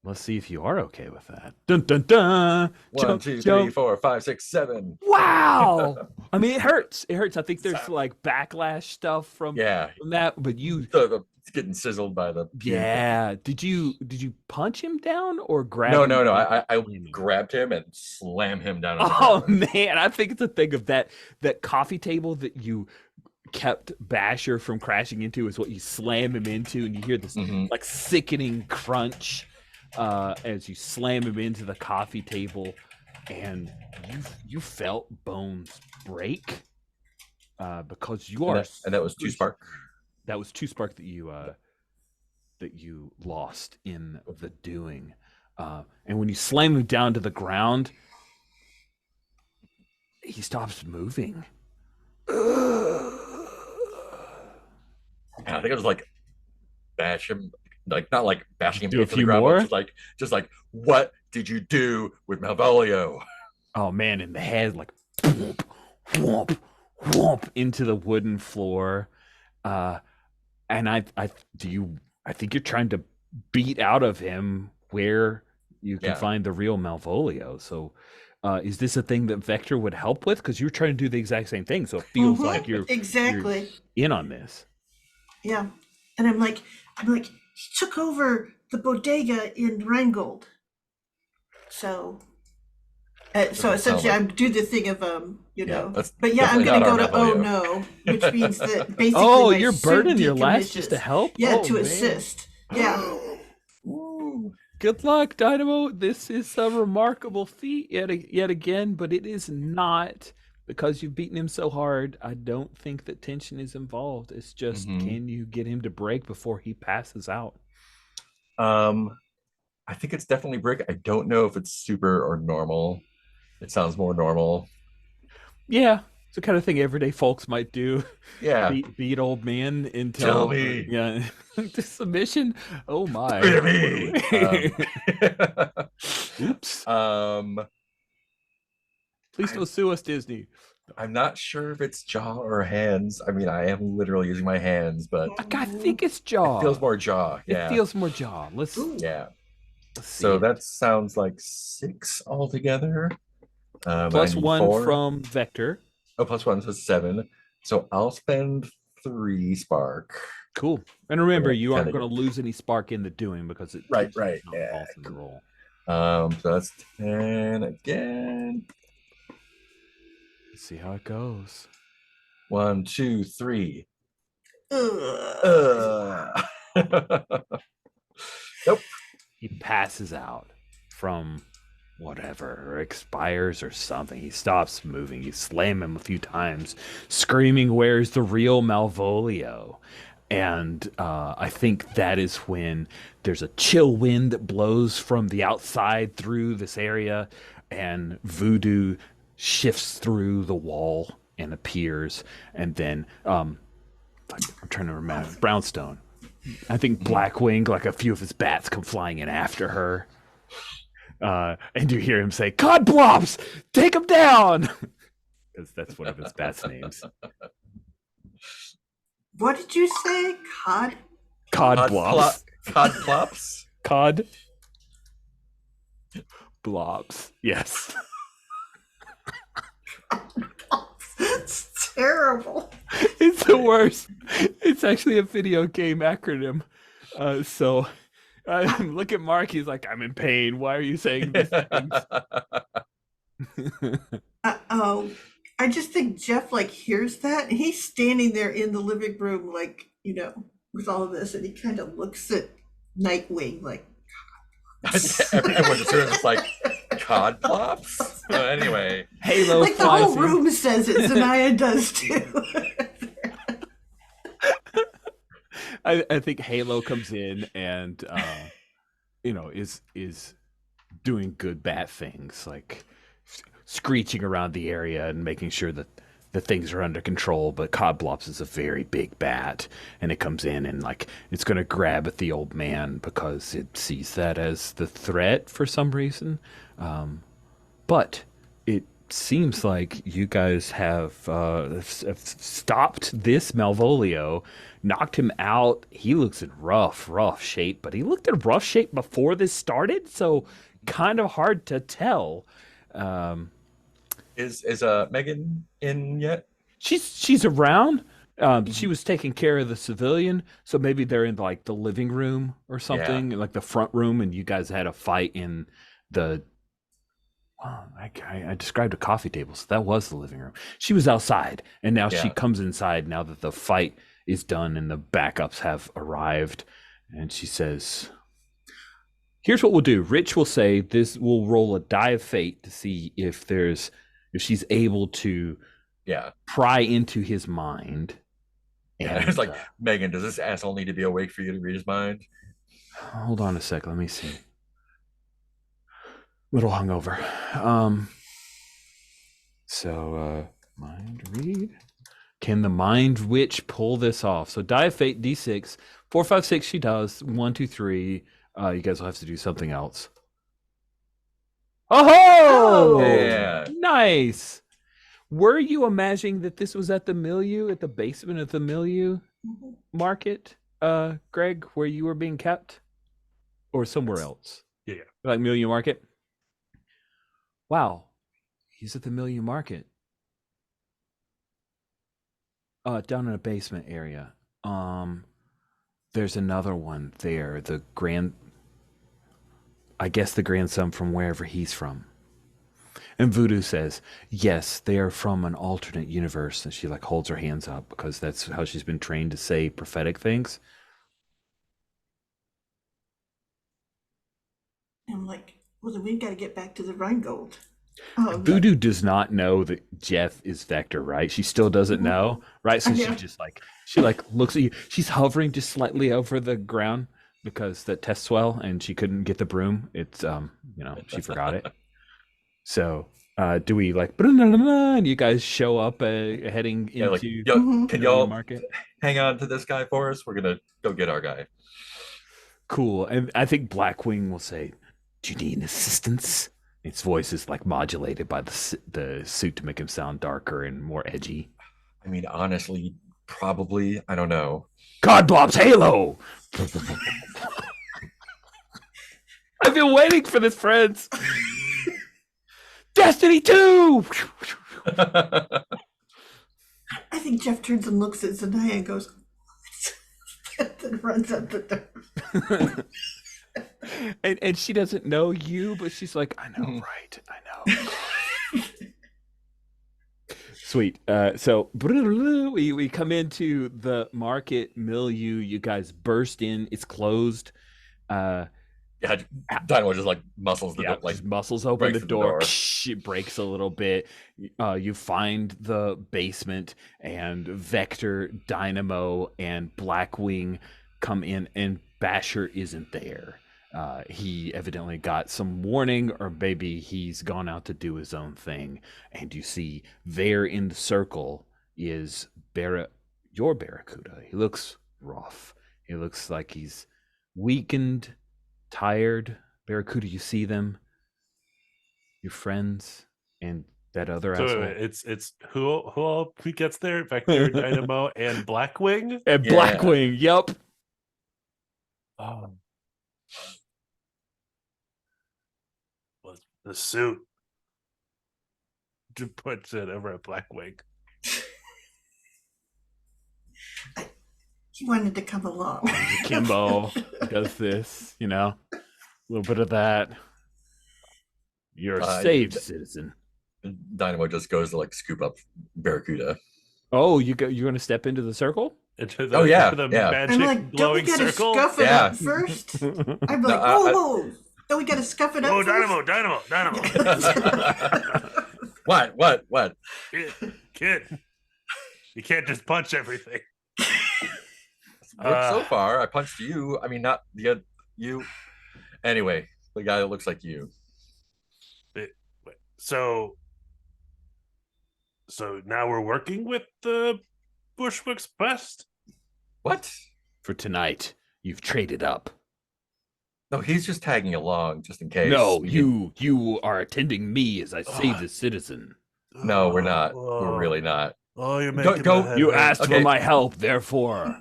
Let's see if you are okay with that. Dun dun dun. 1, 2, 3, 4, 5, 6, 7. Wow. I mean, it hurts. It hurts. I think there's like backlash stuff from that, but it's getting sizzled by the. Yeah. Did you punch him down or grab? No. I grabbed him and slammed him down. Oh man, I think it's a thing of that coffee table that you kept Basher from crashing into is what you slam him into, and you hear this like sickening crunch as you slam him into the coffee table, and you felt bones break because you are. And that was 2 spark. That was 2 spark that you lost in the doing, and when you slam him down to the ground, he stops moving. I think it was like bash him, like not like bashing him do a into few the ground, more? but just like what did you do with Malvolio? Oh man, in the head, like whomp, whomp, whomp into the wooden floor. And I think you're trying to beat out of him where you can find the real Malvolio. So is this a thing that Vector would help with? Because you're trying to do the exact same thing. So it feels like you're in on this. Yeah. And I'm like, he took over the bodega in Rheingold. So So Doesn't sound essentially, I like- do the thing of that's but yeah, I'm definitely gonna not go our to Malvolio. no, which means that basically Oh, my you're suit burning your last just to decommissions. help? Yeah, Oh, to man. assist. Yeah. Ooh. Good luck, Dynamo. This is a remarkable feat yet again, but it is not because you've beaten him so hard. I don't think that tension is involved. It's just Mhm. can you get him to break before he passes out? I think it's definitely brick. I don't know if it's super or normal. It sounds more normal. Yeah, it's the kind of thing everyday folks might do. Yeah. Beat old man until Tell me. yeah to submission. Oh my! Spit me. Oops! Um, Please don't sue us, Disney. I'm not sure if it's jaw or hands. I mean, I am literally using my hands, but I think it's jaw. it feels more jaw. Yeah. It feels more jaw. Let's Yeah. see So it. that sounds like 6 altogether. I Plus need 1 4. from Vector. Oh, plus 1 is 7. So I'll spend 3 spark. Cool. And remember, Okay, you aren't kinda going to lose any spark in the doing because it Right, keeps right, not yeah, involved in the cool. roll. So that's 10 again. Let's see how it goes. 1, 2, 3. Ugh. Nope. He passes out from whatever, or expires or something. He stops moving. You slam him a few times, screaming, "Where's the real Malvolio?" And I think that is when there's a chill wind that blows from the outside through this area, and voodoo shifts through the wall and appears. And then I'm trying to remember, Brownstone. I think Blackwing, like a few of his bats, come flying in after her. And you hear him say, "Cod Blops, take him down!" Because that's one of his bats' names. What did you say? Cod? Cod Cod Blops. Cod plops. Cod Blops. Yes. It's terrible. It's the worst. It's actually a video game acronym. So look at Mark. He's like, "I'm in pain. Why are you saying these things?" Oh, I just think Jeff like hears that and he's standing there in the living room, like, with all of this, and he kind of looks at Nightwing like, Everyone just hears it's like cod plops. Anyway, Halo like the flies whole in. room says it. Zanaya does too. I think Halo comes in and is doing good bat things, like screeching around the area and making sure that the things are under control. But Codblops is a very big bat, and it comes in and like it's going to grab at the old man because it sees that as the threat for some reason. But it seems like you guys have stopped this Malvolio, knocked him out. He looks in rough shape, but he looked in rough shape before this started, so kind of hard to tell. is Megan in yet? She's around. She was taking care of the civilian, so maybe they're in like the living room or something, like the front room, and you guys had a fight in the. Well, I described a coffee table, so that was the living room. She was outside, and now she comes inside now that the fight is done and the backups have arrived, and she says, "Here's what we'll do. Rich will say this. We'll roll a die of fate to see if she's able to pry into his mind." And it's like, Megan, does this asshole need to be awake for you to read his mind? Hold on a sec. Let me see. Little hungover. So mind read. Can the mind witch pull this off? So die of fate, D6. 4, 5, 6, she does. 1, 2, 3. You guys will have to do something else. Oh! Yeah. Nice. Were you imagining that this was at the milieu, at the basement of the milieu market, Greg, where you were being kept? Or somewhere else? Yeah. Like milieu market? Wow. He's at the milieu market. Down in a basement area. There's another one there. I guess the grandson from wherever he's from. And Voodoo says, yes, they are from an alternate universe. And she like holds her hands up because that's how she's been trained to say prophetic things. I'm like, well, then we've got to get back to the Rheingold. Voodoo does not know that Jeff is Vector, right? She still doesn't know, right? So I she know. just like looks at you. She's hovering just slightly over the ground because the test swell and she couldn't get the broom. It's she forgot it. So do we like and you guys show up heading Yeah, like, into Mhm. can the y'all market? hang on to this guy for us? We're gonna go get our guy. Cool. And I think Blackwing will say, do you need assistance? Its voice is like modulated by the suit to make him sound darker and more edgy. I mean, honestly, probably. I don't know. God blobs Halo! I've been waiting for this, friends. Destiny 2! I think Jeff turns and looks at Zanaya and goes, what? Then runs up the door. and she doesn't know you, but she's like, I know, right? I know. Sweet. So we come into the market milieu. You guys burst in. It's closed. Yeah, Dynamo just like muscles the door, like just muscles open the breaks the door. door. It breaks a little bit. You find the basement, and Vector, Dynamo, and Blackwing come in, and Basher isn't there. He evidently got some warning, or maybe he's gone out to do his own thing. And you see there in the circle is your Barracuda. He looks rough. He looks like he's weakened, tired. Barracuda, you see them, your friends, and that other So asshole. it's who gets there? Vector, Dynamo, and Blackwing. And Yeah. Blackwing, yep. Oh, well, the suit to put it over at Blackwing. He wanted to come along. Kimbo does this, a little bit of that. You're saved, citizen. Dynamo just goes to like scoop up Barracuda. Oh, you're going to step into the circle? Into the, Oh, yeah, into the yeah. magic I'm like, don't we glowing gotta circle. scuff it Yeah. up first? I'm No, like, whoa, don't we gotta scuff it up Oh, first? Dynamo. What? Kid, you can't just punch everything. Worked so far. I punched you. I mean, not the you. Anyway, the guy that looks like you. So now we're working with the Bushwick's best. What? For tonight, you've traded up. No, he's just tagging along just in case. No, we you are attending me as I save the citizen. No, we're not. We're really not. Oh, you're making go- my head You hurt. asked Okay. for my help, therefore.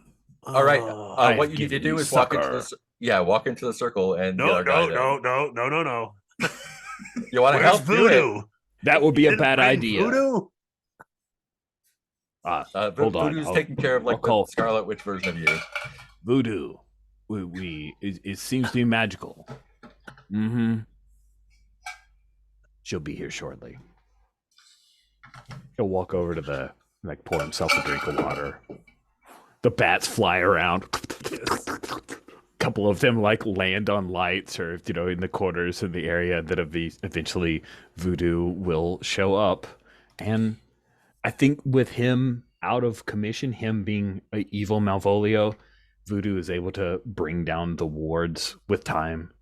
All right. Oh. What you need to do is walk into walk into the circle and get No. our guy there. You You want to Where's help? Do it. Voodoo? That would be a Didn't bad bring idea. Voodoo? Hold on. Voodoo's I'll- taking care of like I'll call- the Scarlet Witch version of you. Voodoo. It seems to be magical. Mm-hmm. She'll be here shortly. He'll walk over to pour himself a drink of water. The bats fly around. A couple of them land on lights or in the corners in the area that eventually Voodoo will show up. And I think with him out of commission, him being an evil Malvolio, Voodoo is able to bring down the wards with time,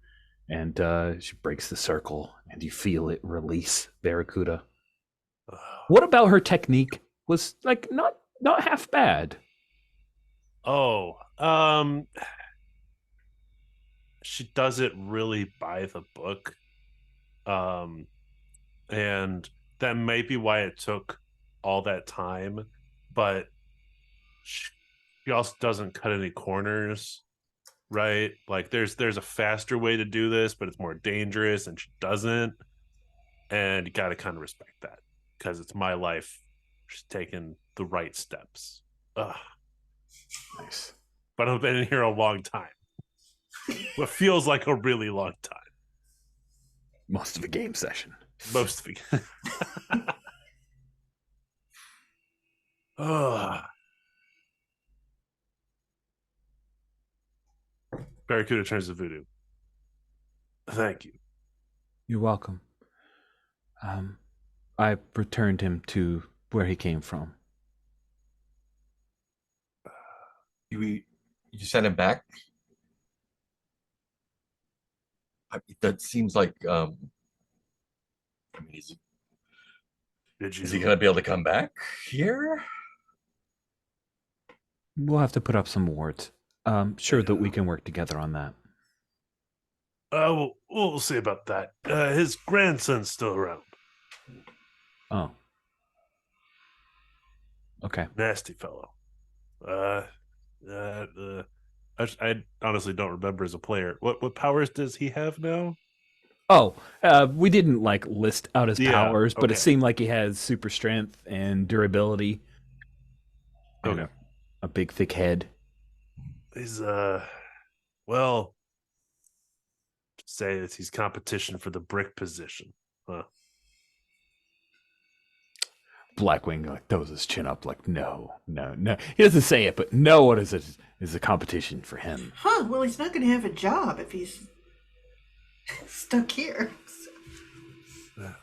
and she breaks the circle, and you feel it release Barracuda. What about her technique was not half bad? Oh, she does it really by the book, and that may be why it took all that time, but she also doesn't cut any corners, right? Like there's a faster way to do this, but it's more dangerous, and she doesn't. And you got to kind of respect that because it's my life. She's taking the right steps. Ugh. Nice. But I've been in here a long time. What feels like a really long time. Most of a game session. Most of it. Oh. Barracuda turns to Voodoo. Thank you. You're welcome. I returned him to where he came from. You sent him back? That seems like I mean, Did you? is he gonna be able to come back here? We'll have to put up some wards. Sure that we can work together on that. We'll see about that. His grandson's still around. Oh. Okay. Nasty fellow. I honestly don't remember as a player. What powers does he have now? Oh, we didn't like list out his Yeah, powers, but it okay. seemed like he has super strength and durability. and Okay. A big thick head. He's well, say that he's competition for the brick position. Huh. Blackwing like throws his chin up like no. He doesn't say it, but no one is a competition for him. Huh, well, he's not going to have a job if he's stuck here. I'm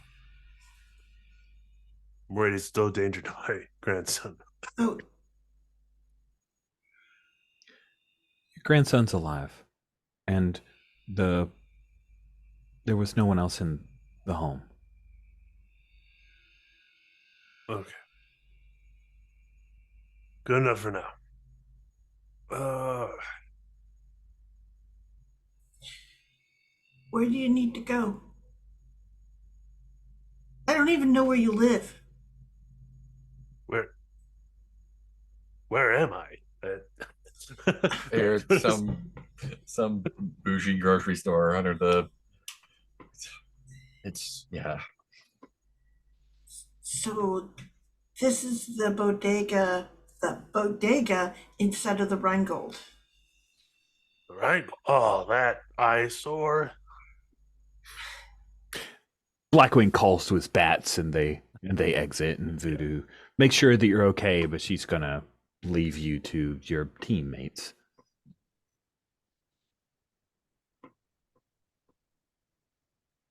worried he's still a danger to my grandson. Oh, Your grandson's alive, and there was no one else in the home. Okay. Good enough for now. where do you need to go? I don't even know where you live. Where am I? There's some bougie grocery store under the. It's yeah. So this is the bodega inside of the Rheingold. Right? Oh, that eyesore. Blackwing calls to his bats, and they exit. And Voodoo make sure that you're okay, but she's gonna leave you to your teammates.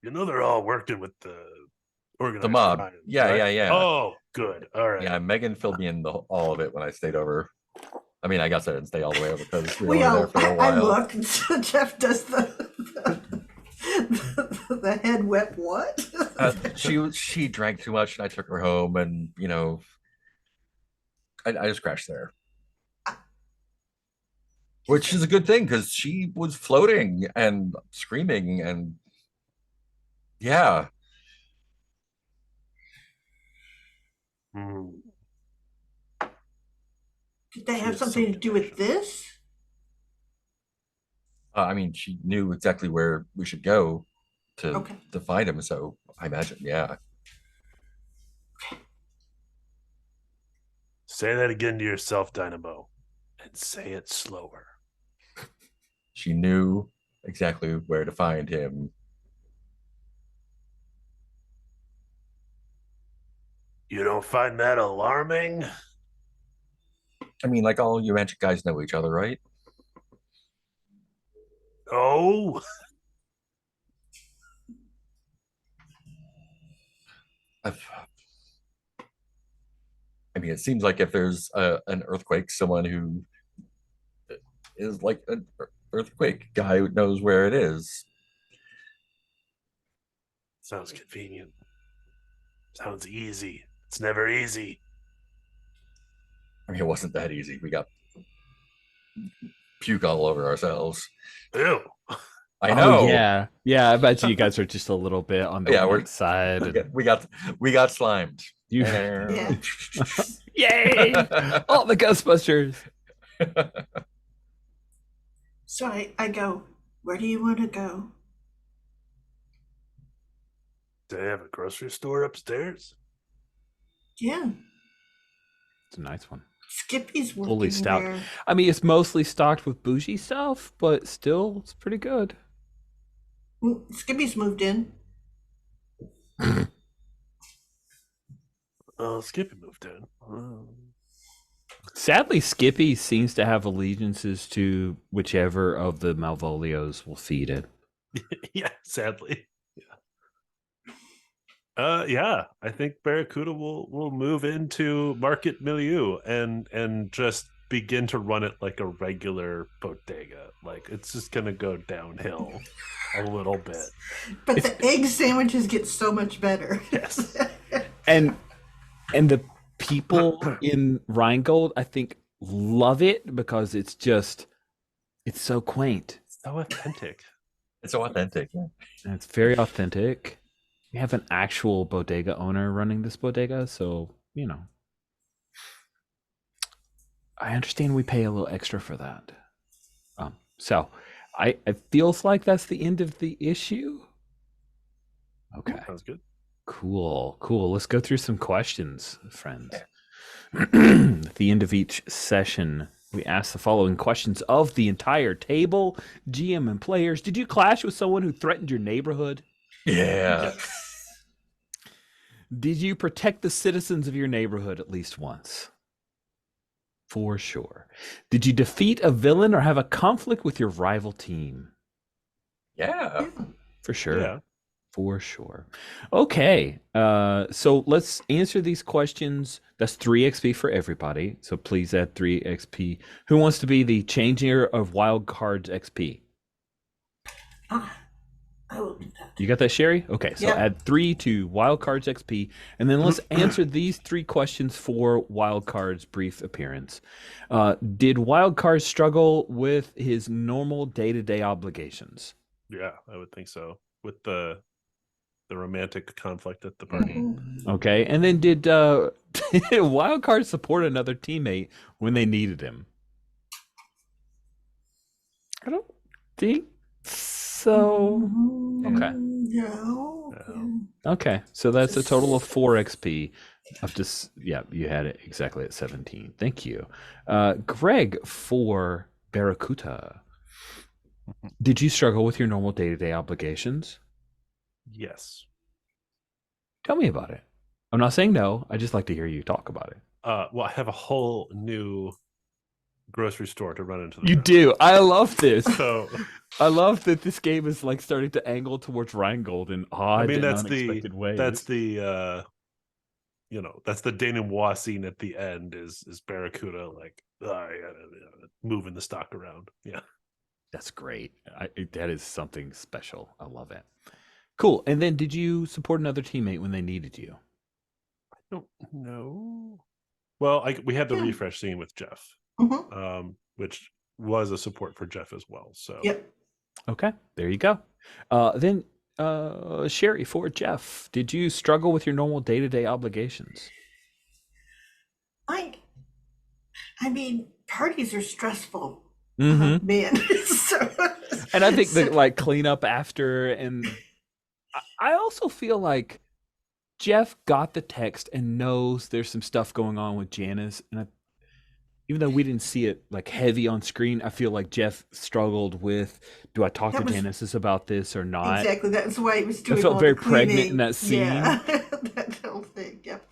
You know they're all working with the organized The mob. crime, Yeah, right? yeah. Oh, good. All right. Yeah, Megan filled me in all of it when I stayed over. I mean, I guess I didn't stay all the way over because we We were all, there for a I while. look, and so Jeff does the head whip. What? She drank too much, and I took her home, and I just crashed there, which is a good thing because she was floating and screaming, and yeah, Hmm. Did that have Yes, something to do with this? I mean, she knew exactly where we should go to Okay. find him. So I imagine, yeah, Say that again to yourself, Dynamo, and say it slower. she knew exactly where to find him. You don't find that alarming? I mean, like all you magic guys know each other, right? Oh, I mean, it seems like if there's an earthquake, someone who is like an earthquake guy who knows where it is. sounds convenient. Sounds easy. It's never easy. I mean, it wasn't that easy. We got puke all over ourselves. Ew. I know. Oh, yeah. I bet you guys are just a little bit on the Yeah, we're- weak side. and We got slimed. you, Yeah. yay! All the Ghostbusters. So I go, where do you want to go? Do they have a grocery store upstairs? Yeah, It's a nice one. Skippy's working Fully stout. there. I mean, it's mostly stocked with bougie stuff, but still, it's pretty good. Skippy's moved in. Oh, Skippy moved in. Sadly, Skippy seems to have allegiances to whichever of the Malvolios will feed it. Yeah, sadly. Yeah, I think Barracuda will move into market milieu and just begin to run it like a regular bodega. Like it's just gonna go downhill a little bit. But the egg sandwiches get so much better. Yes. And the people in Rheingold, I think, love it because it's so quaint. So authentic. It's so authentic. Yeah. And it's very authentic. We have an actual bodega owner running this bodega, so I understand we pay a little extra for that. So it feels like that's the end of the issue. Okay. Sounds good. Cool. Let's go through some questions, friends. At the end of each session, we ask the following questions of the entire table, GM and players. Did you clash with someone who threatened your neighborhood? Yeah. Did you protect the citizens of your neighborhood at least once? For sure. Did you defeat a villain or have a conflict with your rival team? Yeah. For sure. Yeah. For sure. Okay. So let's answer these questions. That's 3 XP for everybody. So please add 3 XP. Who wants to be the changer of wild cards XP? I will do that. You got that, Sherry? Okay, so Yep. add 3 to wild cards XP, and then let's answer these 3 questions for wild cards brief appearance. Did wild cards struggle with his normal day-to-day obligations? Yeah, I would think so. With the romantic conflict at the party. Mm-hmm. Okay, and then did wild cards support another teammate when they needed him? I don't think so. Okay. No. Okay, so that's a total of 4 XP. Of just you had it exactly at 17. Thank you, Greg for Barracuda. Did you struggle with your normal day-to-day obligations? Yes. Tell me about it. I'm not saying no. I just like to hear you talk about it. Well, I have a whole new grocery store to run into. You do. I love this. So I love that this game is like starting to angle towards Rheingold in odd and unexpected ways. That's the that's the denouement scene at the end is Barracuda like moving the stock around. Yeah. That's great. That is something special. I love it. Cool. And then did you support another teammate when they needed you? I don't know. Well, we had the Yeah. refresh scene with Jeff, Mm-hmm. which was a support for Jeff as well. So Yep. Okay, there you go. Then Sherry for Jeff, did you struggle with your normal day-to-day obligations? I mean, parties are stressful, Mm-hmm. man. So, And I think so- that like cleanup after, and I also feel like Jeff got the text and knows there's some stuff going on with Janice, and even though we didn't see it like heavy on screen, I feel like Jeff struggled with, do I talk That to was- Janice about this or not? exactly. That's why he was doing. felt all very the pregnant cleaning. in that scene. Yeah, that whole thing. Yep.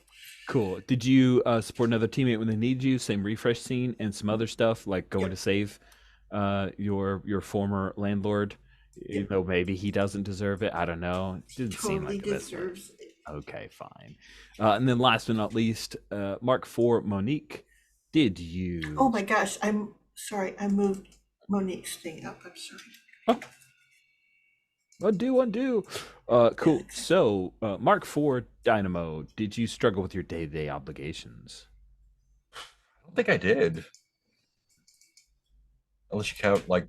Cool. Did you support another teammate when they needed you? Same refresh scene and some other stuff like going Yep. to save your former landlord, even though maybe he doesn't deserve it. I don't know. It didn't seem Totally like the best way. deserves it. Okay, fine. And then last but not least, Mark for Monique. Did you? Oh my gosh, I'm sorry. I moved Monique's thing up. I'm sorry. Undo. Cool. So, Mark for Dynamo. Did you struggle with your day-to-day obligations? I don't think I did. Unless you count like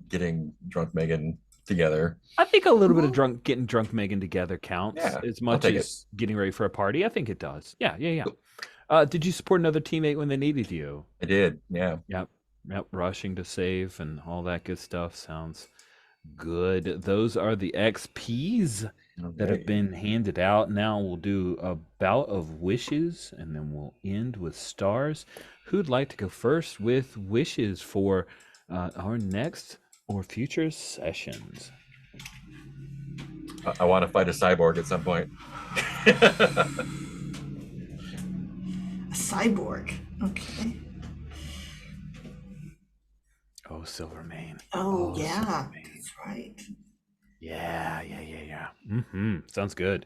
getting drunk Megan together. I think a little bit of getting drunk Megan together counts Yeah, as I'll much take as getting ready for a party. I think it does. Yeah. Cool. Did you support another teammate when they needed you? I did. Yeah. Yep. Rushing to save and all that good stuff sounds good. Those are the XPs that have Okay. been handed out. Now we'll do a bout of wishes and then we'll end with stars. Who'd like to go first with wishes for our next or future sessions? I want to fight a cyborg at some point. A cyborg. Okay. Oh, Silvermane. Oh, yeah. Silvermane. That's right. Yeah. Sounds good.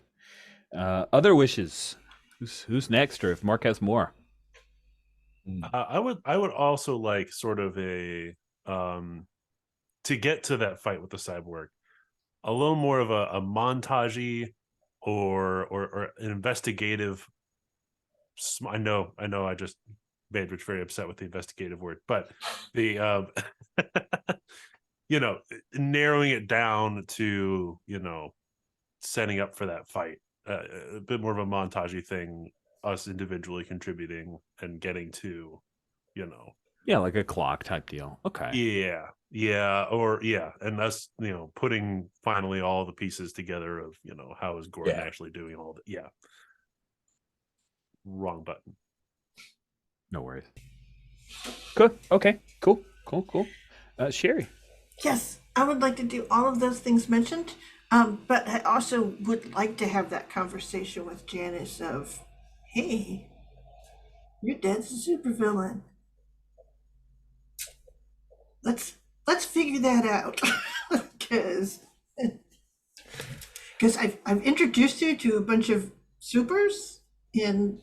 Other wishes. Who's next, or if Mark has more? I would also like sort of a to get to that fight with the cyborg, a little more of a montagey or an investigative. I know I just made Rich very upset with the investigative word, but the narrowing it down to setting up for that fight, a bit more of a montagey thing, us individually contributing and getting to Yeah, like a clock type deal. Okay. and us putting finally all the pieces together of how is Gordon actually doing all that. Wrong button. No worries. Good. Okay. Cool. Sherry. Yes, I would like to do all of those things mentioned, but I also would like to have that conversation with Janice of, hey, your dad's a supervillain. Let's figure that out, because I've introduced you to a bunch of supers, and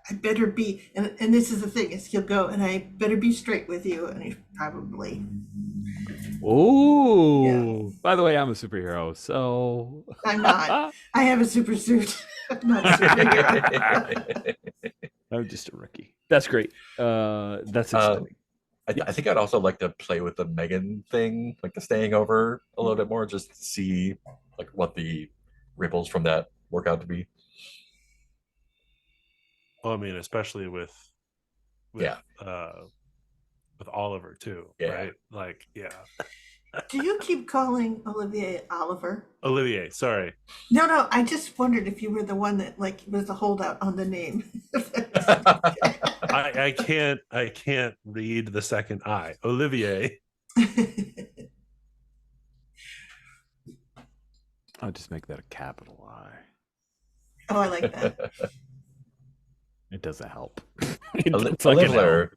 I better be, and this is the thing, is he'll go, and I better be straight with you, and he probably. Oh, Yeah. By the way, I'm a superhero, so I'm not. I have a super suit. I'm not a superhero. I'm just a rookie. That's great. That's exciting. I think I'd also like to play with the Megan thing, like the staying over a little bit more, just to see like what the ripples from that work out to be. Well, I mean, especially with Oliver too, right? Like, Do you keep calling Olivier Oliver? Olivier, sorry. No, I just wondered if you were the one that was the holdout on the name. I can't read the second I. Olivier. I'll just make that a capital I. Oh, I like that. It doesn't help. Olivler.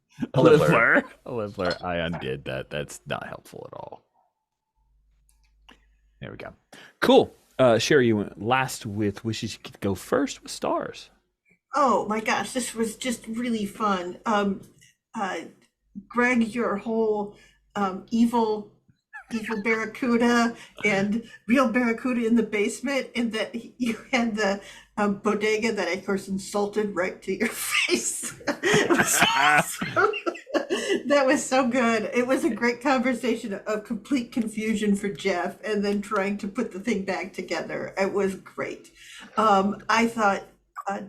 I undid that. That's not helpful at all. There we go. Cool. Sherry, you went last with wishes. You could go first with stars. Oh my gosh, this was just really fun. Greg, your whole evil barracuda and real barracuda in the basement, and that you had the bodega that I, of course, insulted right to your face. That was so good. It was a great conversation of complete confusion for Jeff, and then trying to put the thing back together. It was great. I thought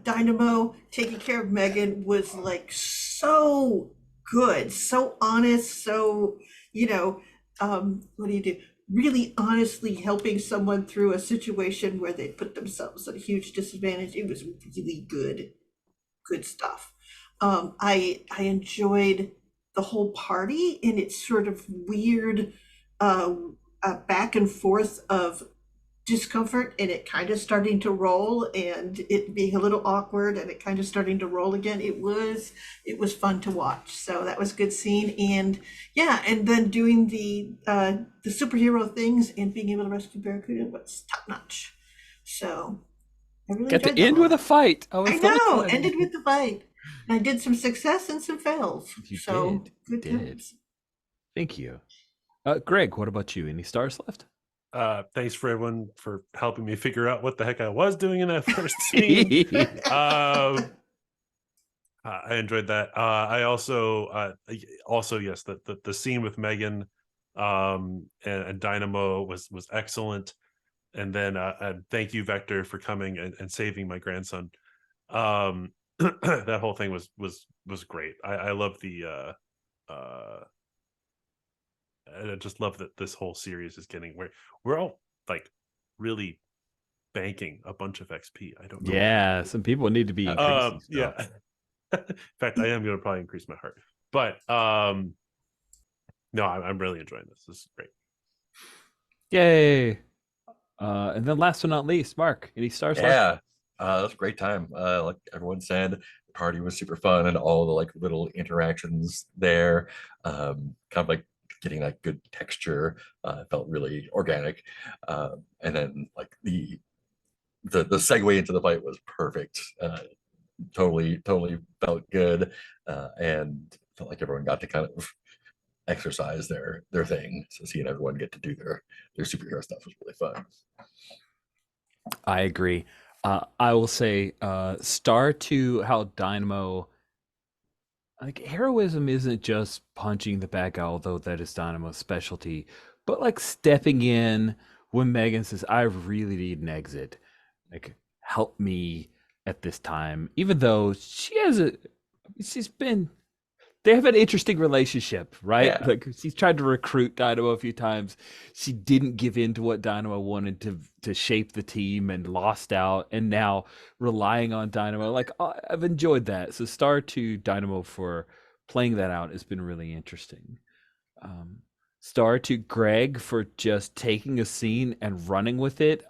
Dynamo taking care of Megan was like so good, so honest, so what do you do? Really honestly helping someone through a situation where they put themselves at a huge disadvantage. It was really good stuff. I enjoyed the whole party and its sort of weird back and forth of discomfort, and it kind of starting to roll, and it being a little awkward, and it kind of starting to roll again. It was fun to watch. So that was a good scene, and and then doing the superhero things and being able to rescue Barracuda was top notch. So I really Got to end with a fight. I know, ended with the fight. And I did some success and some fails. You so did. Good times. Thank you. Greg, what about you? Any stars left? Thanks for everyone for helping me figure out what the heck I was doing in that first scene. I enjoyed that. I also yes, the scene with Megan and Dynamo was excellent. And then thank you, Vector, for coming and saving my grandson. That whole thing was great. I love the I just love that this whole series is getting where we're all like really banking a bunch of XP. I don't know. Yeah, some people need to be increasing stuff. In fact, I am going to probably increase my heart. But no, I'm really enjoying this. This is great. Yay. And then last but not least, Mark, any stars left? Yeah, that was a great time. Like everyone said, the party was super fun and all the like little interactions there, kind of like getting that good texture, felt really organic. And then like the segue into the fight was perfect. Totally felt good, and felt like everyone got to kind of exercise their thing. So seeing everyone get to do their superhero stuff was really fun. I agree. I will say, star to how Dynamo, like heroism isn't just punching the bad guy, although that is Dynamo's specialty, but like stepping in when Megan says, I really need an exit. Like, help me at this time. Even though she's been, they have an interesting relationship, right? Yeah. Like she's tried to recruit Dynamo a few times. She didn't give in to what Dynamo wanted to shape the team and lost out, and now relying on Dynamo. Like I've enjoyed that. So star to Dynamo for playing that out has been really interesting. Um, Star to Greg for just taking a scene and running with it.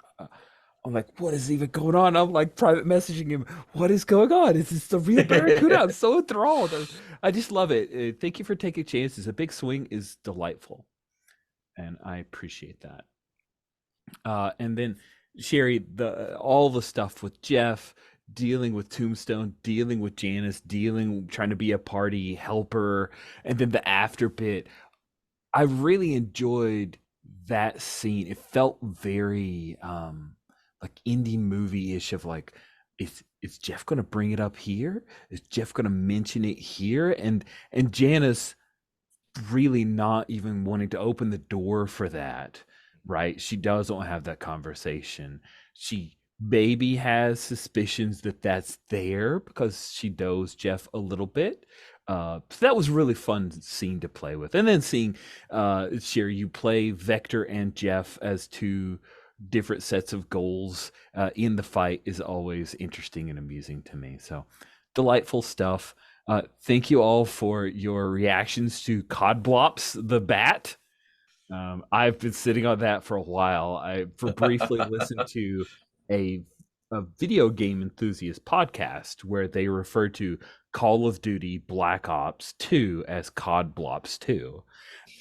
I'm like, what is even going on? I'm like private messaging him. What is going on? Is this the real Barracuda? I'm so enthralled. I just love it. Thank you for taking chances. A big swing is delightful, and I appreciate that. And then Sherry, all the stuff with Jeff, dealing with Tombstone, dealing with Janice, trying to be a party helper, and then the after bit. I really enjoyed that scene. It felt very like indie movie-ish of like, is Jeff gonna bring it up here? Is Jeff gonna mention it here? And Janice really not even wanting to open the door for that, right? She doesn't have that conversation. She maybe has suspicions that that's there because she knows Jeff a little bit. So that was really fun scene to play with. And then seeing Sherry, you play Vector and Jeff as two different sets of goals in the fight is always interesting and amusing to me. So delightful stuff. Thank you all for your reactions to Codblops the Bat. I've been sitting on that for a while. I briefly listened to a video game enthusiast podcast where they refer to Call of Duty Black Ops 2 as Codblops 2.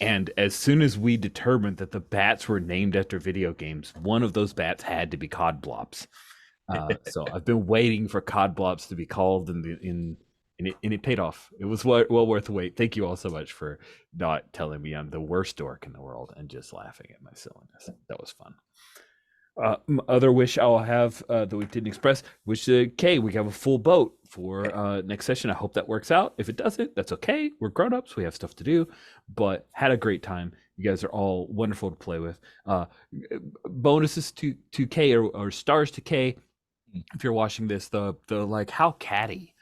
And as soon as we determined that the bats were named after video games, one of those bats had to be Codblops. So I've been waiting for Codblops to be called and it paid off. It was well worth the wait. Thank you all so much for not telling me I'm the worst dork in the world and just laughing at my silliness. That was fun. Other wish I'll have that we didn't express, wish Kay, we have a full boat for next session. I hope that works out. If it doesn't, that's okay. We're grown-ups. We have stuff to do, but had a great time. You guys are all wonderful to play with. Bonuses to Kay or stars to Kay. If you're watching this, the like how catty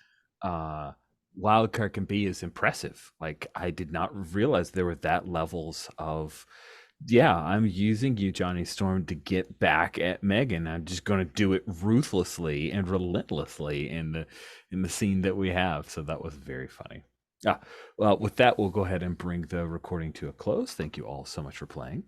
Wildcard can be is impressive. Like I did not realize there were that levels of, yeah, I'm using you, Johnny Storm, to get back at Megan. I'm just going to do it ruthlessly and relentlessly in the scene that we have. So that was very funny. Well, with that, we'll go ahead and bring the recording to a close. Thank you all so much for playing.